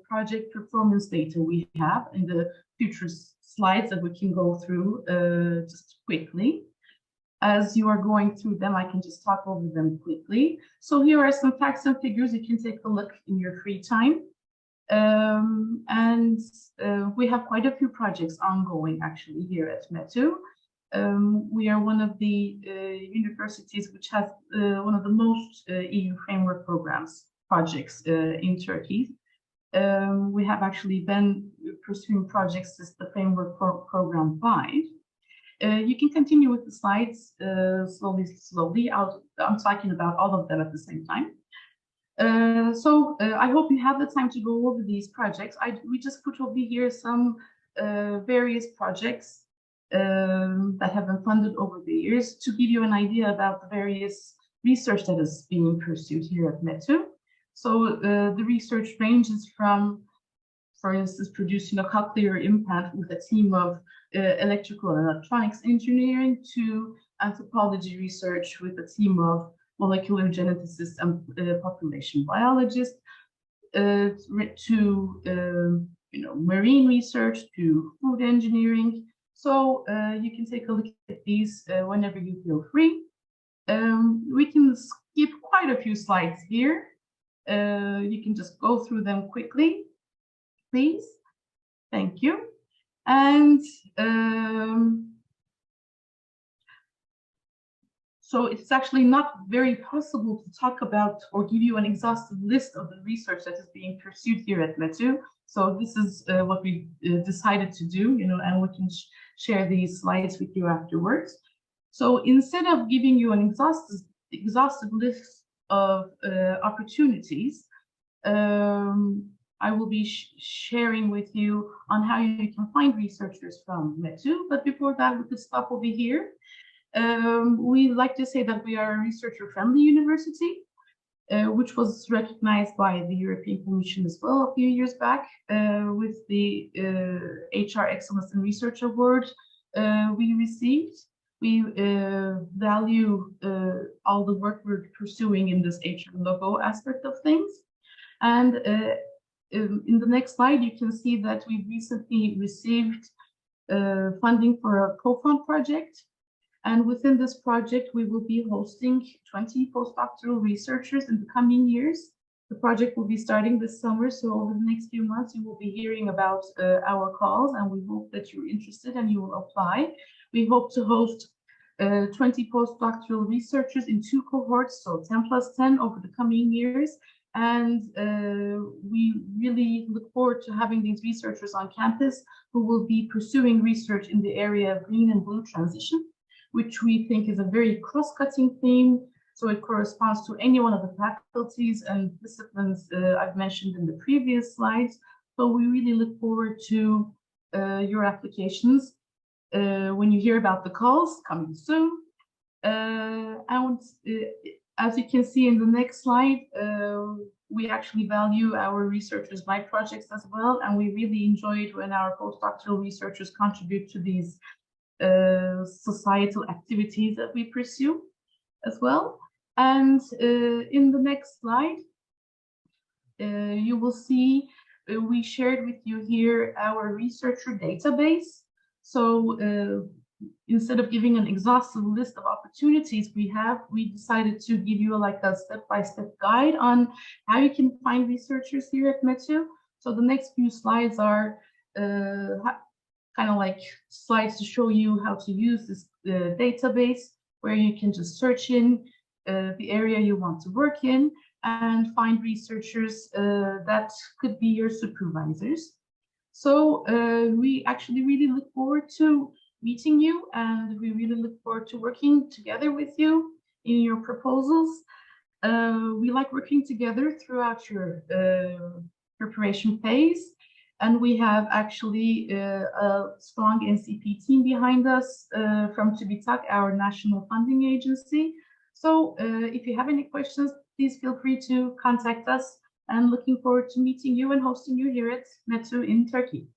project performance data we have in the future slides that we can go through just quickly. as you are going through them, I can just talk over them quickly. So here are some facts and figures. You can take a look in your free time. We have quite a few projects ongoing actually here at METU. We are one of the universities which has one of the most EU framework programs projects in Turkey. We have actually been pursuing projects since the framework program 5. You can continue with the slides slowly. I'm talking about all of them at the same time. I hope you have the time to go over these projects. We just put over here some various projects that have been funded over the years to give you an idea about the various research that is being pursued here at METU. So the research ranges from, for instance, producing a cochlear implant with a team of electrical and electronics engineering to anthropology research with a team of molecular geneticists and population biologists, to marine research, to food engineering. So you can take a look at these whenever you feel free. We can skip quite a few slides here. You can just go through them quickly, please. Thank you. And so it's actually not very possible to talk about or give you an exhaustive list of the research that is being pursued here at METU. So this is what we decided to do, and we can share these slides with you afterwards. So instead of giving you an exhaustive list of opportunities, I will be sharing with you on how you can find researchers from METU. But before that, we could stop over here. We like to say that we are a researcher-friendly university, which was recognized by the European Commission as well a few years back with the HR Excellence in Research Award we received. We value all the work we're pursuing in this HR logo aspect of things. And in the next slide, you can see that we recently received funding for a co-fund project. And within this project, we will be hosting 20 postdoctoral researchers in the coming years. The project will be starting this summer, so over the next few months, you will be hearing about our calls, and we hope that you're interested and you will apply. We hope to host 20 postdoctoral researchers in 2 cohorts, so 10 plus 10 over the coming years. And we really look forward to having these researchers on campus who will be pursuing research in the area of green and blue transition, which we think is a very cross-cutting theme. So it corresponds to any one of the faculties and disciplines I've mentioned in the previous slides. So we really look forward to your applications when you hear about the calls coming soon. As you can see in the next slide, we actually value our researchers by projects as well. And we really enjoy it when our postdoctoral researchers contribute to these societal activities that we pursue as well. And in the next slide, you will see we shared with you here our researcher database. So instead of giving an exhaustive list of opportunities we decided to give you like a step-by-step guide on how you can find researchers here at METU. So the next few slides are kind of like slides to show you how to use this database, where you can just search in the area you want to work in and find researchers that could be your supervisors. So we actually really look forward to meeting you, and we really look forward to working together with you in your proposals. We like working together throughout your preparation phase. And we have actually a strong NCP team behind us from TÜBİTAK, our national funding agency. So if you have any questions, please feel free to contact us, and looking forward to meeting you and hosting you here at METU in Turkey.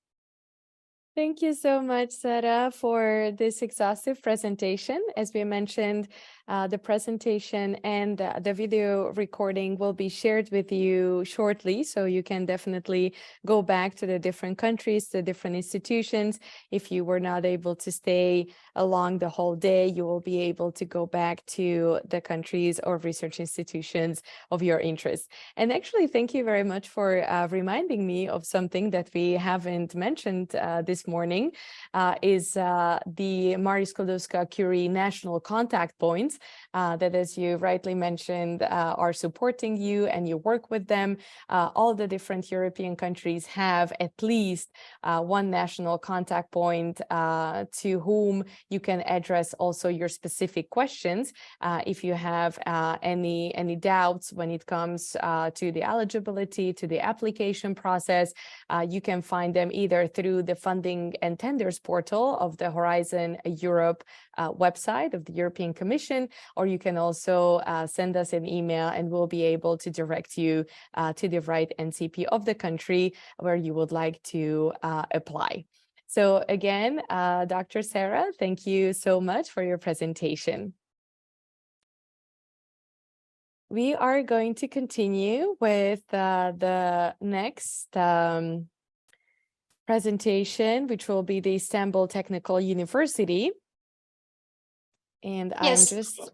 Thank you so much, Sarah, for this exhaustive presentation. As we mentioned, the presentation and the video recording will be shared with you shortly, so you can definitely go back to the different countries, the different institutions. If you were not able to stay along the whole day, you will be able to go back to the countries or research institutions of your interest. And actually, thank you very much for reminding me of something that we haven't mentioned this morning, is the Marie Sklodowska-Curie national contact points that, as you rightly mentioned, are supporting you and you work with them. All the different European countries have at least one national contact point to whom you can address also your specific questions. If you have any doubts when it comes to the eligibility, to the application process, you can find them either through the funding and tenders portal of the Horizon Europe website of the European Commission, or you can also send us an email and we'll be able to direct you to the right NCP of the country where you would like to apply. So again, Dr. Sarah, thank you so much for your presentation. We are going to continue with the next presentation, which will be the Istanbul Technical University. And yes. I'm just...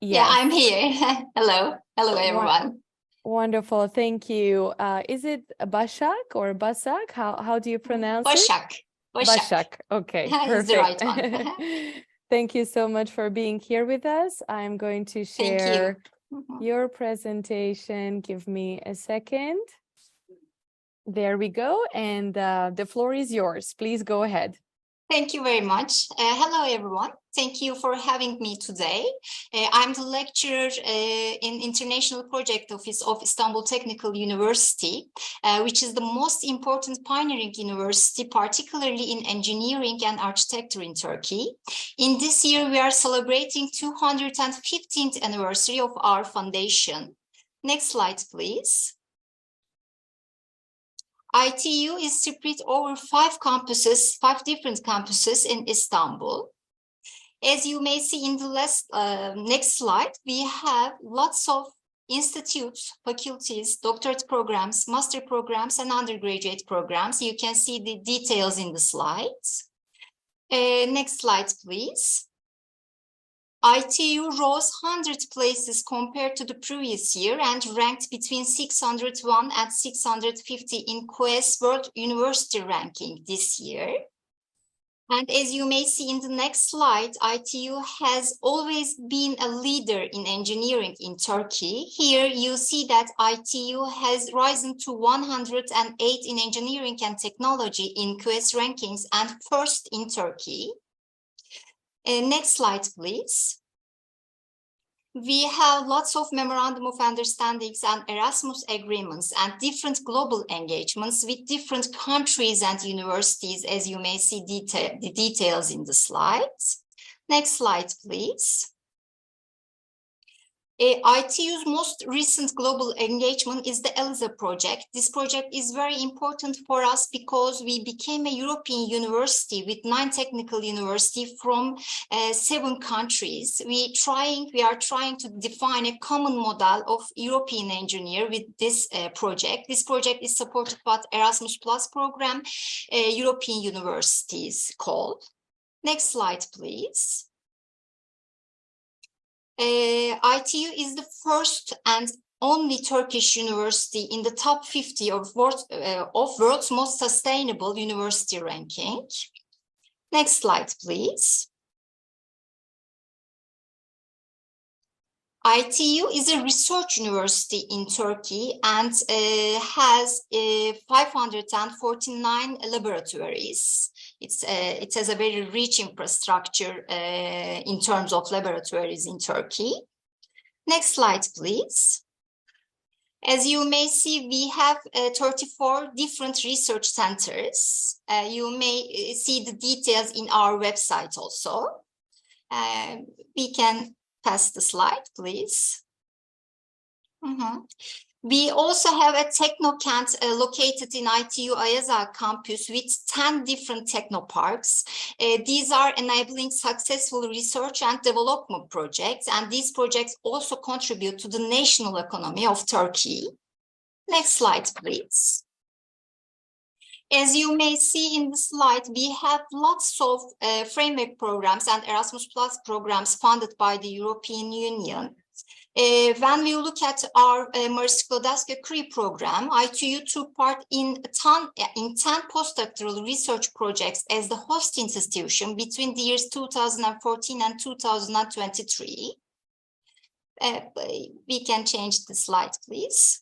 Yeah, I'm here. Hello. Hello, everyone. Wonderful. Thank you. Is it Başak or Basak? How do you pronounce Başak. it? Başak. Okay, perfect. The right one. Thank you so much for being here with us. I'm going to share your presentation. Give me a second. There we go. And the floor is yours. Please go ahead. Thank you very much. Hello, everyone. Thank you for having me today. I'm the lecturer in International Project Office of Istanbul Technical University, which is the most important pioneering university, particularly in engineering and architecture in Turkey. In this year, we are celebrating 215th anniversary of our foundation. Next slide, please. ITU is spread over 5 different campuses in Istanbul. As you may see in the next slide, we have lots of institutes, faculties, doctorate programs, master programs, and undergraduate programs. You can see the details in the slides. Next slide, please. ITU rose 100 places compared to the previous year and ranked between 601 and 650 in QS World University ranking this year. And as you may see in the next slide, ITU has always been a leader in engineering in Turkey. Here you see that ITU has risen to 108 in engineering and technology in QS rankings and first in Turkey. Next slide, please. We have lots of memorandum of understandings and Erasmus agreements and different global engagements with different countries and universities, as you may see the details in the slides. Next slide, please. ITU's most recent global engagement is the ELSA project. This project is very important for us because we became a European university with 9 technical universities from 7 countries. We are trying to define a common model of European engineer with this project. This project is supported by the Erasmus Plus program, European universities called. Next slide, please. ITU is the first and only Turkish university in the top 50 of world's most sustainable university ranking. Next slide, please. ITU is a research university in Turkey and has 549 laboratories. It has a very rich infrastructure in terms of laboratories in Turkey. Next slide, please. As you may see, we have 34 different research centers. You may see the details in our website also. We can pass the slide, please. We also have a technocamp located in ITU Ayazağ campus with 10 different technoparks. These are enabling successful research and development projects, and these projects also contribute to the national economy of Turkey. Next slide, please. As you may see in the slide, we have lots of framework programs and Erasmus Plus programs funded by the European Union. When we look at our Marie Sklodowska-Curie program, ITU took part in 10 postdoctoral research projects as the host institution between the years 2014 and 2023. We can change the slide, please.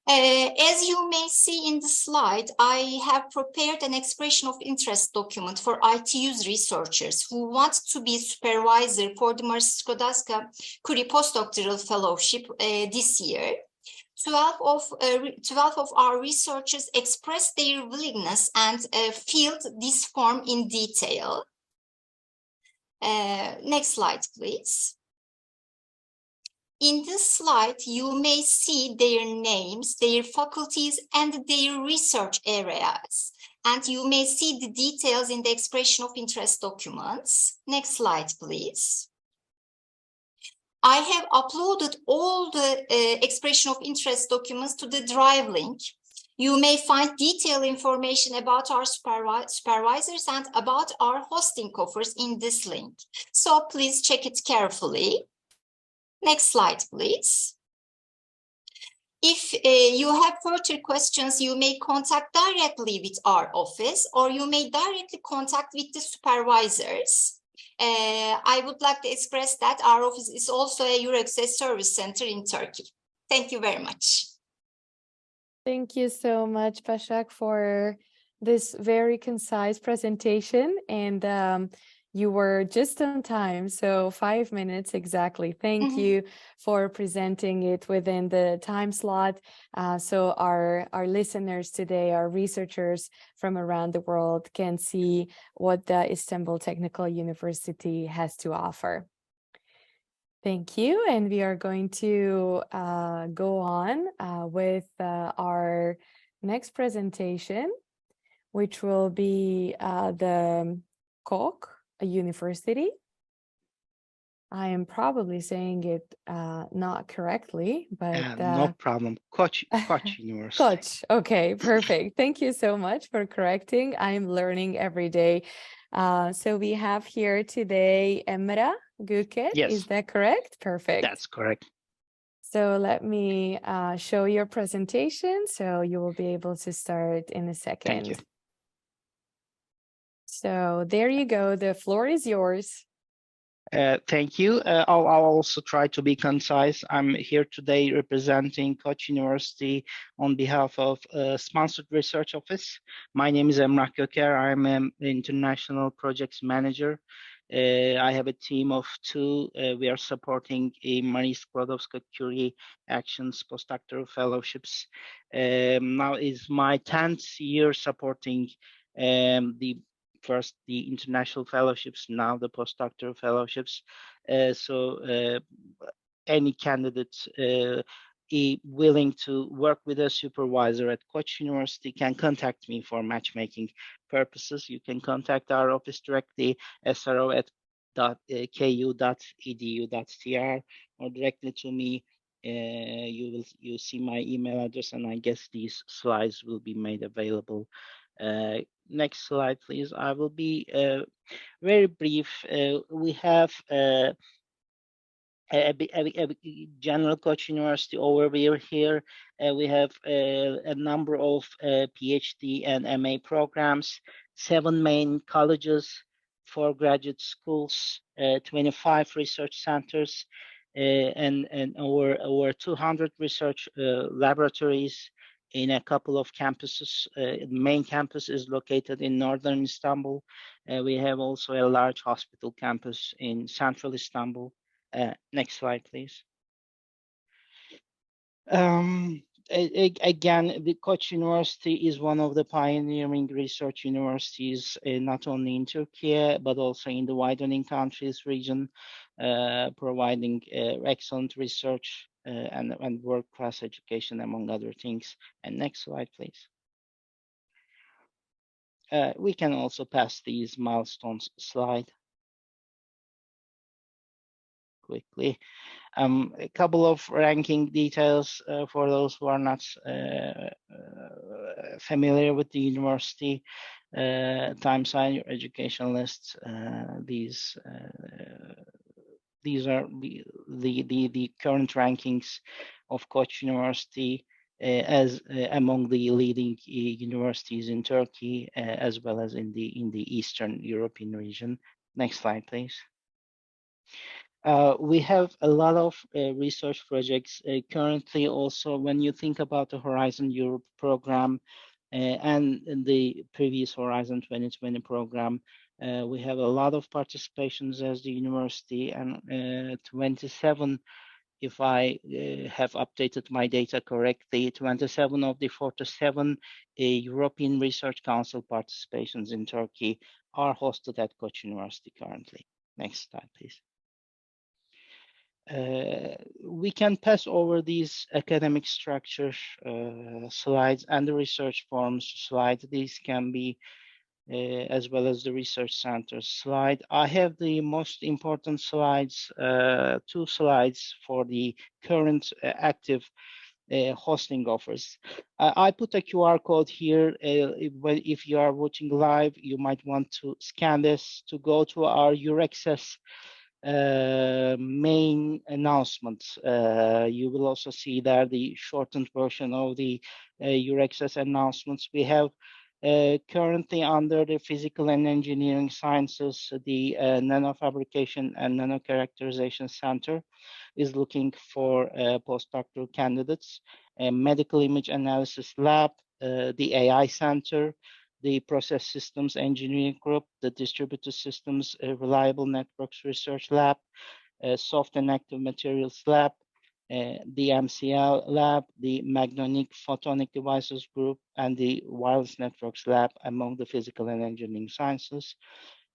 As you may see in the slide, I have prepared an expression of interest document for ITU's researchers who want to be supervisor for the Marie Sklodowska-Curie Postdoctoral Fellowship this year. 12 of our researchers expressed their willingness and filled this form in detail. Next slide, please. In this slide, you may see their names, their faculties, and their research areas. And you may see the details in the expression of interest documents. Next slide, please. I have uploaded all the expression of interest documents to the Drive link. You may find detailed information about our supervisors and about our hosting offers in this link. So please check it carefully. Next slide, please. If you have further questions, you may contact directly with our office, or you may directly contact with the supervisors. I would like to express that our office is also a EURAXESS service center in Turkey. Thank you very much. Thank you so much, Başak, for this very concise presentation. And you were just on time, so 5 minutes exactly. Thank you for presenting it within the time slot. So our listeners today, our researchers from around the world can see what the Istanbul Technical University has to offer. Thank you. And we are going to go on with our next presentation, which will be the Koç University. I am probably saying it not correctly, but no problem. Koç University. Koç. Okay, perfect. Thank you so much for correcting. I'm learning every day. So we have here today Emre Göker. Yes. Is that correct? Perfect. That's correct. So let me show your presentation, so you will be able to start in a second. Thank you. So there you go. The floor is yours. Thank you. I'll also try to be concise. I'm here today representing Koç University on behalf of Sponsored Research Office. My name is Emre Göker. I'm an international projects manager. I have a team of 2. We are supporting a Marie Sklodowska-Curie Actions Postdoctoral Fellowships. Now is my 10th year supporting the international fellowships, now the postdoctoral fellowships. So any candidate willing to work with a supervisor at Koç University can contact me for matchmaking purposes. You can contact our office directly, sro@ku.edu.tr, or directly to me. You see my email address, and I guess these slides will be made available. Next slide, please. I will be very brief. We have a general Koç University overview here. We have a number of PhD and MA programs, 7 main colleges, 4 graduate schools, 25 research centers, and over 200 research laboratories in a couple of campuses. The main campus is located in northern Istanbul. We have also a large hospital campus in central Istanbul. Next slide, please. Again, the Koç University is one of the pioneering research universities, not only in Turkey, but also in the widening countries region, providing excellent research and world-class education, among other things. And next slide, please. We can also pass these milestones slide quickly. A couple of ranking details for those who are not familiar with the university. Times Higher Education lists. These are the current rankings of Koç University as among the leading universities in Turkey, as well as in the Eastern European region. Next slide, please. We have a lot of research projects currently. Also, when you think about the Horizon Europe program and the previous Horizon 2020 program, we have a lot of participations as the university, and 27, if I have updated my data correctly, 27 of the 47 European Research Council participations in Turkey are hosted at Koç University currently. Next slide, please. We can pass over these academic structure slides and the research forums slide. These can be as well as the research center slide. I have the most important slides, 2 slides for the current active hosting offers. I put a QR code here. If you are watching live, you might want to scan this to go to our EURAXESS main announcements. You will also see there the shortened version of the EURAXESS announcements. We have currently under the physical and engineering sciences, the nanofabrication and nanocharacterization center is looking for postdoctoral candidates, a medical image analysis lab, the AI center, the process systems engineering group, the distributed systems reliable networks research lab, soft and active materials lab, the MCL lab, the magnetic photonic devices group, and the wireless networks lab among the physical and engineering sciences,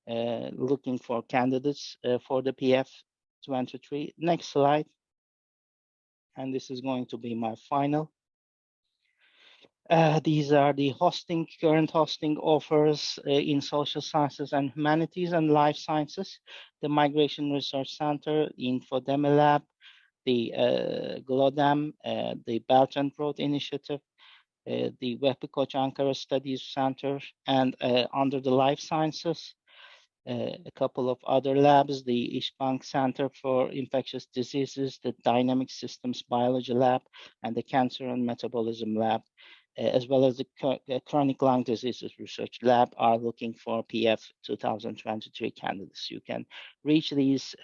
looking for candidates for the PF 23. Next slide. And this is going to be my final. These are the current hosting offers in social sciences and humanities and life sciences, the Migration Research Center, Infodeme Lab, the GLODEM, the Belt and Road Initiative, the Vehbi Koç Ankara Studies Center, and under the life sciences, a couple of other labs, the İşbank Center for Infectious Diseases, the Dynamic Systems Biology Lab, and the Cancer and Metabolism Lab, as well as the Chronic Lung Diseases Research Lab are looking for PF 2023 candidates. You can reach these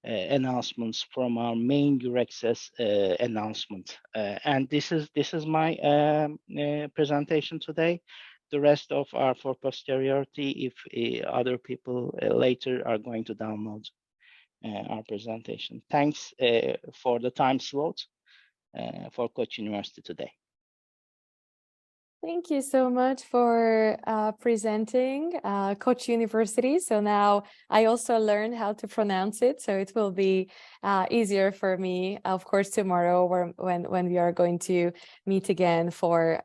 announcements from our main EURAXESS announcement. And this is my presentation today. The rest of are for posterity if other people later are going to download our presentation. Thanks for the time slot for Koç University today. Thank you so much for presenting Koç University. So now I also learned how to pronounce it, so it will be easier for me, of course, tomorrow when we are going to meet again for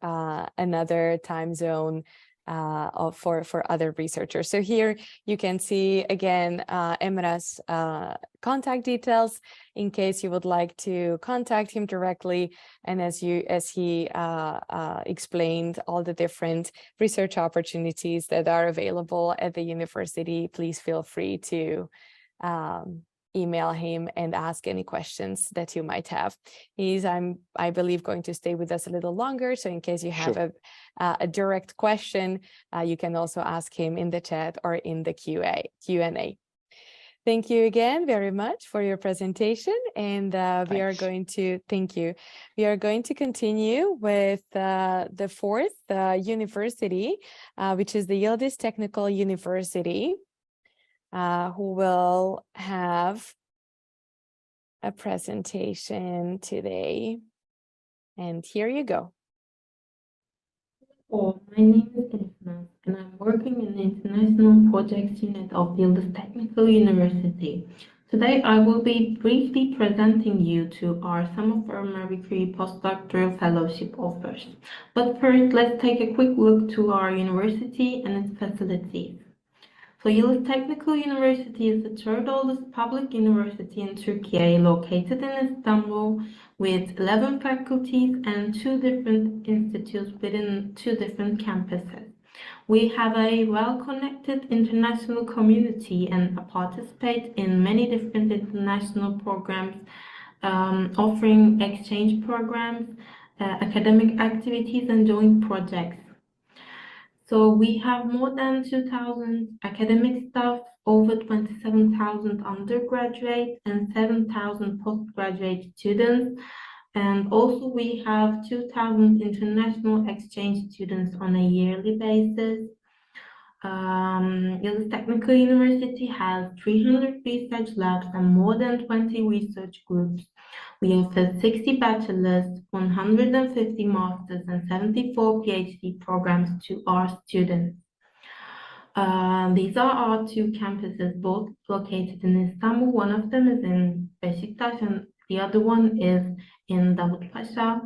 another time zone for other researchers. So here you can see again Emre's contact details in case you would like to contact him directly. And as he explained all the different research opportunities that are available at the university, please feel free to email him and ask any questions that you might have. He's, I believe, going to stay with us a little longer. So in case you have a direct question, you can also ask him in the chat or in the Q&A. Thank you again very much for your presentation. And we are going to, thank you. We are going to continue with the fourth university, which is the Yıldız Technical University, who will have a presentation today. And here you go. Oh, my name is Elifnaz, and I'm working in the International Projects Unit of Yıldız Technical University. Today, I will be briefly presenting you to some of our Marie Curie Postdoctoral Fellowship offers. But first, let's take a quick look to our university and its facilities. So Yıldız Technical University is the third oldest public university in Turkey, located in Istanbul, with 11 faculties and 2 different institutes within 2 different campuses. We have a well-connected international community and participate in many different international programs, offering exchange programs, academic activities, and joint projects. So we have more than 2,000 academic staff, over 27,000 undergraduate and 7,000 postgraduate students. And also we have 2,000 international exchange students on a yearly basis. Yıldız Technical University has 300 research labs and more than 20 research groups. We offer 60 bachelor's, 150 master's, and 74 PhD programs to our students. These are our 2 campuses, both located in Istanbul. One of them is in Beşiktaş and the other one is in Davutpaşa.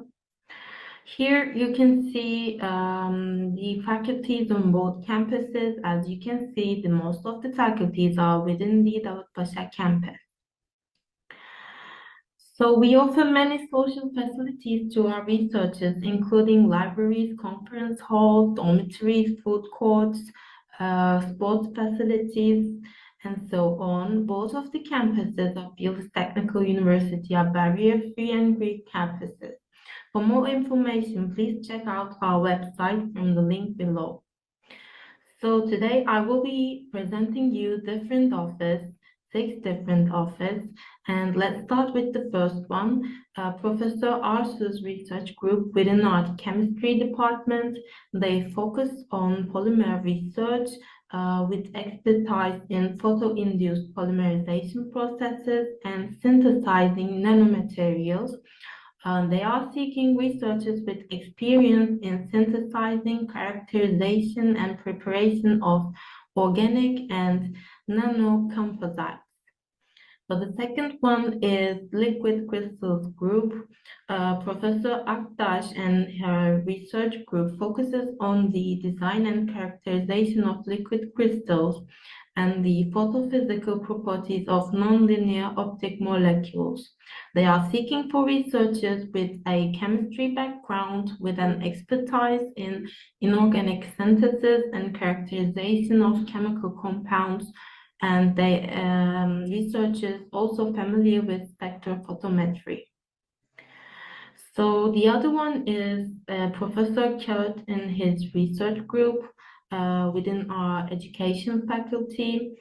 Here you can see the faculties on both campuses. As you can see, most of the faculties are within the Davutpaşa campus. So we offer many social facilities to our researchers, including libraries, conference halls, dormitories, food courts, sports facilities, and so on. Both of the campuses of Yıldız Technical University are barrier-free and Greek campuses. For more information, please check out our website from the link below. So today I will be presenting you different offers, 6 different offers, and let's start with the first one. Professor Arsu's research group within our chemistry department. They focus on polymer research with expertise in photo-induced polymerization processes and synthesizing nanomaterials. They are seeking researchers with experience in synthesizing, characterization, and preparation of organic and nanocomposites. So the second one is liquid crystals group. Professor Aktaş and her research group focuses on the design and characterization of liquid crystals and the photophysical properties of nonlinear optic molecules. They are seeking for researchers with a chemistry background with an expertise in inorganic synthesis and characterization of chemical compounds, and they researchers also familiar with spectrophotometry. So the other one is Professor Kurt and his research group within our education faculty.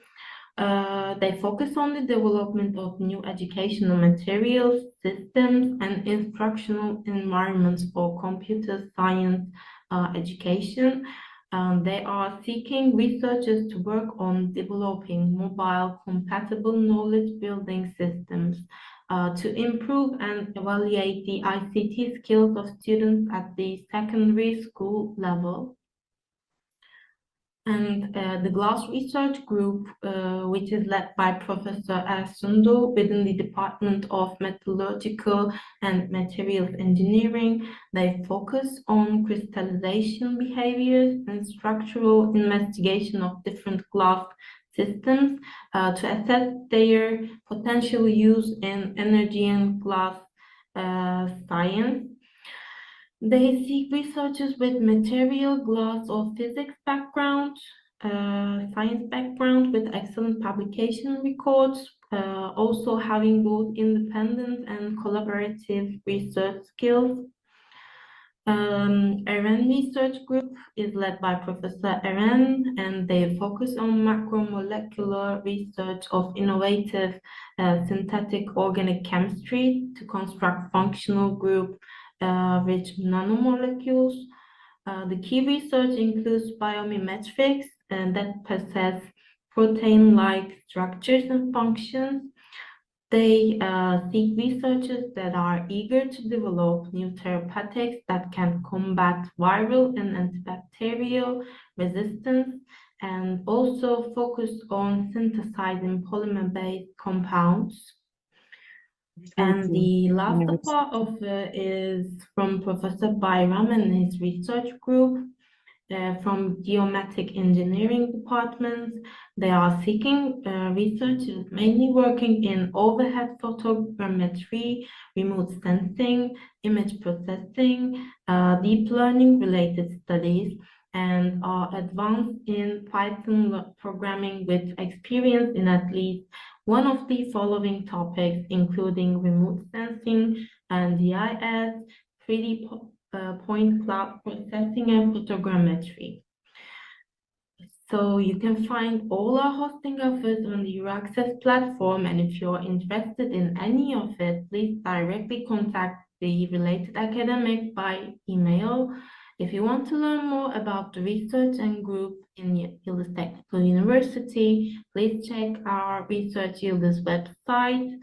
They focus on the development of new educational materials, systems, and instructional environments for computer science education. They are seeking researchers to work on developing mobile compatible knowledge building systems to improve and evaluate the ICT skills of students at the secondary school level. And the GLASS research group, which is led by Professor Ersundu within the Department of Metallurgical and Materials Engineering, they focus on crystallization behaviors and structural investigation of different glass systems to assess their potential use in energy and glass science. They seek researchers with material, glass, or physics background, science background with excellent publication records, also having both independent and collaborative research skills. Eren research group is led by Professor Eren, and they focus on macromolecular research of innovative synthetic organic chemistry to construct functional group rich nanomolecules. The key research includes biomimetrics that possess protein-like structures and functions. They seek researchers that are eager to develop new therapeutics that can combat viral and antibacterial resistance and also focused on synthesizing polymer-based compounds. And the last part of it is from Professor Bayram and his research group from geometric engineering departments. They are seeking researchers mainly working in overhead photogrammetry, remote sensing, image processing, deep learning related studies, and are advanced in Python programming with experience in at least one of the following topics, including remote sensing and GIS, 3D point cloud processing, and photogrammetry. So you can find all our hosting offers on the EURAXESS platform, and if you're interested in any of it, please directly contact the related academic by email. If you want to learn more about the research and group in Yıldız Technical University, please check our Research Yıldız website.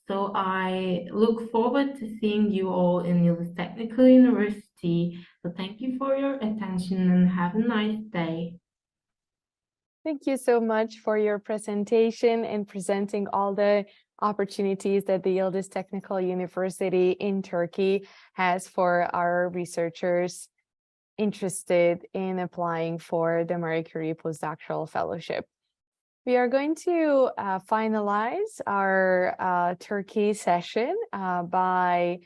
So I look forward to seeing you all in Yıldız Technical University. So thank you for your attention and have a nice day. Thank you so much for your presentation and presenting all the opportunities that the Yıldız Technical University in Turkey has for our researchers interested in applying for the Marie Curie Postdoctoral Fellowship. We are going to finalize our Turkey session by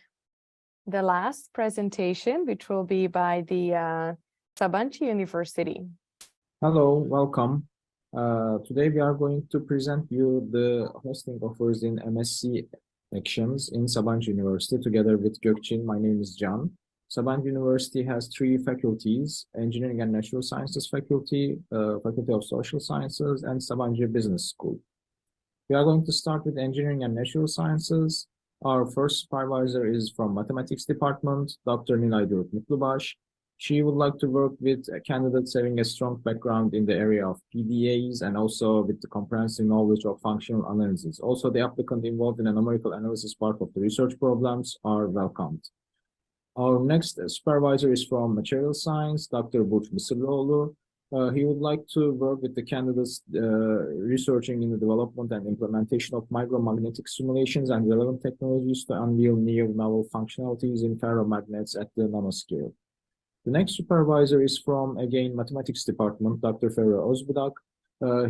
the last presentation, which will be by the Sabancı University. Hello, welcome. Today we are going to present you the hosting offers in MSc Actions in Sabancı University together with Gökçin. My name is Can. Sabancı University has 3 faculties: Engineering and Natural Sciences Faculty, Faculty of Social Sciences, and Sabancı Business School. We are going to start with Engineering and Natural Sciences. Our first supervisor is from Mathematics Department, Dr. Nilay Mutlubaş. She would like to work with candidates having a strong background in the area of PDAs and also with the comprehensive knowledge of functional analysis. Also, the applicant involved in a numerical analysis part of the research programs are welcomed. Our next supervisor is from Material Science, Dr. Burç Mısırlıoğlu. He would like to work with the candidates researching in the development and implementation of micromagnetic simulations and relevant technologies to unveil new novel functionalities in ferromagnets at the nanoscale. The next supervisor is from, again, Mathematics Department, Dr. Ferro Ozbudak.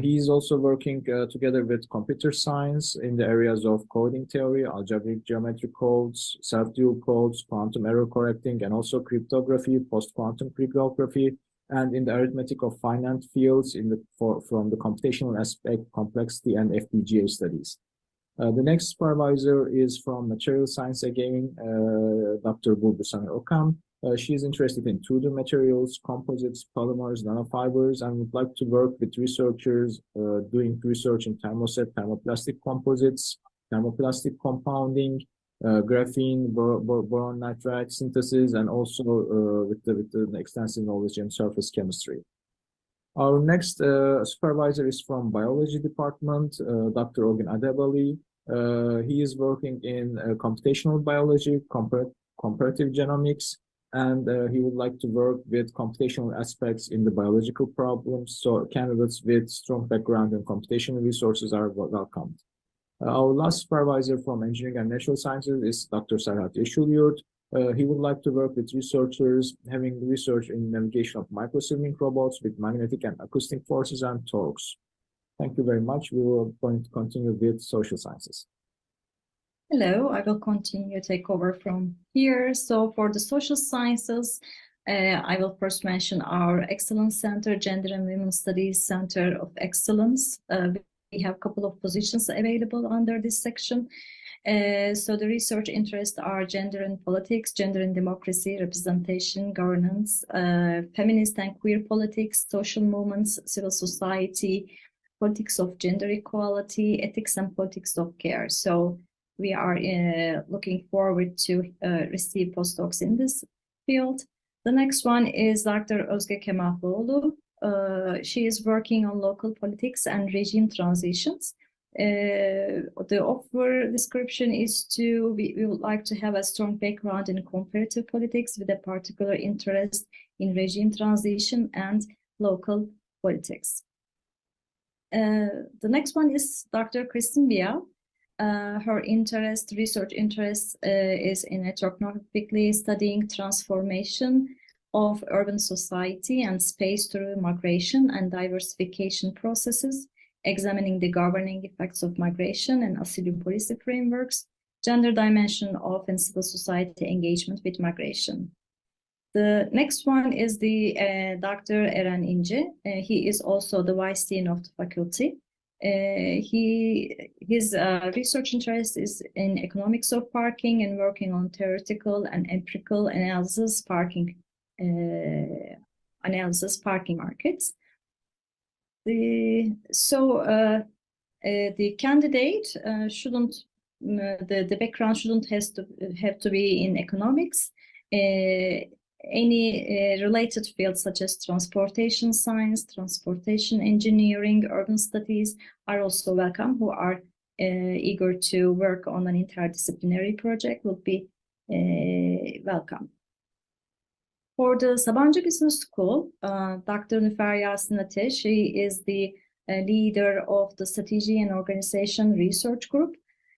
He is also working together with computer science in the areas of coding theory, algebraic geometry codes, self-dual codes, quantum error correcting, and also cryptography, post-quantum cryptography, and in the arithmetic of finite fields from the computational aspect, complexity, and FPGA studies. The next supervisor is from Material Science again, Dr. Bulbusan Okan. She is interested in 2D materials, composites, polymers, nanofibers, and would like to work with researchers doing research in thermoset, thermoplastic composites, thermoplastic compounding, graphene, boron nitride synthesis, and also with the extensive knowledge in surface chemistry. Our next supervisor is from Biology Department, Dr. Orgun Adebali. He is working in computational biology, comparative genomics, and he would like to work with computational aspects in the biological problems. So candidates with strong background in computational resources are welcomed. Our last supervisor from Engineering and Natural Sciences is Dr. Serhat Yeşilyurt. He would like to work with researchers having research in navigation of microswiming robots with magnetic and acoustic forces and torques. Thank you very much. We will going to continue with social sciences. Hello, I will continue take over from here. So for the social sciences, I will first mention our Excellence Center, Gender and Women's Studies Center of Excellence. We have a couple of positions available under this section. So the research interests are gender and politics, gender and democracy, representation, governance, feminist and queer politics, social movements, civil society, politics of gender equality, ethics and politics of care. So we are looking forward to receive postdocs in this field. The next one is Dr. Özge Kemahlıoğlu. She is working on local politics and regime transitions. The offer description is we would like to have a strong background in comparative politics with a particular interest in regime transition and local politics. The next one is Dr. Kristen Bial. Her research interest is in ethnographically studying transformation of urban society and space through migration and diversification processes, examining the governing effects of migration and asylum policy frameworks, gender dimension of and civil society engagement with migration. The next one is the Dr. Eren İnce. He is also the Vice Dean of the faculty. His research interest is in economics of parking and working on theoretical and empirical analysis parking markets. The candidate shouldn't the background shouldn't have to be in economics. Any related fields such as transportation science, transportation engineering, urban studies are also welcome. Who are eager to work on an interdisciplinary project would be welcome. For the Sabancı Business School, Dr. Nüfer Yasin Ateş, she is the leader of the Strategy and Organization Research Group.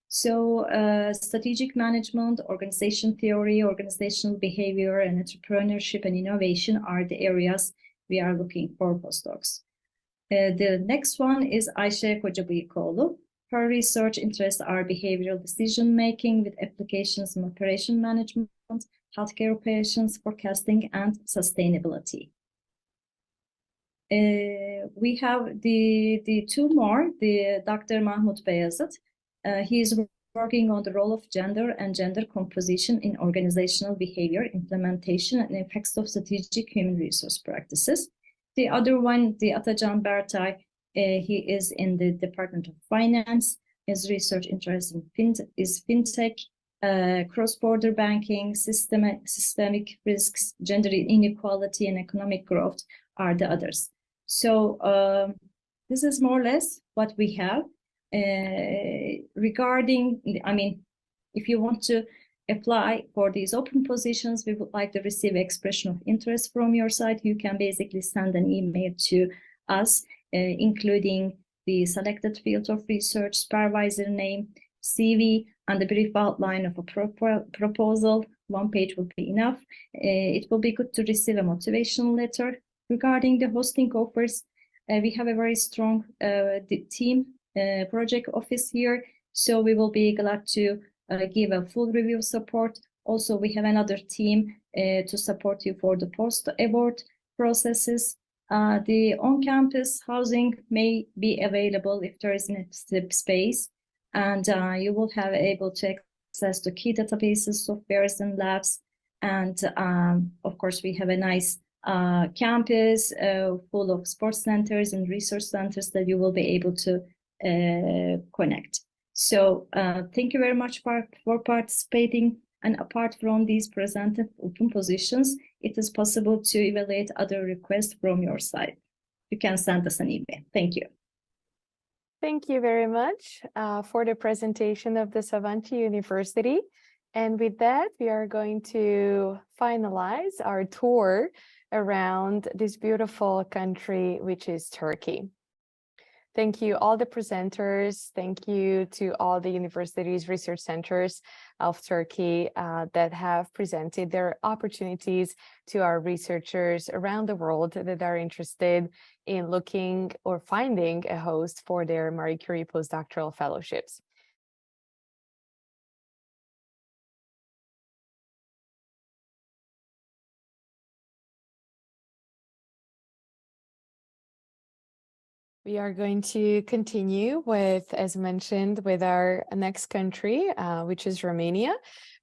So strategic management, organization theory, organizational behavior, and entrepreneurship and innovation are the areas we are looking for postdocs. The next one is Ayşe Kocabıyıkoğlu. Her research interests are behavioral decision-making with applications in operation management, healthcare operations, forecasting, and sustainability. We have the two more, the Dr. Mahmut Beyazıt. He is working on the role of gender and gender composition in organizational behavior, implementation, and effects of strategic human resource practices. The other one, the Atacan Bertay, he is in the Department of Finance. His research interest is fintech, cross-border banking, systemic risks, gender inequality, and economic growth are the others. So this is more or less what we have. Regarding, if you want to apply for these open positions, we would like to receive expression of interest from your side. You can basically send an email to us, including the selected field of research, supervisor name, CV, and a brief outline of a proposal. 1 page would be enough. It will be good to receive a motivation letter. Regarding the hosting offers, we have a very strong team project office here, so we will be glad to give a full review support. Also, we have another team to support you for the post-award processes. The on-campus housing may be available if there is enough space, and you will have able to access to key databases, softwares, and labs. And of course, we have a nice campus full of sports centers and research centers that you will be able to connect. So thank you very much for participating. And apart from these presented open positions, it is possible to evaluate other requests from your side. You can send us an email. Thank you. Thank you very much for the presentation of the Sabancı University. And with that, we are going to finalize our tour around this beautiful country, which is Turkey. Thank you, all the presenters. Thank you to all the universities, research centers of Turkey that have presented their opportunities to our researchers around the world that are interested in looking or finding a host for their Marie Curie Postdoctoral Fellowships. We are going to continue with, as mentioned, with our next country, which is Romania.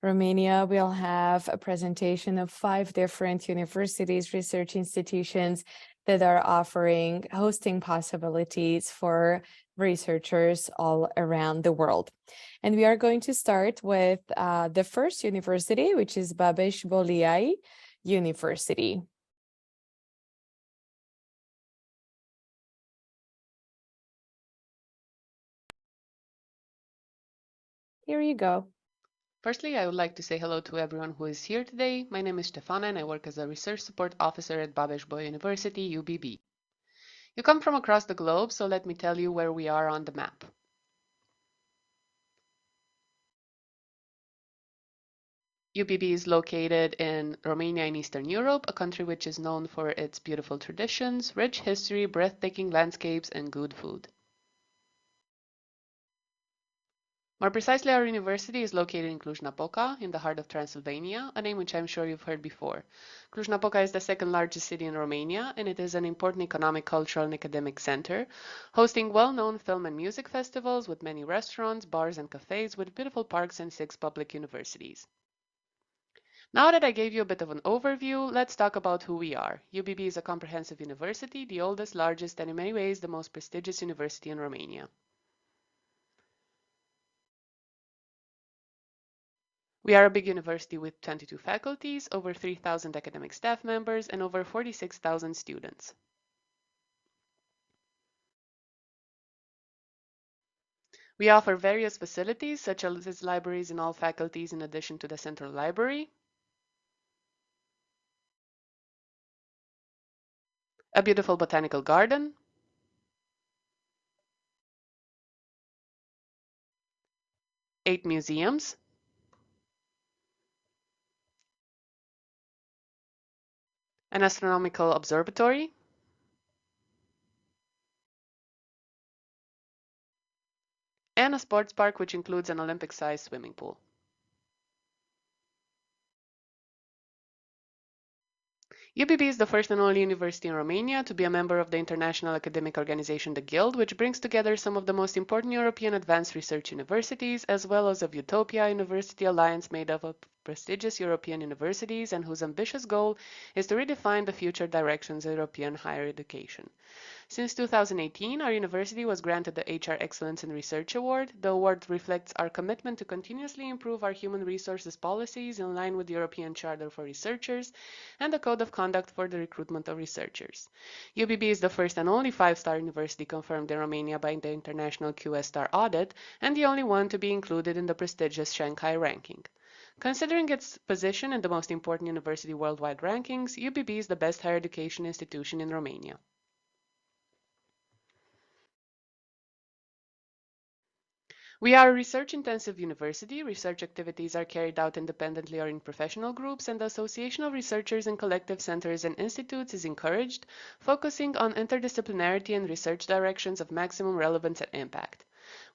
Romania will have a presentation of 5 different universities, research institutions that are offering hosting possibilities for researchers all around the world. And we are going to start with the first university, which is Babeș-Bolyai University. Here you go. Firstly, I would like to say hello to everyone who is here today. My name is Stefana and I work as a Research Support Officer at Babeș-Bolyai University, UBB. You come from across the globe, so let me tell you where we are on the map. UBB is located in Romania in Eastern Europe, a country which is known for its beautiful traditions, rich history, breathtaking landscapes, and good food. More precisely, our university is located in Cluj-Napoca, in the heart of Transylvania, a name which I'm sure you've heard before. Cluj-Napoca is the second largest city in Romania, and it is an important economic, cultural, and academic center, hosting well-known film and music festivals with many restaurants, bars, and cafes, with beautiful parks and 6 public universities. Now that I gave you a bit of an overview, let's talk about who we are. UBB is a comprehensive university, the oldest, largest, and in many ways the most prestigious university in Romania. We are a big university with 22 faculties, over 3,000 academic staff members, and over 46,000 students. We offer various facilities, such as libraries in all faculties in addition to the central library, a beautiful botanical garden, eight museums, an astronomical observatory, and a sports park which includes an Olympic-sized swimming pool. UBB is the first and only university in Romania to be a member of the international academic organization, the Guild, which brings together some of the most important European advanced research universities, as well as of Utopia University Alliance made up of prestigious European universities and whose ambitious goal is to redefine the future directions of European higher education. Since 2018, our university was granted the HR Excellence in Research Award. The award reflects our commitment to continuously improve our human resources policies in line with the European Charter for Researchers and the Code of Conduct for the Recruitment of Researchers. UBB is the first and only 5-star university confirmed in Romania by the International QS Star Audit and the only one to be included in the prestigious Shanghai ranking. Considering its position in the most important university worldwide rankings, UBB is the best higher education institution in Romania. We are a research-intensive university. Research activities are carried out independently or in professional groups, and the association of researchers in collective centers and institutes is encouraged, focusing on interdisciplinarity and research directions of maximum relevance and impact.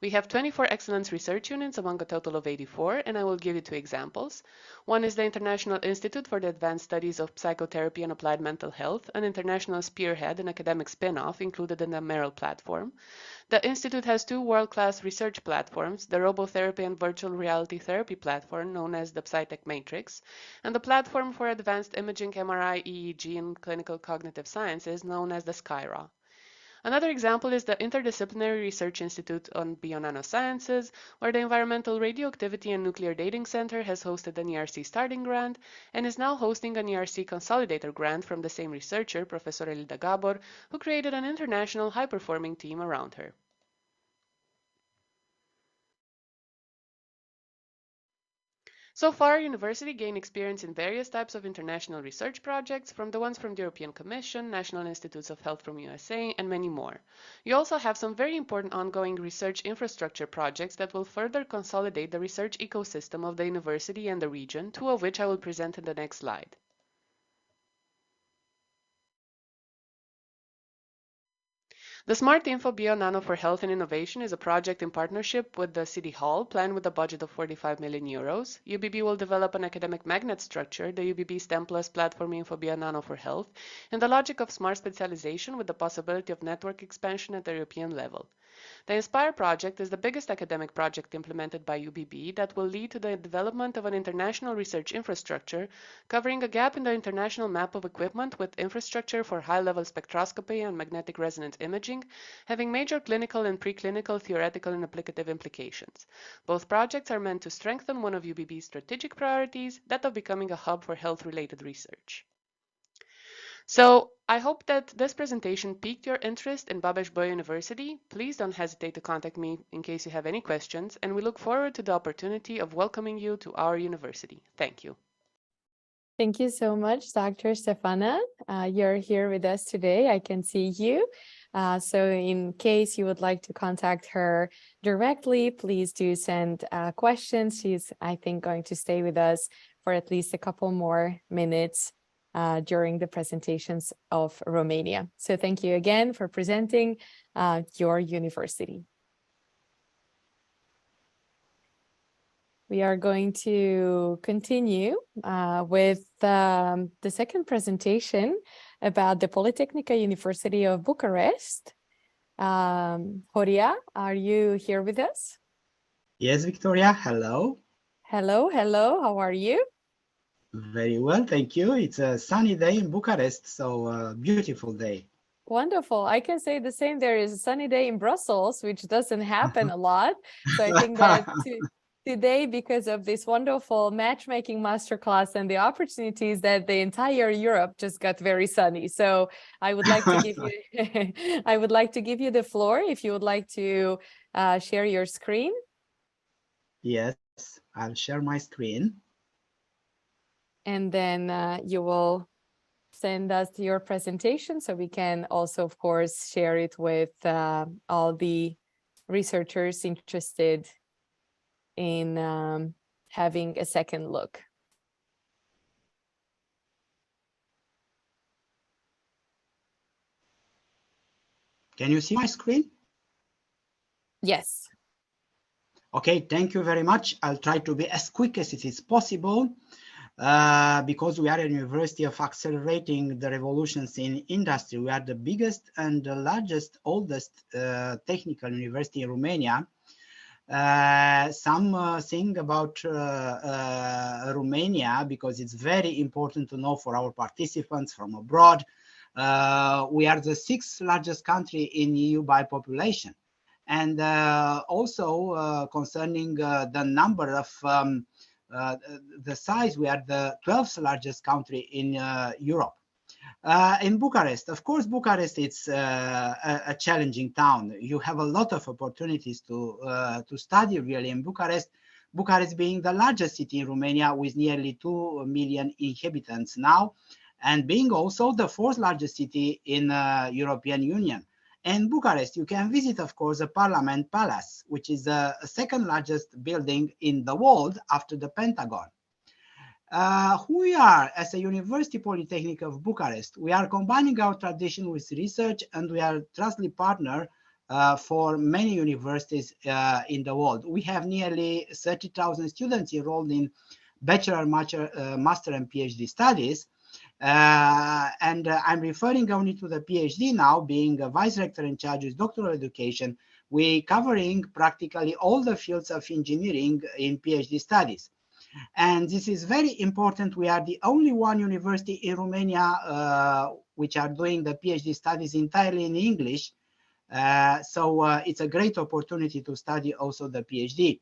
We have 24 excellence research units among a total of 84, and I will give you 2 examples. One is the International Institute for the Advanced Studies of Psychotherapy and Applied Mental Health, an international spearhead and academic spin-off included in the Merrill platform. The Institute has 2 world-class research platforms, the Robotherapy and Virtual Reality Therapy platform, known as the Psytech Matrix, and the Platform for Advanced Imaging MRI, EEG, and Clinical Cognitive Sciences, known as the SkyRaw. Another example is the Interdisciplinary Research Institute on Bionanosciences, where the Environmental Radioactivity and Nuclear Dating Center has hosted an ERC starting grant and is now hosting an ERC consolidator grant from the same researcher, Professor Elida Gabor, who created an international high-performing team around her. So far, our university gained experience in various types of international research projects, from the ones from the European Commission, National Institutes of Health from USA, and many more. You also have some very important ongoing research infrastructure projects that will further consolidate the research ecosystem of the university and the region, 2 of which I will present in the next slide. The Smart Info BioNano for Health and Innovation is a project in partnership with the City Hall, planned with a budget of 45 million euros. UBB will develop an academic magnet structure, the UBB STEM Plus Platform Info BioNano for Health, in the logic of smart specialization with the possibility of network expansion at the European level. The INSPIRE project is the biggest academic project implemented by UBB that will lead to the development of an international research infrastructure, covering a gap in the international map of equipment with infrastructure for high-level spectroscopy and magnetic resonance imaging, having major clinical and preclinical, theoretical, and applicative implications. Both projects are meant to strengthen one of UBB's strategic priorities, that of becoming a hub for health-related research. So, I hope that this presentation piqued your interest in Babes-Bolyai University. Please don't hesitate to contact me in case you have any questions, and we look forward to the opportunity of welcoming you to our university. Thank you. Thank you so much, Dr. Stefana. You're here with us today. I can see you. So in case you would like to contact her directly, please do send questions. She's, I think, going to stay with us for at least a couple more minutes during the presentations of Romania. So thank you again for presenting your university. We are going to continue with the second presentation about the Polytechnic University of Bucharest. Horia, are you here with us? Yes, Victoria, hello. Hello, hello, how are you? Very well, thank you. It's a sunny day in Bucharest, so a beautiful day. Wonderful. I can say the same. There is a sunny day in Brussels, which doesn't happen a lot. So I think that today, because of this wonderful matchmaking masterclass and the opportunities that the entire Europe just got very sunny. So I would like to give you, I would like to give you the floor if you would like to share your screen. Yes, I'll share my screen. And then you will send us your presentation so we can also, of course, share it with all the researchers interested in having a second look. Can you see my screen? Yes. Okay, thank you very much. I'll try to be as quick as it is possible because we are a university of accelerating the revolutions in industry. We are the biggest and the largest, oldest technical university in Romania. Something about Romania, because it's very important to know for our participants from abroad. We are the 6th largest country in EU by population. And also concerning the number of the size, we are the 12th largest country in Europe. In Bucharest, of course, Bucharest it's a challenging town. You have a lot of opportunities to study really in Bucharest. Bucharest being the largest city in Romania with nearly 2 million inhabitants now, and being also the 4th largest city in European Union. In Bucharest, you can visit, of course, the Parliament Palace, which is the 2nd largest building in the world after the Pentagon. Who we are as a University Polytechnic of Bucharest, we are combining our tradition with research, and we are a trusted partner for many universities in the world. We have nearly 30,000 students enrolled in bachelor, master and PhD studies. And I'm referring only to the PhD now, being a vice rector in charge with doctoral education. We're covering practically all the fields of engineering in PhD studies. And this is very important. We are the only one university in Romania which are doing the PhD studies entirely in English. So it's a great opportunity to study also the PhD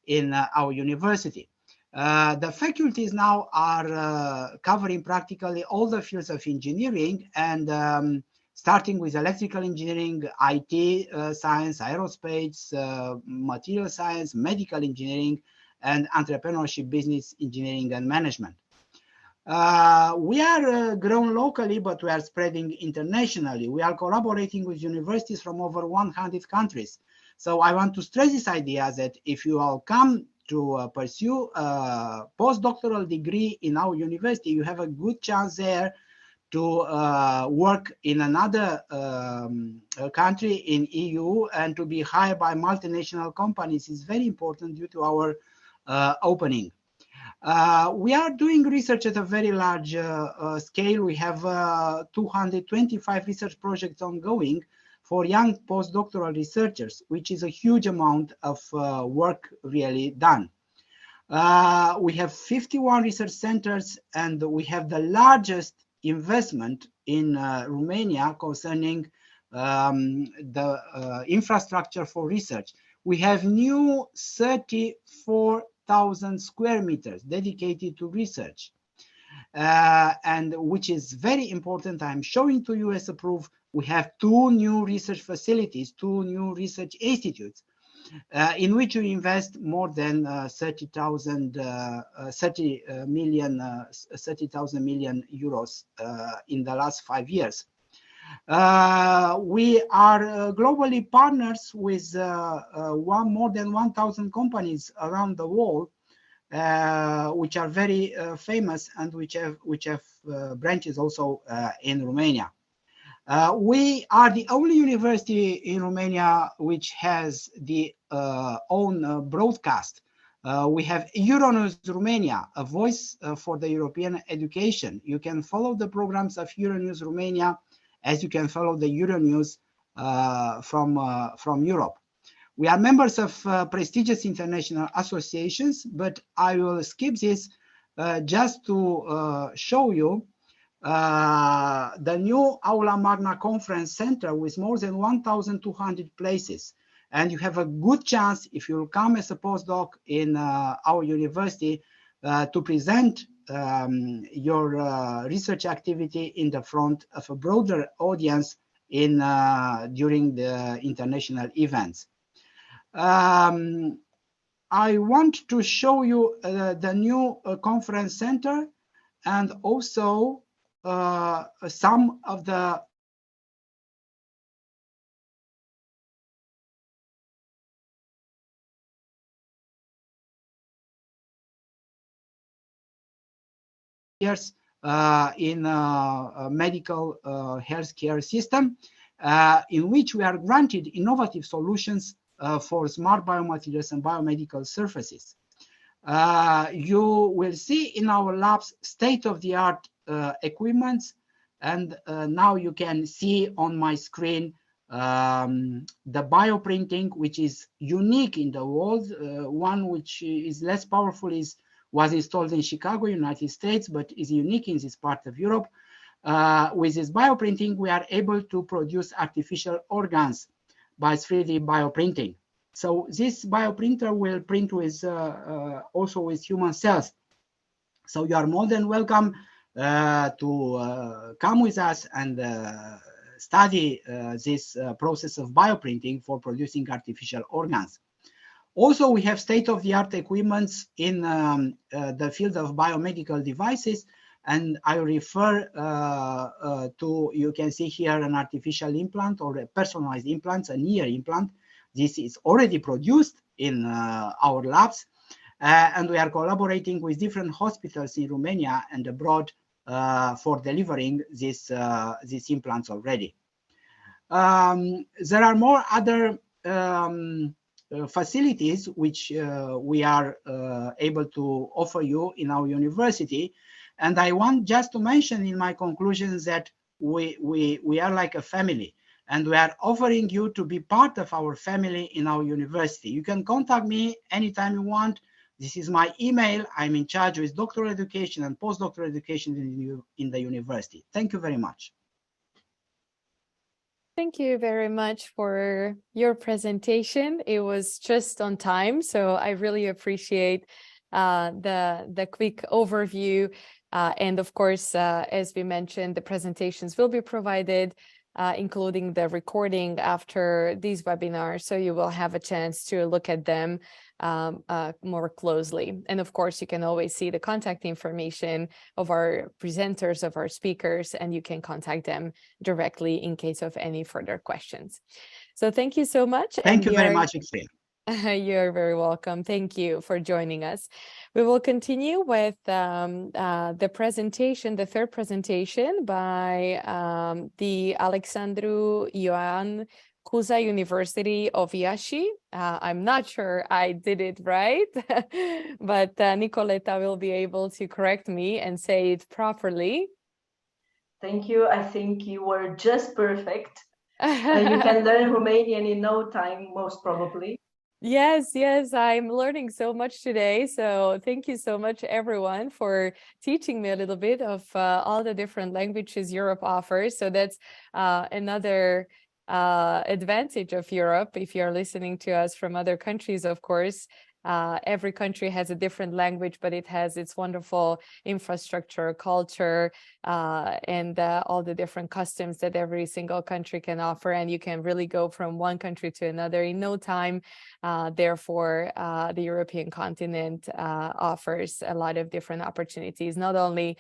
in our university. The faculties now are covering practically all the fields of engineering, and starting with electrical engineering, IT science, aerospace, material science, medical engineering, and entrepreneurship, business engineering and management. We are grown locally, but we are spreading internationally. We are collaborating with universities from over 100 countries. So I want to stress this idea that if you all come to pursue a postdoctoral degree in our university, you have a good chance there to work in another country in EU and to be hired by multinational companies is very important due to our opening. We are doing research at a very large scale. We have 225 research projects ongoing for young postdoctoral researchers, which is a huge amount of work really done. We have 51 research centers, and we have the largest investment in Romania concerning the infrastructure for research. We have new 34,000 square meters dedicated to research, and which is very important. I'm showing to you as a proof. We have 2 new research facilities, 2 new research institutes, in which we invest more than 30,000 million euros in the last 5 years. We are globally partners with more than 1,000 companies around the world, which are very famous and which have branches also in Romania. We are the only university in Romania which has the own broadcast. We have EURANEWS Romania, a voice for the European education. You can follow the programs of EURANEWS Romania as you can follow the EURANEWS from Europe. We are members of prestigious international associations, but I will skip this just to show you the new Aula Magna Conference Center with more than 1,200 places. And you have a good chance, if you come as a postdoc in our university, to present your research activity in the front of a broader audience during the international events. I want to show you the new conference center and also some of the years in medical healthcare system, in which we are granted innovative solutions for smart biomaterials and biomedical surfaces. You will see in our labs state-of-the-art equipment, and now you can see on my screen the bioprinting, which is unique in the world. One which is less powerful was installed in Chicago, United States, but is unique in this part of Europe. With this bioprinting, we are able to produce artificial organs by 3D bioprinting. So this bioprinter will print with also with human cells. So you are more than welcome to come with us and study this process of bioprinting for producing artificial organs. Also, we have state-of-the-art equipment in the field of biomedical devices, and I refer to, you can see here an artificial implant or a personalized implant, an ear implant. This is already produced in our labs, and we are collaborating with different hospitals in Romania and abroad for delivering these implants already. There are more other facilities which we are able to offer you in our university, and I want just to mention in my conclusions that we are like a family, and we are offering you to be part of our family in our university. You can contact me anytime you want. This is my email. I'm in charge with doctoral education and postdoctoral education in the university. Thank you very much. Thank you very much for your presentation. It was just on time, so I really appreciate the quick overview. And of course, as we mentioned, the presentations will be provided, including the recording after these webinars, so you will have a chance to look at them more closely. And of course, you can always see the contact information of our presenters, of our speakers, and you can contact them directly in case of any further questions. So thank you so much. Thank you very much, Victoria. You're very welcome. Thank you for joining us. We will continue with the presentation, the third presentation by the Alexandru Ioan Cuza University of Iași. I'm not sure I did it right, but Nicoleta will be able to correct me and say it properly. Thank you. I think you were just perfect. You can learn Romanian in no time, most probably. Yes, I'm learning so much today. So thank you so much, everyone, for teaching me a little bit of all the different languages Europe offers. So that's another advantage of Europe. If you're listening to us from other countries, of course, every country has a different language, but it has its wonderful infrastructure, culture, and all the different customs that every single country can offer. And you can really go from one country to another in no time. Therefore, the European continent offers a lot of different opportunities, not only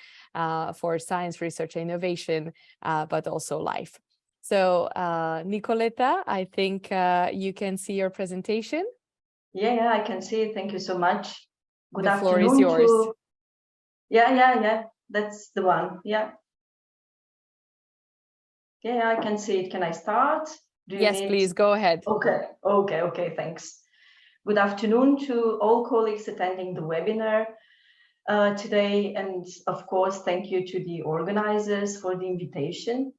for science, research, and innovation, but also life. So Nicoletta, I think you can see your presentation. Yeah, I can see it. Thank you so much. Good the afternoon floor is yours. to... Yeah, that's the one. Yeah, I can see it. Can I start? Yes, please go ahead. Okay, thanks. Good afternoon to all colleagues attending the webinar today, and of course, thank you to the organizers for the invitation.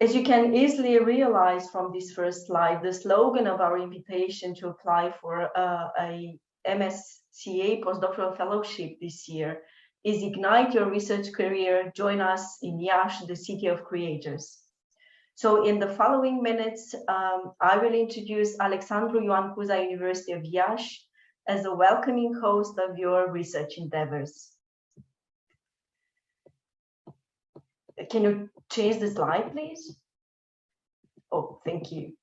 As you can easily realize from this first slide, the slogan of our invitation to apply for a MSCA Postdoctoral Fellowship this year is Ignite Your Research Career, Join Us in Iași, the City of Creators. So in the following minutes, I will introduce Alexandru Ioan Cuza University of Iași as a welcoming host of your research endeavors. Can you change the slide, please? Oh, thank you.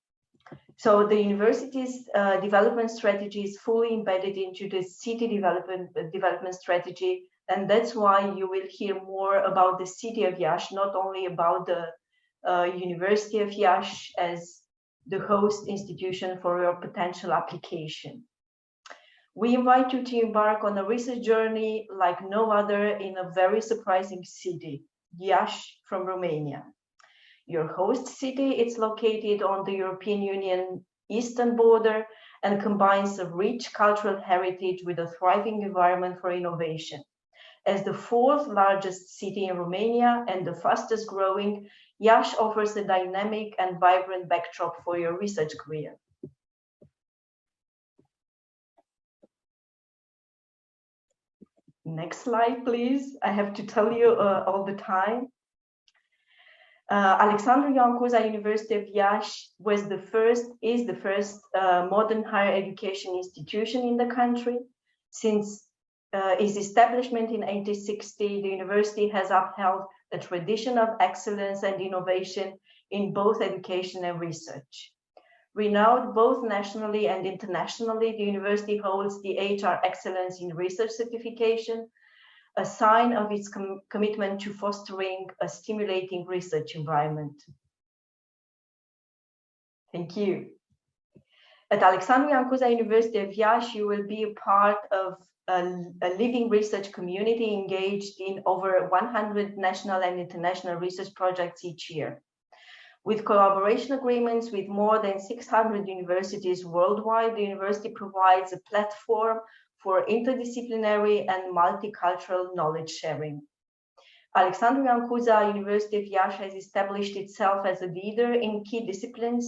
So the university's development strategy is fully embedded into the city development strategy, and that's why you will hear more about the city of Iași, not only about the University of Iași as the host institution for your potential application. We invite you to embark on a research journey like no other in a very surprising city, Iași from Romania. Your host city is located on the European Union eastern border and combines a rich cultural heritage with a thriving environment for innovation. As the fourth largest city in Romania and the fastest growing, Iași offers a dynamic and vibrant backdrop for your research career. Next slide, please. I have to tell you all the time. Alexandru Ioan Cuza University of Iași is the first modern higher education institution in the country. Since its establishment in 1860, the university has upheld a tradition of excellence and innovation in both education and research. Renowned both nationally and internationally, the university holds the HR Excellence in Research certification, a sign of its commitment to fostering a stimulating research environment. Thank you. At Alexandru Ioan Cuza University of Iași, you will be a part of a living research community engaged in over 100 national and international research projects each year. With collaboration agreements with more than 600 universities worldwide, the university provides a platform for interdisciplinary and multicultural knowledge sharing. Alexandru Ioan Cuza University of Iași has established itself as a leader in key disciplines,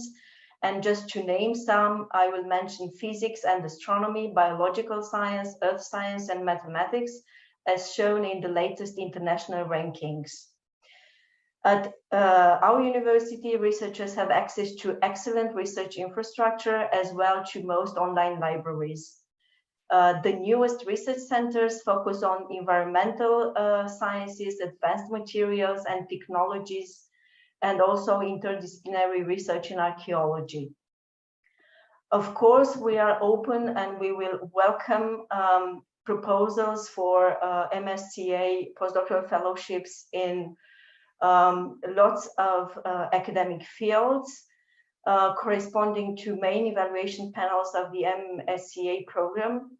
and just to name some, I will mention physics and astronomy, biological science, earth science, and mathematics, as shown in the latest international rankings. At our university, researchers have access to excellent research infrastructure as well to most online libraries. The newest research centers focus on environmental sciences, advanced materials and technologies, and also interdisciplinary research in archaeology. Of course, we are open and we will welcome proposals for MSCA Postdoctoral Fellowships in lots of academic fields, corresponding to main evaluation panels of the MSCA program: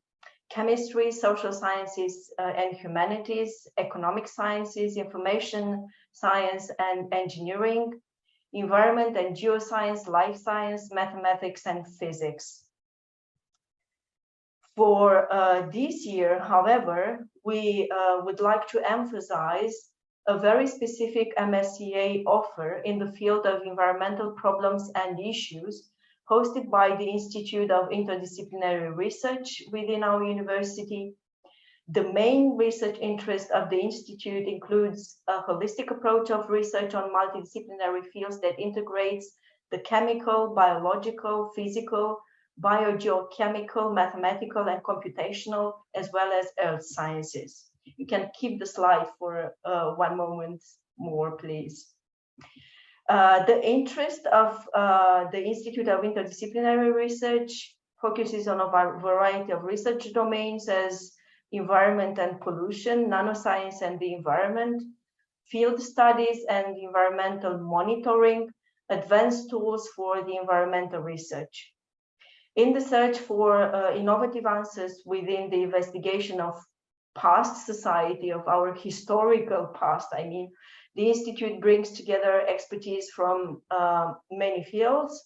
chemistry, social sciences and humanities, economic sciences, information science and engineering, environment and geoscience, life science, mathematics, and physics. For this year, however, we would like to emphasize a very specific MSCA offer in the field of environmental problems and issues, hosted by the Institute of Interdisciplinary Research within our university. The main research interest of the Institute includes a holistic approach of research on multidisciplinary fields that integrates the chemical, biological, physical, biogeochemical, mathematical, and computational, as well as earth sciences. You can keep the slide for 1 moment more, please. The interest of the Institute of Interdisciplinary Research focuses on a variety of research domains as environment and pollution, nanoscience and the environment, field studies and environmental monitoring, advanced tools for the environmental research. In the search for innovative answers within the investigation of past society, of our historical past, I mean, the Institute brings together expertise from many fields,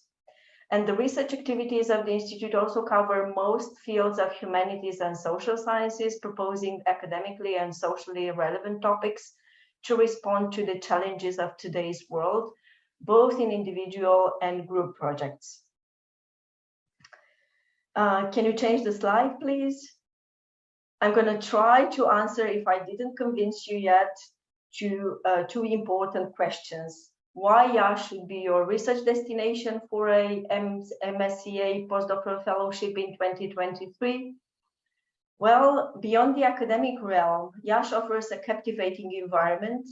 and the research activities of the Institute also cover most fields of humanities and social sciences, proposing academically and socially relevant topics to respond to the challenges of today's world, both in individual and group projects. Can you change the slide, please? I'm going to try to answer, if I didn't convince you yet, to two important questions. Why Iași should be your research destination for a MSCA Postdoctoral Fellowship in 2023? Well, beyond the academic realm, Iași offers a captivating environment.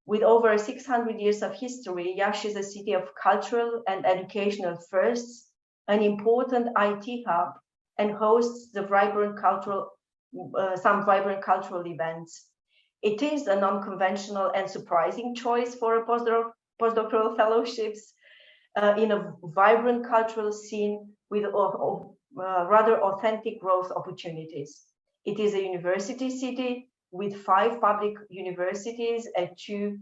With over 600 years of history, Iași is a city of cultural and educational firsts, an important IT hub, and hosts the some vibrant cultural events. It is a non-conventional and surprising choice for a postdoctoral fellowships in a vibrant cultural scene with rather authentic growth opportunities. It is a university city with 5 public universities and 2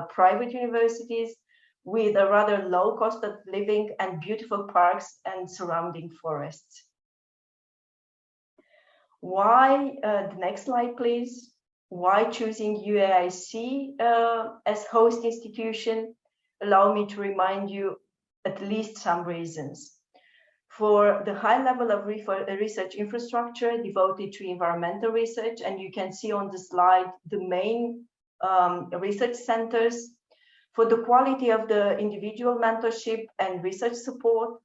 private universities, with a rather low cost of living and beautiful parks and surrounding forests. Why, the next slide, please. Why choosing UAIC as host institution? Allow me to remind you at least some reasons. For the high level of research infrastructure devoted to environmental research, and you can see on the slide the main research centers. For the quality of the individual mentorship and research support,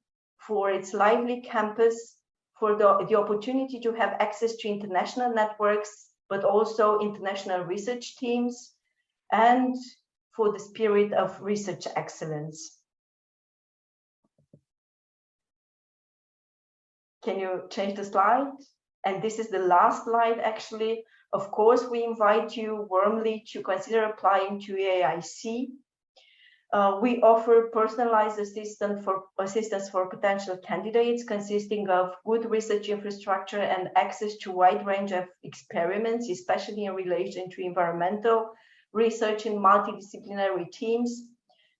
for its lively campus, for the opportunity to have access to international networks, but also international research teams, and for the spirit of research excellence. Can you change the slide? And this is the last slide, actually. Of course, we invite you warmly to consider applying to EAIC. We offer personalized assistance for potential candidates, consisting of good research infrastructure and access to a wide range of experiments, especially in relation to environmental research in multidisciplinary teams,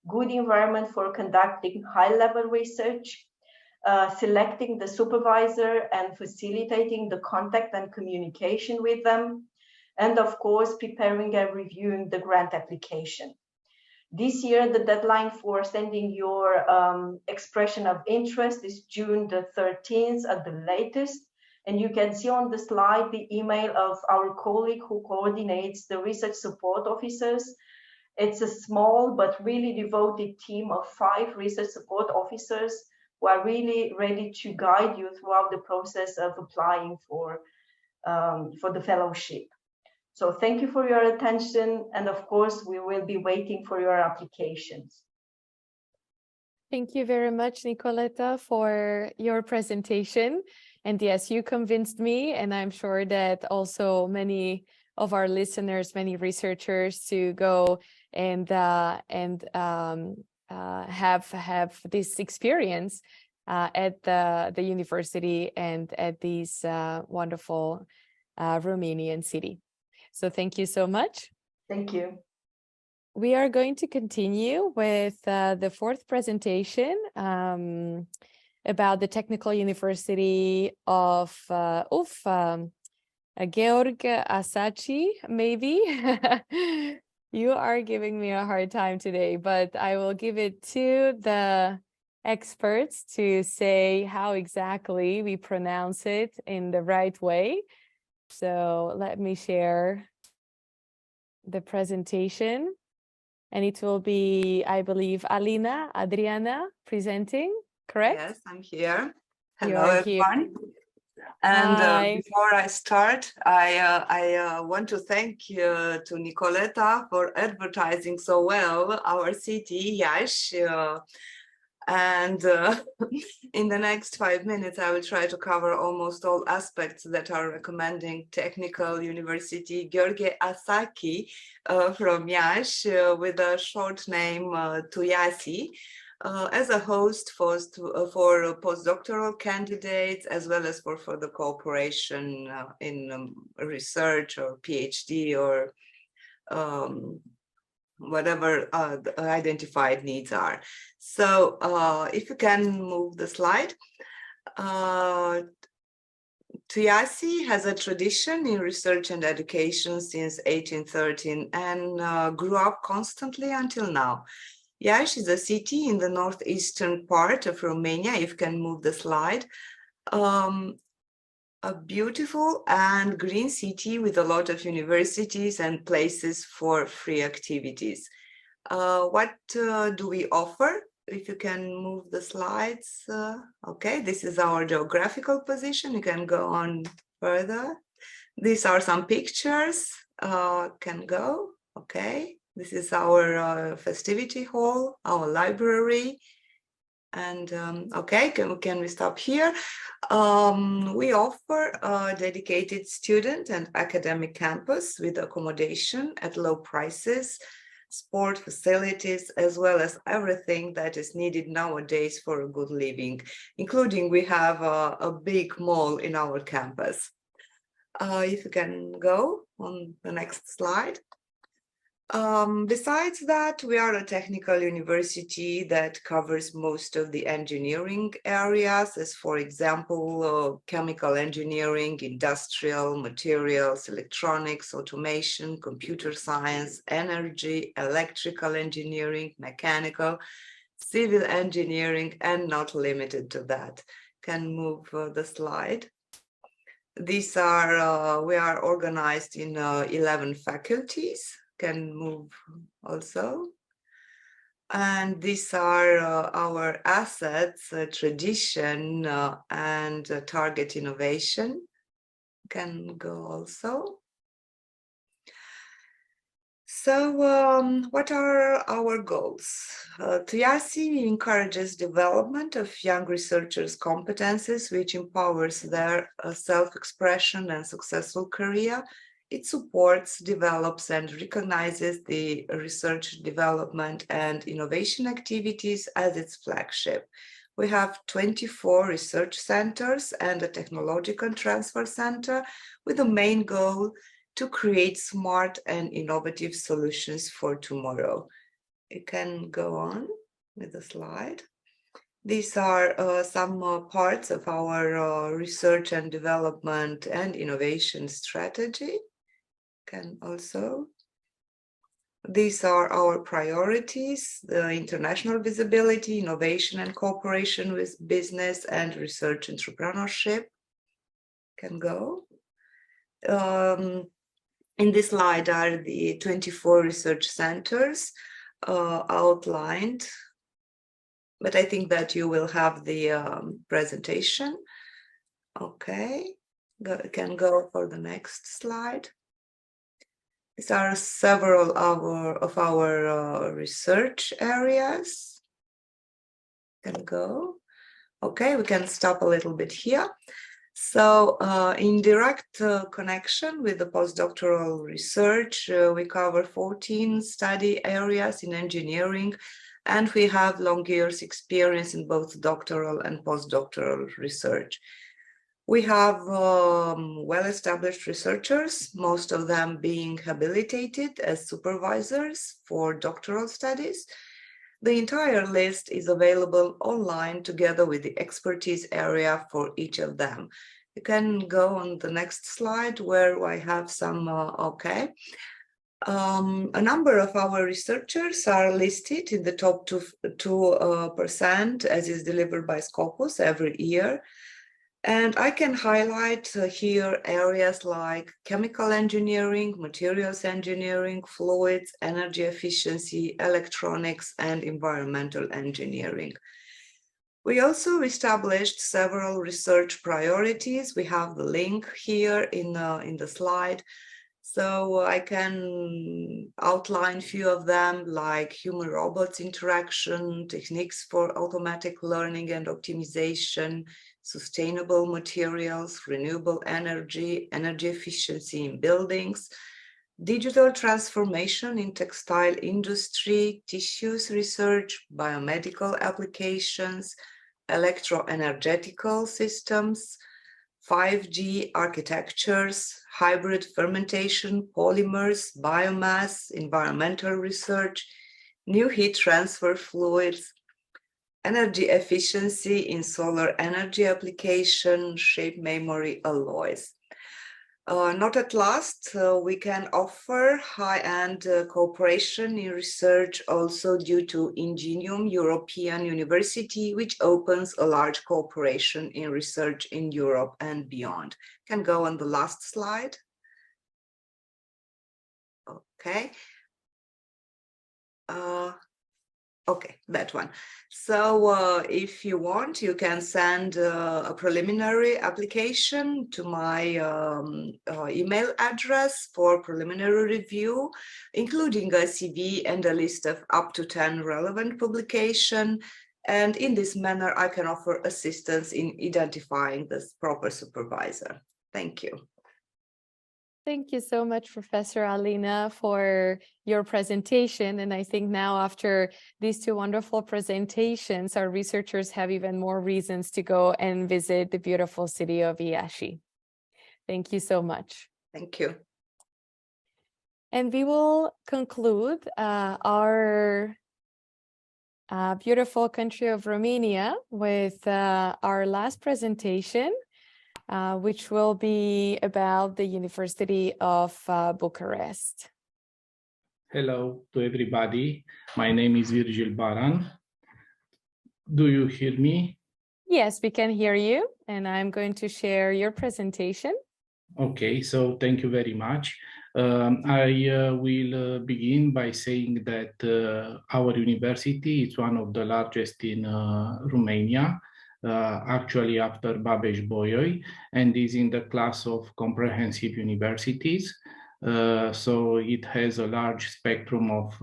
good environment for conducting high-level research, selecting the supervisor and facilitating the contact and communication with them, and of course, preparing and reviewing the grant application. This year, the deadline for sending your expression of interest is June the 13th at the latest. And you can see on the slide the email of our colleague who coordinates the research support officers. It's a small but really devoted team of 5 research support officers who are really ready to guide you throughout the process of applying for the fellowship. So thank you for your attention, and of course, we will be waiting for your applications. Thank you very much, Nicoletta, for your presentation. And yes, you convinced me, and I'm sure that also many of our listeners, many researchers, to go and have this experience at the university and at this wonderful Romanian city. So thank you so much. Thank you. We are going to continue with the 4th presentation about the Technical University of Georg Asachi, maybe. You are giving me a hard time today, but I will give it to the experts to say how exactly we pronounce it in the right way. So let me share the presentation, and it will be, I believe, Adriana presenting, correct? Yes, I'm here. You Hello, are everyone. here. And before I start, I want to thank to Nicoletta for advertising so well our city, Iași. And in the next 5 minutes, I will try to cover almost all aspects that are recommending Technical University Gheorghe Asaki from Iași with a short name TUIASI. As a host for postdoctoral candidates, as well as for further cooperation in research or PhD or whatever the identified needs are. So if you can move the slide. TUIASI has a tradition in research and education since 1813 and grew up constantly until now. Iași is a city in the northeastern part of Romania, if you can move the slide. A beautiful and green city with a lot of universities and places for free activities. What do we offer? If you can move the slides. Okay, this is our geographical position. You can go on further. These are some pictures. Can go. Okay. This is our festivity hall, our library, and okay, can we stop here? We offer a dedicated student and academic campus with accommodation at low prices, sport facilities, as well as everything that is needed nowadays for a good living, including we have a big mall in our campus. If you can go on the next slide. Besides that, we are a technical university that covers most of the engineering areas, as for example, chemical engineering, industrial, materials, electronics, automation, computer science, energy, electrical engineering, mechanical, civil engineering, and not limited to that. Can move the slide. These are, we are organized in 11 faculties. Can move also. And these are our assets, tradition, and target innovation. Can go also. So what are our goals? TUIASI encourages development of young researchers' competences, which empowers their self-expression and successful career. It supports, develops, and recognizes the research, development, and innovation activities as its flagship. We have 24 research centers and a technological transfer center with the main goal to create smart and innovative solutions for tomorrow. You can go on with the slide. These are some parts of our research and development and innovation strategy. Can also. These are our priorities: the international visibility, innovation and cooperation with business and research entrepreneurship. Can go. In this slide are the 24 research centers outlined, but I think that you will have the presentation. Okay, can go for the next slide. These are several of our research areas. Can go. Okay, we can stop a little bit here. So in direct connection with the postdoctoral research, we cover 14 study areas in engineering, and we have long years experience in both doctoral and postdoctoral research. We have well-established researchers, most of them being habilitated as supervisors for doctoral studies. The entire list is available online together with the expertise area for each of them. You can go on the next slide where I have some, a number of our researchers are listed in the top 2% as is delivered by Scopus every year. And I can highlight here areas like chemical engineering, materials engineering, fluids, energy efficiency, electronics, and environmental engineering. We also established several research priorities. We have the link here in the slide So I can outline few of them, like human-robot interaction, techniques for automatic learning and optimization, sustainable materials, renewable energy, energy efficiency in buildings, digital transformation in textile industry, tissues research, biomedical applications, electroenergetical systems, 5G architectures, hybrid fermentation, polymers, biomass, environmental research, new heat transfer fluids, energy efficiency in solar energy application, shape memory alloys. Not at last, we can offer high-end cooperation in research also due to Ingenium European University, which opens a large cooperation in research in Europe and beyond. Can go on the last slide. Okay. Okay, that one. So if you want, you can send a preliminary application to my email address for preliminary review, including a CV and a list of up to 10 relevant publications. And in this manner, I can offer assistance in identifying the proper supervisor. Thank you. Thank you so much, Professor Alina, for your presentation. And I think now after these two wonderful presentations, our researchers have even more reasons to go and visit the beautiful city of Iași. Thank you so much. Thank you. And we will conclude our beautiful country of Romania with our last presentation, which will be about the University of Bucharest. Hello to everybody. My name is Virgil Baran. Do you hear me? Yes, we can hear you, and I'm going to share your presentation. Okay, so thank you very much. I will begin by saying that our university is one of the largest in Romania, actually after Babeș-Bolyai, and is in the class of comprehensive universities. So it has a large spectrum of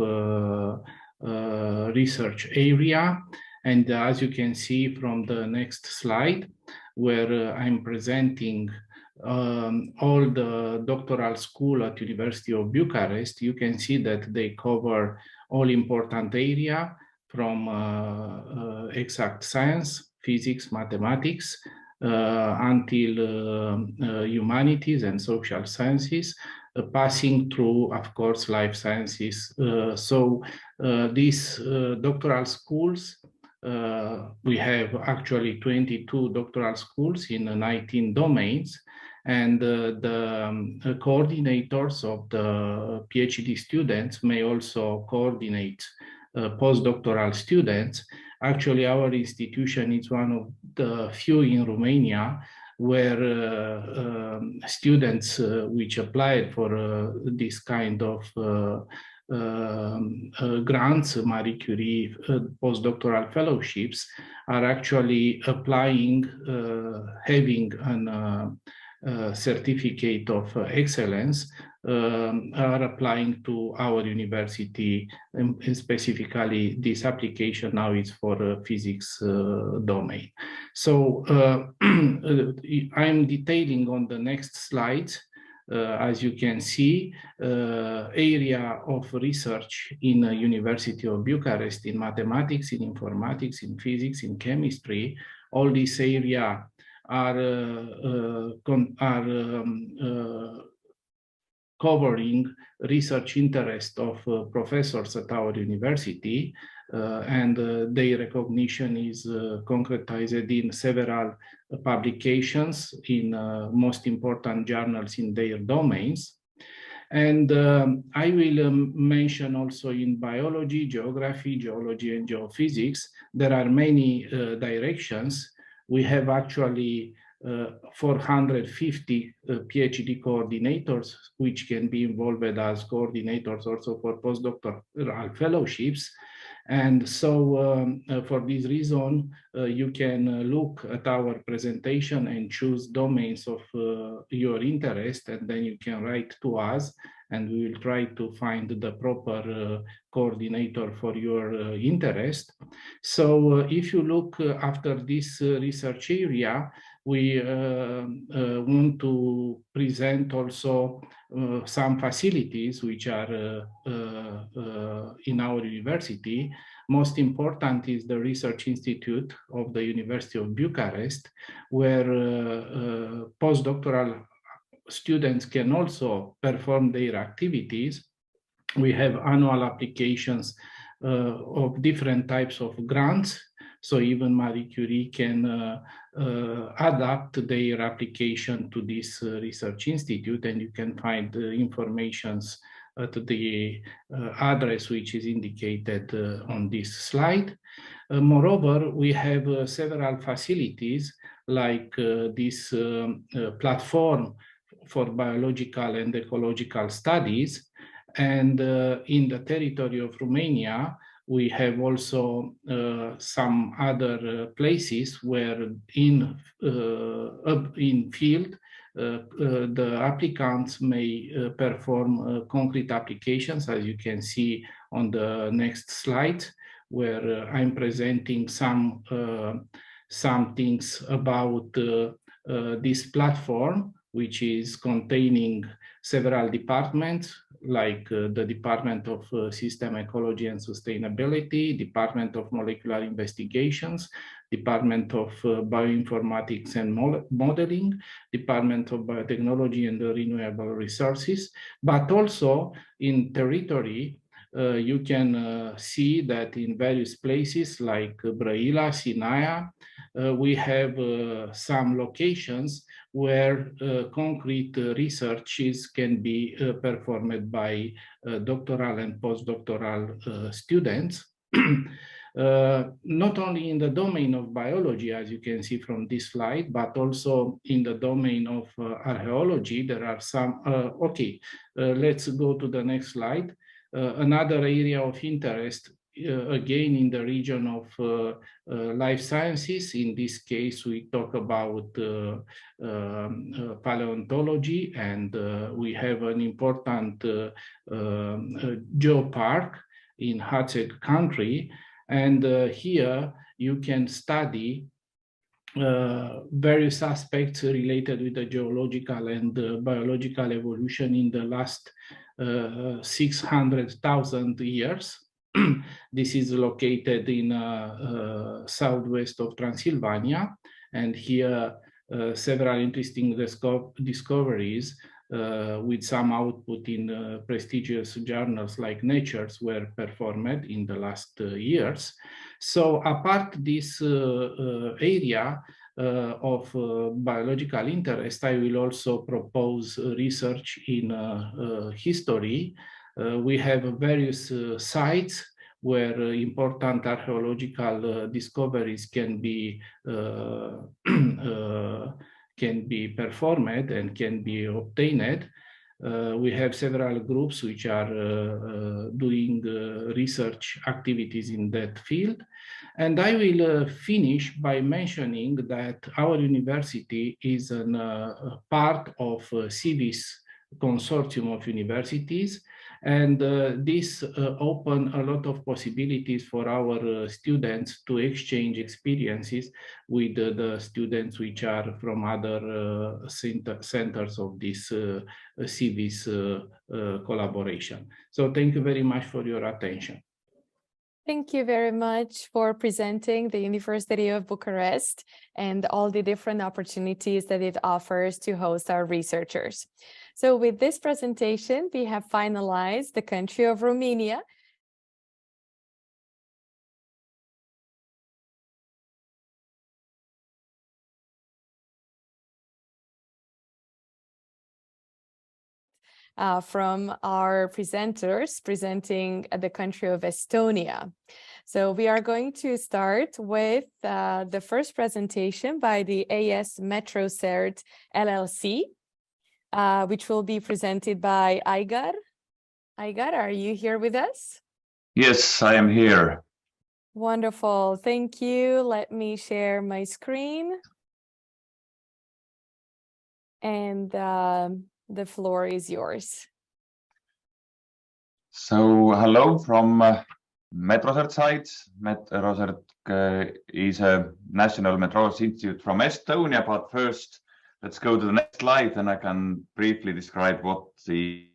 research area. And as you can see from the next slide, where I'm presenting all the doctoral school at University of Bucharest, you can see that they cover all important area from exact science, physics, mathematics, until humanities and social sciences, passing through, of course, life sciences. So these doctoral schools, we have actually 22 doctoral schools in 19 domains, and the coordinators of the PhD students may also coordinate postdoctoral students. Actually, our institution is one of the few in Romania where students which applied for this kind of grants, Marie Curie Postdoctoral Fellowships, are actually applying, having a certificate of excellence, are applying to our university, and specifically this application now is for physics domain. So I'm detailing on the next slide, as you can see, area of research in the University of Bucharest in mathematics, in informatics, in physics, in chemistry. All these areas are covering research interest of professors at our university, and their recognition is concretized in several publications in most important journals in their domains. And I will mention also in biology, geography, geology, and geophysics, there are many directions. We have actually 450 PhD coordinators, which can be involved as coordinators also for postdoctoral fellowships. And so for this reason, you can look at our presentation and choose domains of your interest, and then you can write to us, and we will try to find the proper coordinator for your interest. So if you look after this research area, we want to present also some facilities which are in our university. Most important is the Research Institute of the University of Bucharest, where postdoctoral students can also perform their activities. We have annual applications of different types of grants. So even Marie Curie can adapt their application to this research institute, and you can find informations at the address which is indicated on this slide. Moreover, we have several facilities like this platform for biological and ecological studies. And in the territory of Romania, we have also some other places where in field the applicants may perform concrete applications, as you can see on the next slide, where I'm presenting some things about this platform, which is containing several departments, like the Department of System Ecology and Sustainability, Department of Molecular Investigations, Department of Bioinformatics and Modeling, Department of Biotechnology and Renewable Resources, but also in territory. You can see that in various places like Brăila, Sinaia, we have some locations where concrete researches can be performed by doctoral and postdoctoral students. Not only in the domain of biology, as you can see from this slide, but also in the domain of archaeology. There are some, let's go to the next slide. Another area of interest, again in the region of life sciences. In this case, we talk about paleontology, and we have an important geopark in Hatzeg country. And here you can study various aspects related with the geological and biological evolution in the last 600,000 years. This is located in southwest of Transylvania, and here several interesting discoveries with some output in prestigious journals like Nature were performed in the last years. So apart this area of biological interest, I will also propose research in history. We have various sites where important archaeological discoveries can be performed and can be obtained. We have several groups which are doing research activities in that field. And I will finish by mentioning that our university is a part of CIVIS consortium of universities, and this open a lot of possibilities for our students to exchange experiences with the students which are from other centers of this CIVIS collaboration. So thank you very much for your attention. Thank you very much for presenting the University of Bucharest and all the different opportunities that it offers to host our researchers. So with this presentation, we have finalized the country of Romania. From our presenters presenting the country of Estonia. So we are going to start with the first presentation by the AS MetroCert LLC, which will be presented by Aigar. Aigar, are you here with us? Yes, I am here. Wonderful. Thank you. Let me share my screen. And the floor is yours. So hello from MetroCert side. MetroCert is a National Metrology Institute from Estonia, but first let's go to the next slide and I can briefly describe what the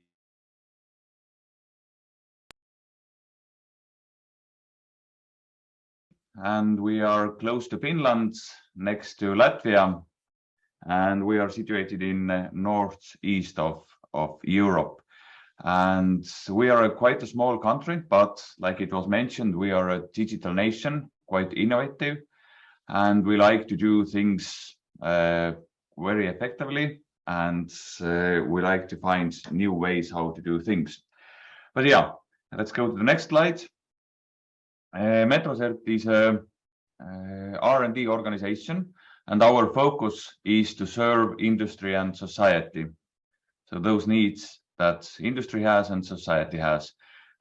and we are close to Finland, next to Latvia, and we are situated in northeast of Europe. And we are quite a small country, but like it was mentioned, we are a digital nation, quite innovative, and we like to do things very effectively, and we like to find new ways how to do things. But yeah, let's go to the next slide. MetroCert is a R&D organization, and our focus is to serve industry and society. So those needs that industry has and society has.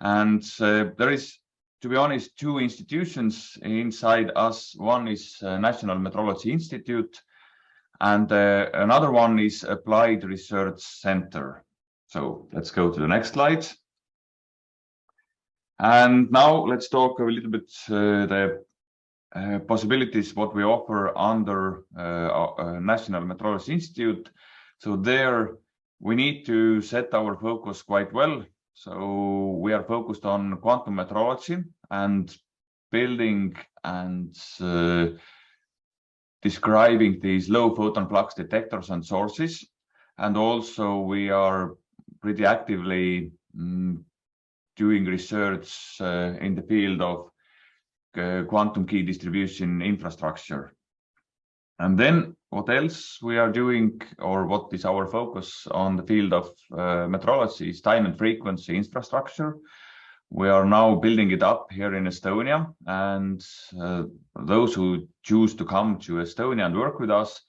And there is, to be honest, two institutions inside us. One is National Metrology Institute, and another one is Applied Research Center. So let's go to the next slide. And now let's talk a little bit the possibilities what we offer under National Metrology Institute. So there we need to set our focus quite well. So we are focused on quantum metrology and building and describing these low photon flux detectors and sources. And also we are pretty actively doing research in the field of quantum key distribution infrastructure. And then what else we are doing, or what is our focus on the field of metrology, is time and frequency infrastructure. We are now building it up here in Estonia, and those who choose to come to Estonia and work with us,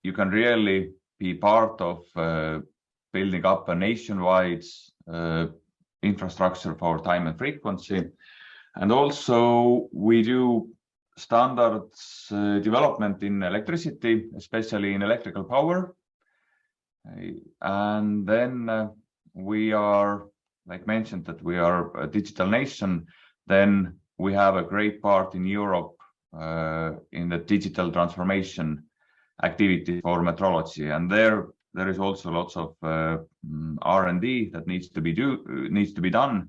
you can really be part of building up a nationwide infrastructure for time and frequency. And also we do standards development in electricity, especially in electrical power. And then we are, like mentioned, that we are a digital nation. Then we have a great part in Europe in the digital transformation activity for metrology. And there is also lots of R&D that needs to be done.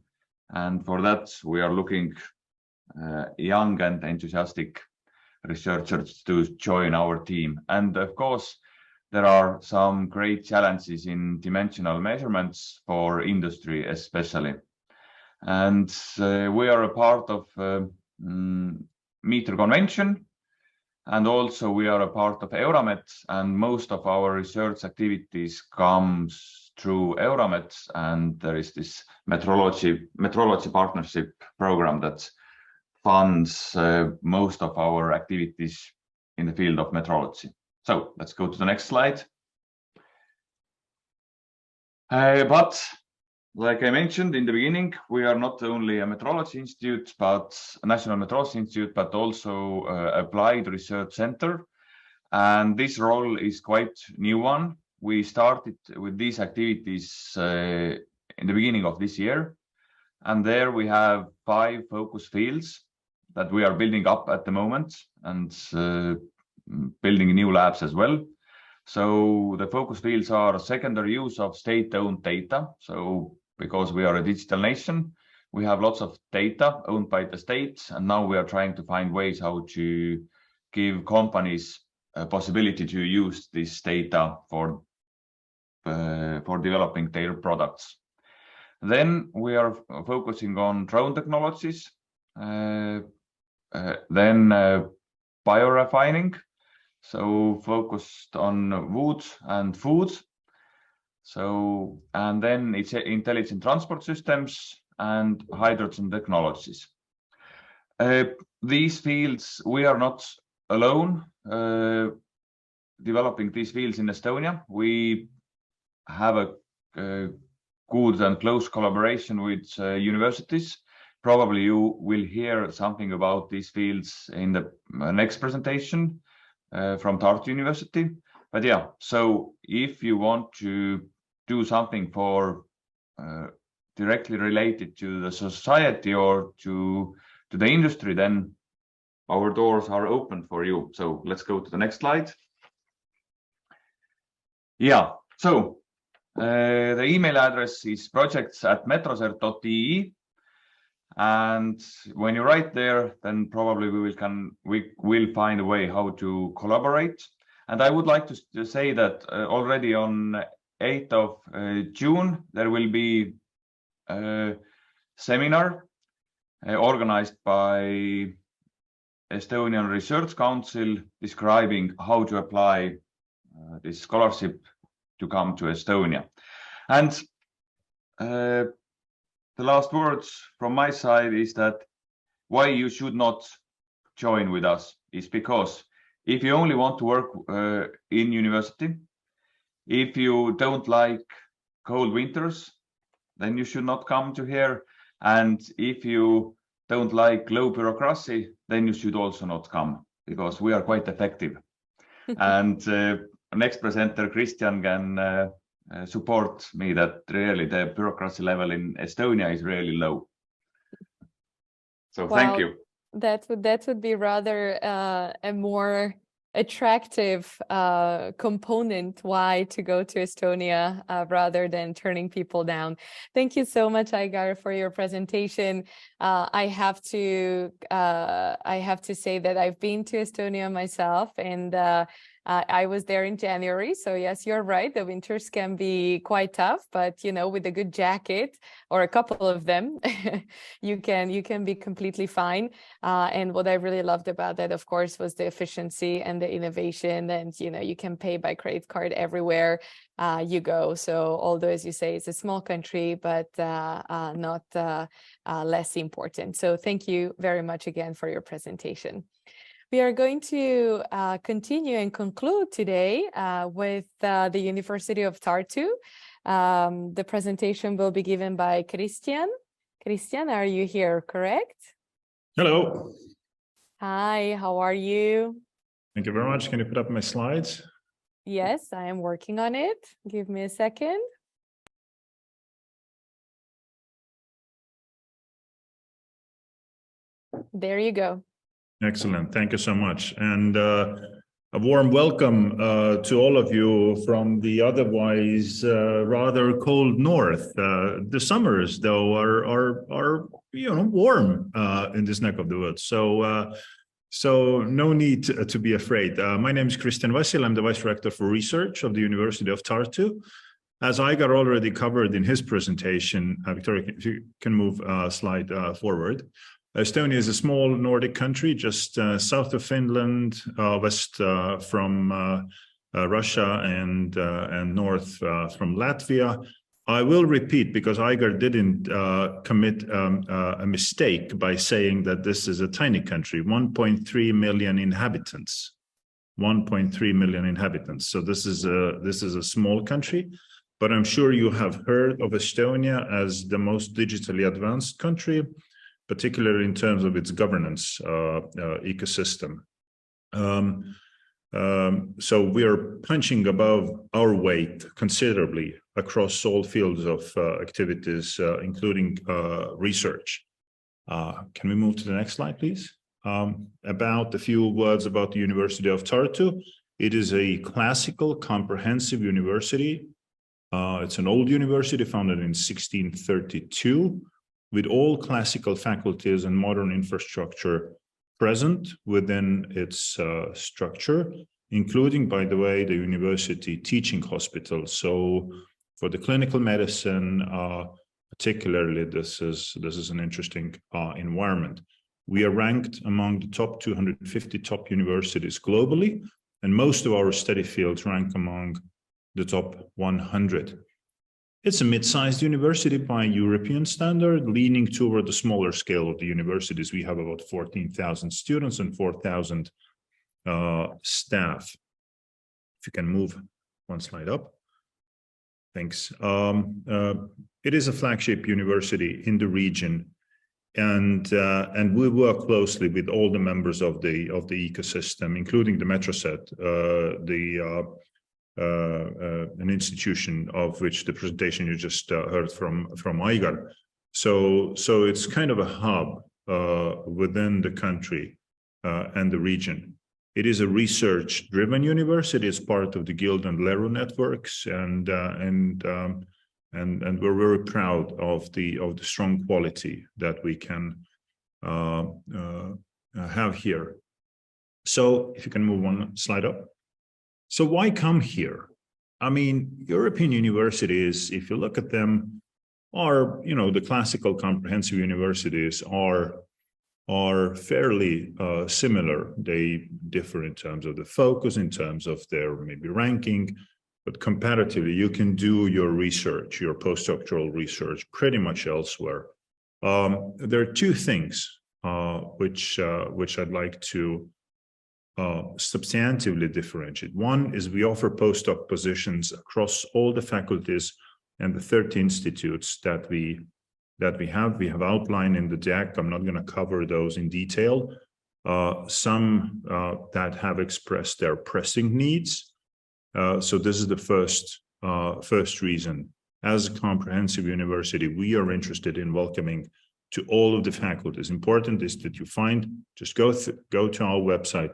And for that, we are looking young and enthusiastic researchers to join our team. And of course, there are some great challenges in dimensional measurements for industry, especially. And we are a part of meter convention, and also we are a part of EURAMET, and most of our research activities comes through EURAMET, and there is this metrology partnership program that funds most of our activities in the field of metrology. So let's go to the next slide. But like I mentioned in the beginning, we are not only a metrology institute, but a National Metrology Institute, but also Applied Research Center. And this role is quite new one. We started with these activities in the beginning of this year. And there we have 5 focus fields that we are building up at the moment, and building new labs as well. So the focus fields are secondary use of state-owned data. So because we are a digital nation, we have lots of data owned by the state, and now we are trying to find ways how to give companies a possibility to use this data for developing their products. Then we are focusing on drone technologies, then biorefining, so focused on wood and food. So, and then it's intelligent transport systems and hydrogen technologies. These fields, we are not alone developing these fields in Estonia. We have a good and close collaboration with universities, probably you will hear something about these fields in the next presentation from Tartu University. But yeah, so if you want to do something for directly related to the society or to the industry, then our doors are open for you. So let's go to the next slide. Yeah, so the email address is projects@metrocert.ee, and when you write there, then probably we will find a way how to collaborate. And I would like to say that already on 8th of June there will be a seminar organized by Estonian Research Council describing how to apply this scholarship to come to Estonia. And the last words from my side is that why you should not join with us is because if you only want to work in university, if you don't like cold winters, then you should not come to here. And if you don't like low bureaucracy, then you should also not come, because we are quite effective. And next presenter, Christian, can support me that really the bureaucracy level in Estonia is really low. So Well, thank you. That would be rather a more attractive component why to go to Estonia rather than turning people down. Thank you so much, Aigar, for your presentation. I have to say that I've been to Estonia myself, and I was there in January. So yes, you're right. The winters can be quite tough, but you know, with a good jacket or a couple of them, you can be completely fine. And what I really loved about that, of course, was the efficiency and the innovation. And you know, you can pay by credit card everywhere you go. So although, as you say, it's a small country, but not less important. So thank you very much again for your presentation. We are going to continue and conclude today with the University of Tartu. The presentation will be given by Christian. Christian, are you here, correct? Hello. Hi, how are you? Thank you very much. Can you put up my slides? Yes, I am working on it. Give me a second. There you go. Excellent. Thank you so much. And a warm welcome to all of you from the otherwise rather cold north. The summers, though, are you know, warm in this neck of the woods. So no need to be afraid. My name is Christian Vassil. I'm the Vice Rector for Research of the University of Tartu. As Aigar already covered in his presentation, Victoria, if you can move slide forward. Estonia is a small Nordic country, just south of Finland, west from Russia, and north from Latvia. I will repeat, because Aigar didn't commit a mistake by saying that this is a tiny country, 1.3 million inhabitants. 1.3 million inhabitants. So this is a small country, but I'm sure you have heard of Estonia as the most digitally advanced country, particularly in terms of its governance ecosystem. So we are punching above our weight considerably across all fields of activities, including research. Can we move to the next slide, please? About a few words about the University of Tartu. It is a classical, comprehensive university. It's an old university founded in 1632. With all classical faculties and modern infrastructure present within its structure, including, by the way, the university teaching hospital. So for the clinical medicine, particularly, this is an interesting environment. We are ranked among the top 250 top universities globally, and most of our study fields rank among the top 100. It's a mid-sized university by European standard, leaning toward the smaller scale of the universities. We have about 14,000 students and 4,000 staff. If you can move one slide up. Thanks. It is a flagship university in the region, and we work closely with all the members of the ecosystem, including the Metroset, an institution of which the presentation you just heard from Aigar. So it's kind of a hub within the country and the region. It is a research-driven university. It's part of the Guild and Leru networks, and we're very proud of the strong quality that we can have here. So if you can move one slide up. So why come here? I mean, European universities, if you look at them, are, you know, the classical comprehensive universities are fairly similar. They differ in terms of the focus, in terms of their maybe ranking, but comparatively, you can do your research, your postdoctoral research pretty much elsewhere. There are two things which I'd like to substantively differentiate. One is we offer postdoc positions across all the faculties and the 30 institutes that we have. We have outlined in the deck. I'm not going to cover those in detail. Some that have expressed their pressing needs. So this is the first reason. As a comprehensive university, we are interested in welcoming to all of the faculties. Important is that you just go to our website,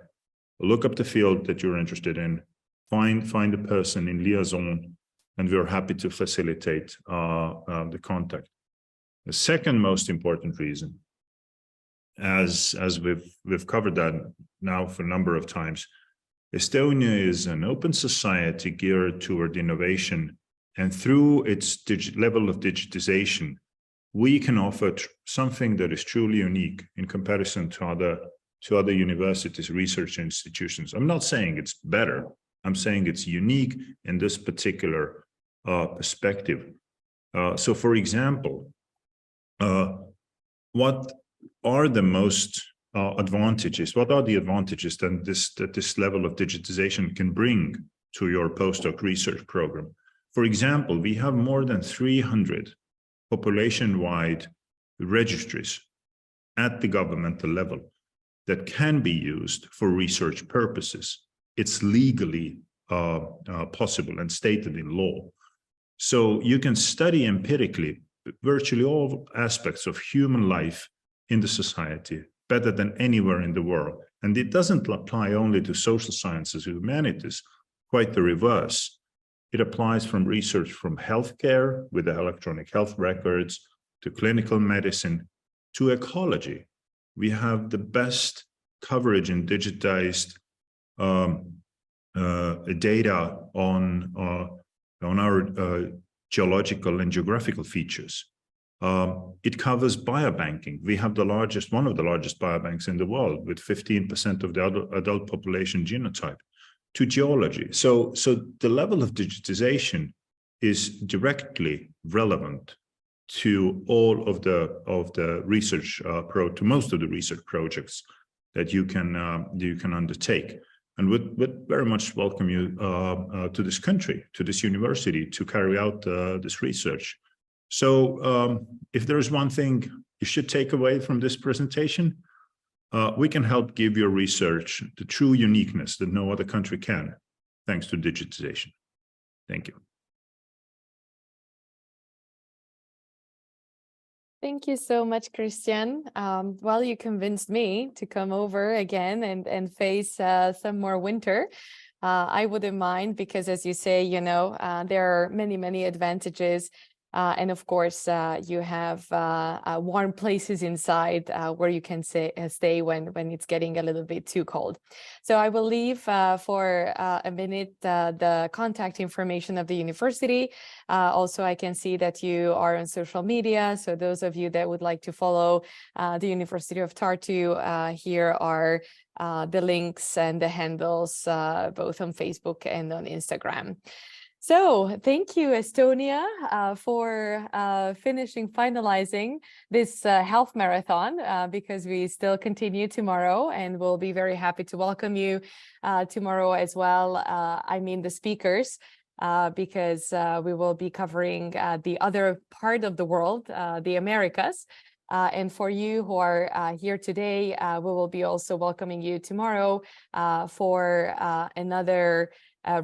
look up the field that you're interested in, find a person in liaison, and we're happy to facilitate the contact. The second most important reason, as we've covered that now for a number of times, Estonia is an open society geared toward innovation, and through its level of digitization, we can offer something that is truly unique in comparison to other universities, research institutions. I'm not saying it's better. I'm saying it's unique in this particular perspective. So, for example, what are the most advantages? What are the advantages that this level of digitization can bring to your postdoc research program? For example, we have more than 300 population-wide registries at the governmental level that can be used for research purposes. It's legally possible and stated in law. So you can study empirically virtually all aspects of human life in the society better than anywhere in the world. And it doesn't apply only to social sciences and humanities, quite the reverse. It applies from research from healthcare with the electronic health records to clinical medicine to ecology. We have the best coverage in digitized data on our geological and geographical features. It covers biobanking. We have one of the largest biobanks in the world with 15% of the adult population genotype, to geology. So the level of digitization is directly relevant to all of the research to most of the research projects that you can undertake, and would very much welcome you to this country, to this university, to carry out this research. So if there is one thing you should take away from this presentation, we can help give your research the true uniqueness that no other country can, thanks to digitization. Thank you. Thank you so much, Christian. Well, you convinced me to come over again and face some more winter. I wouldn't mind because, as you say, you know, there are many advantages. And of course, you have warm places inside where you can stay when it's getting a little bit too cold. So I will leave for a minute the contact information of the university. Also, I can see that you are on social media. So those of you that would like to follow the University of Tartu, here are the links and the handles, both on Facebook and on Instagram. So thank you, Estonia, for finalizing this health marathon, because we still continue tomorrow, and we'll be very happy to welcome you tomorrow as well. I mean the speakers, because we will be covering the other part of the world, the Americas. And for you who are here today, we will be also welcoming you tomorrow for another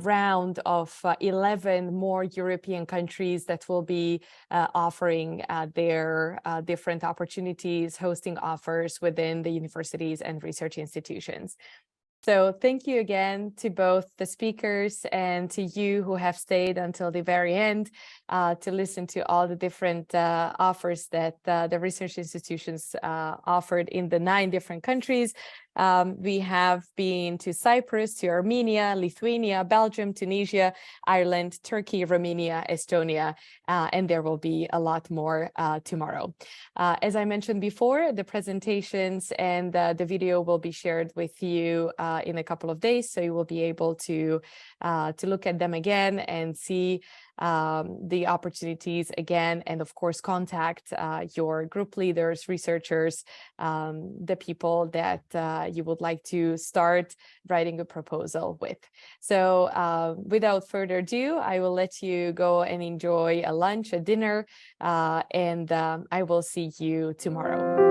round of 11 more European countries that will be offering their different opportunities, hosting offers within the universities and research institutions. So thank you again to both the speakers and to you who have stayed until the very end to listen to all the different offers that the research institutions offered in the 9 different countries. We have been to Cyprus, to Armenia, Lithuania, Belgium, Tunisia, Ireland, Turkey, Romania, Estonia, and there will be a lot more tomorrow. As I mentioned before, the presentations and the video will be shared with you in a couple of days, so you will be able to look at them again and see the opportunities again, and of course contact your group leaders, researchers, the people that you would like to start writing a proposal with. So without further ado, I will let you go and enjoy a lunch, a dinner, and I will see you tomorrow.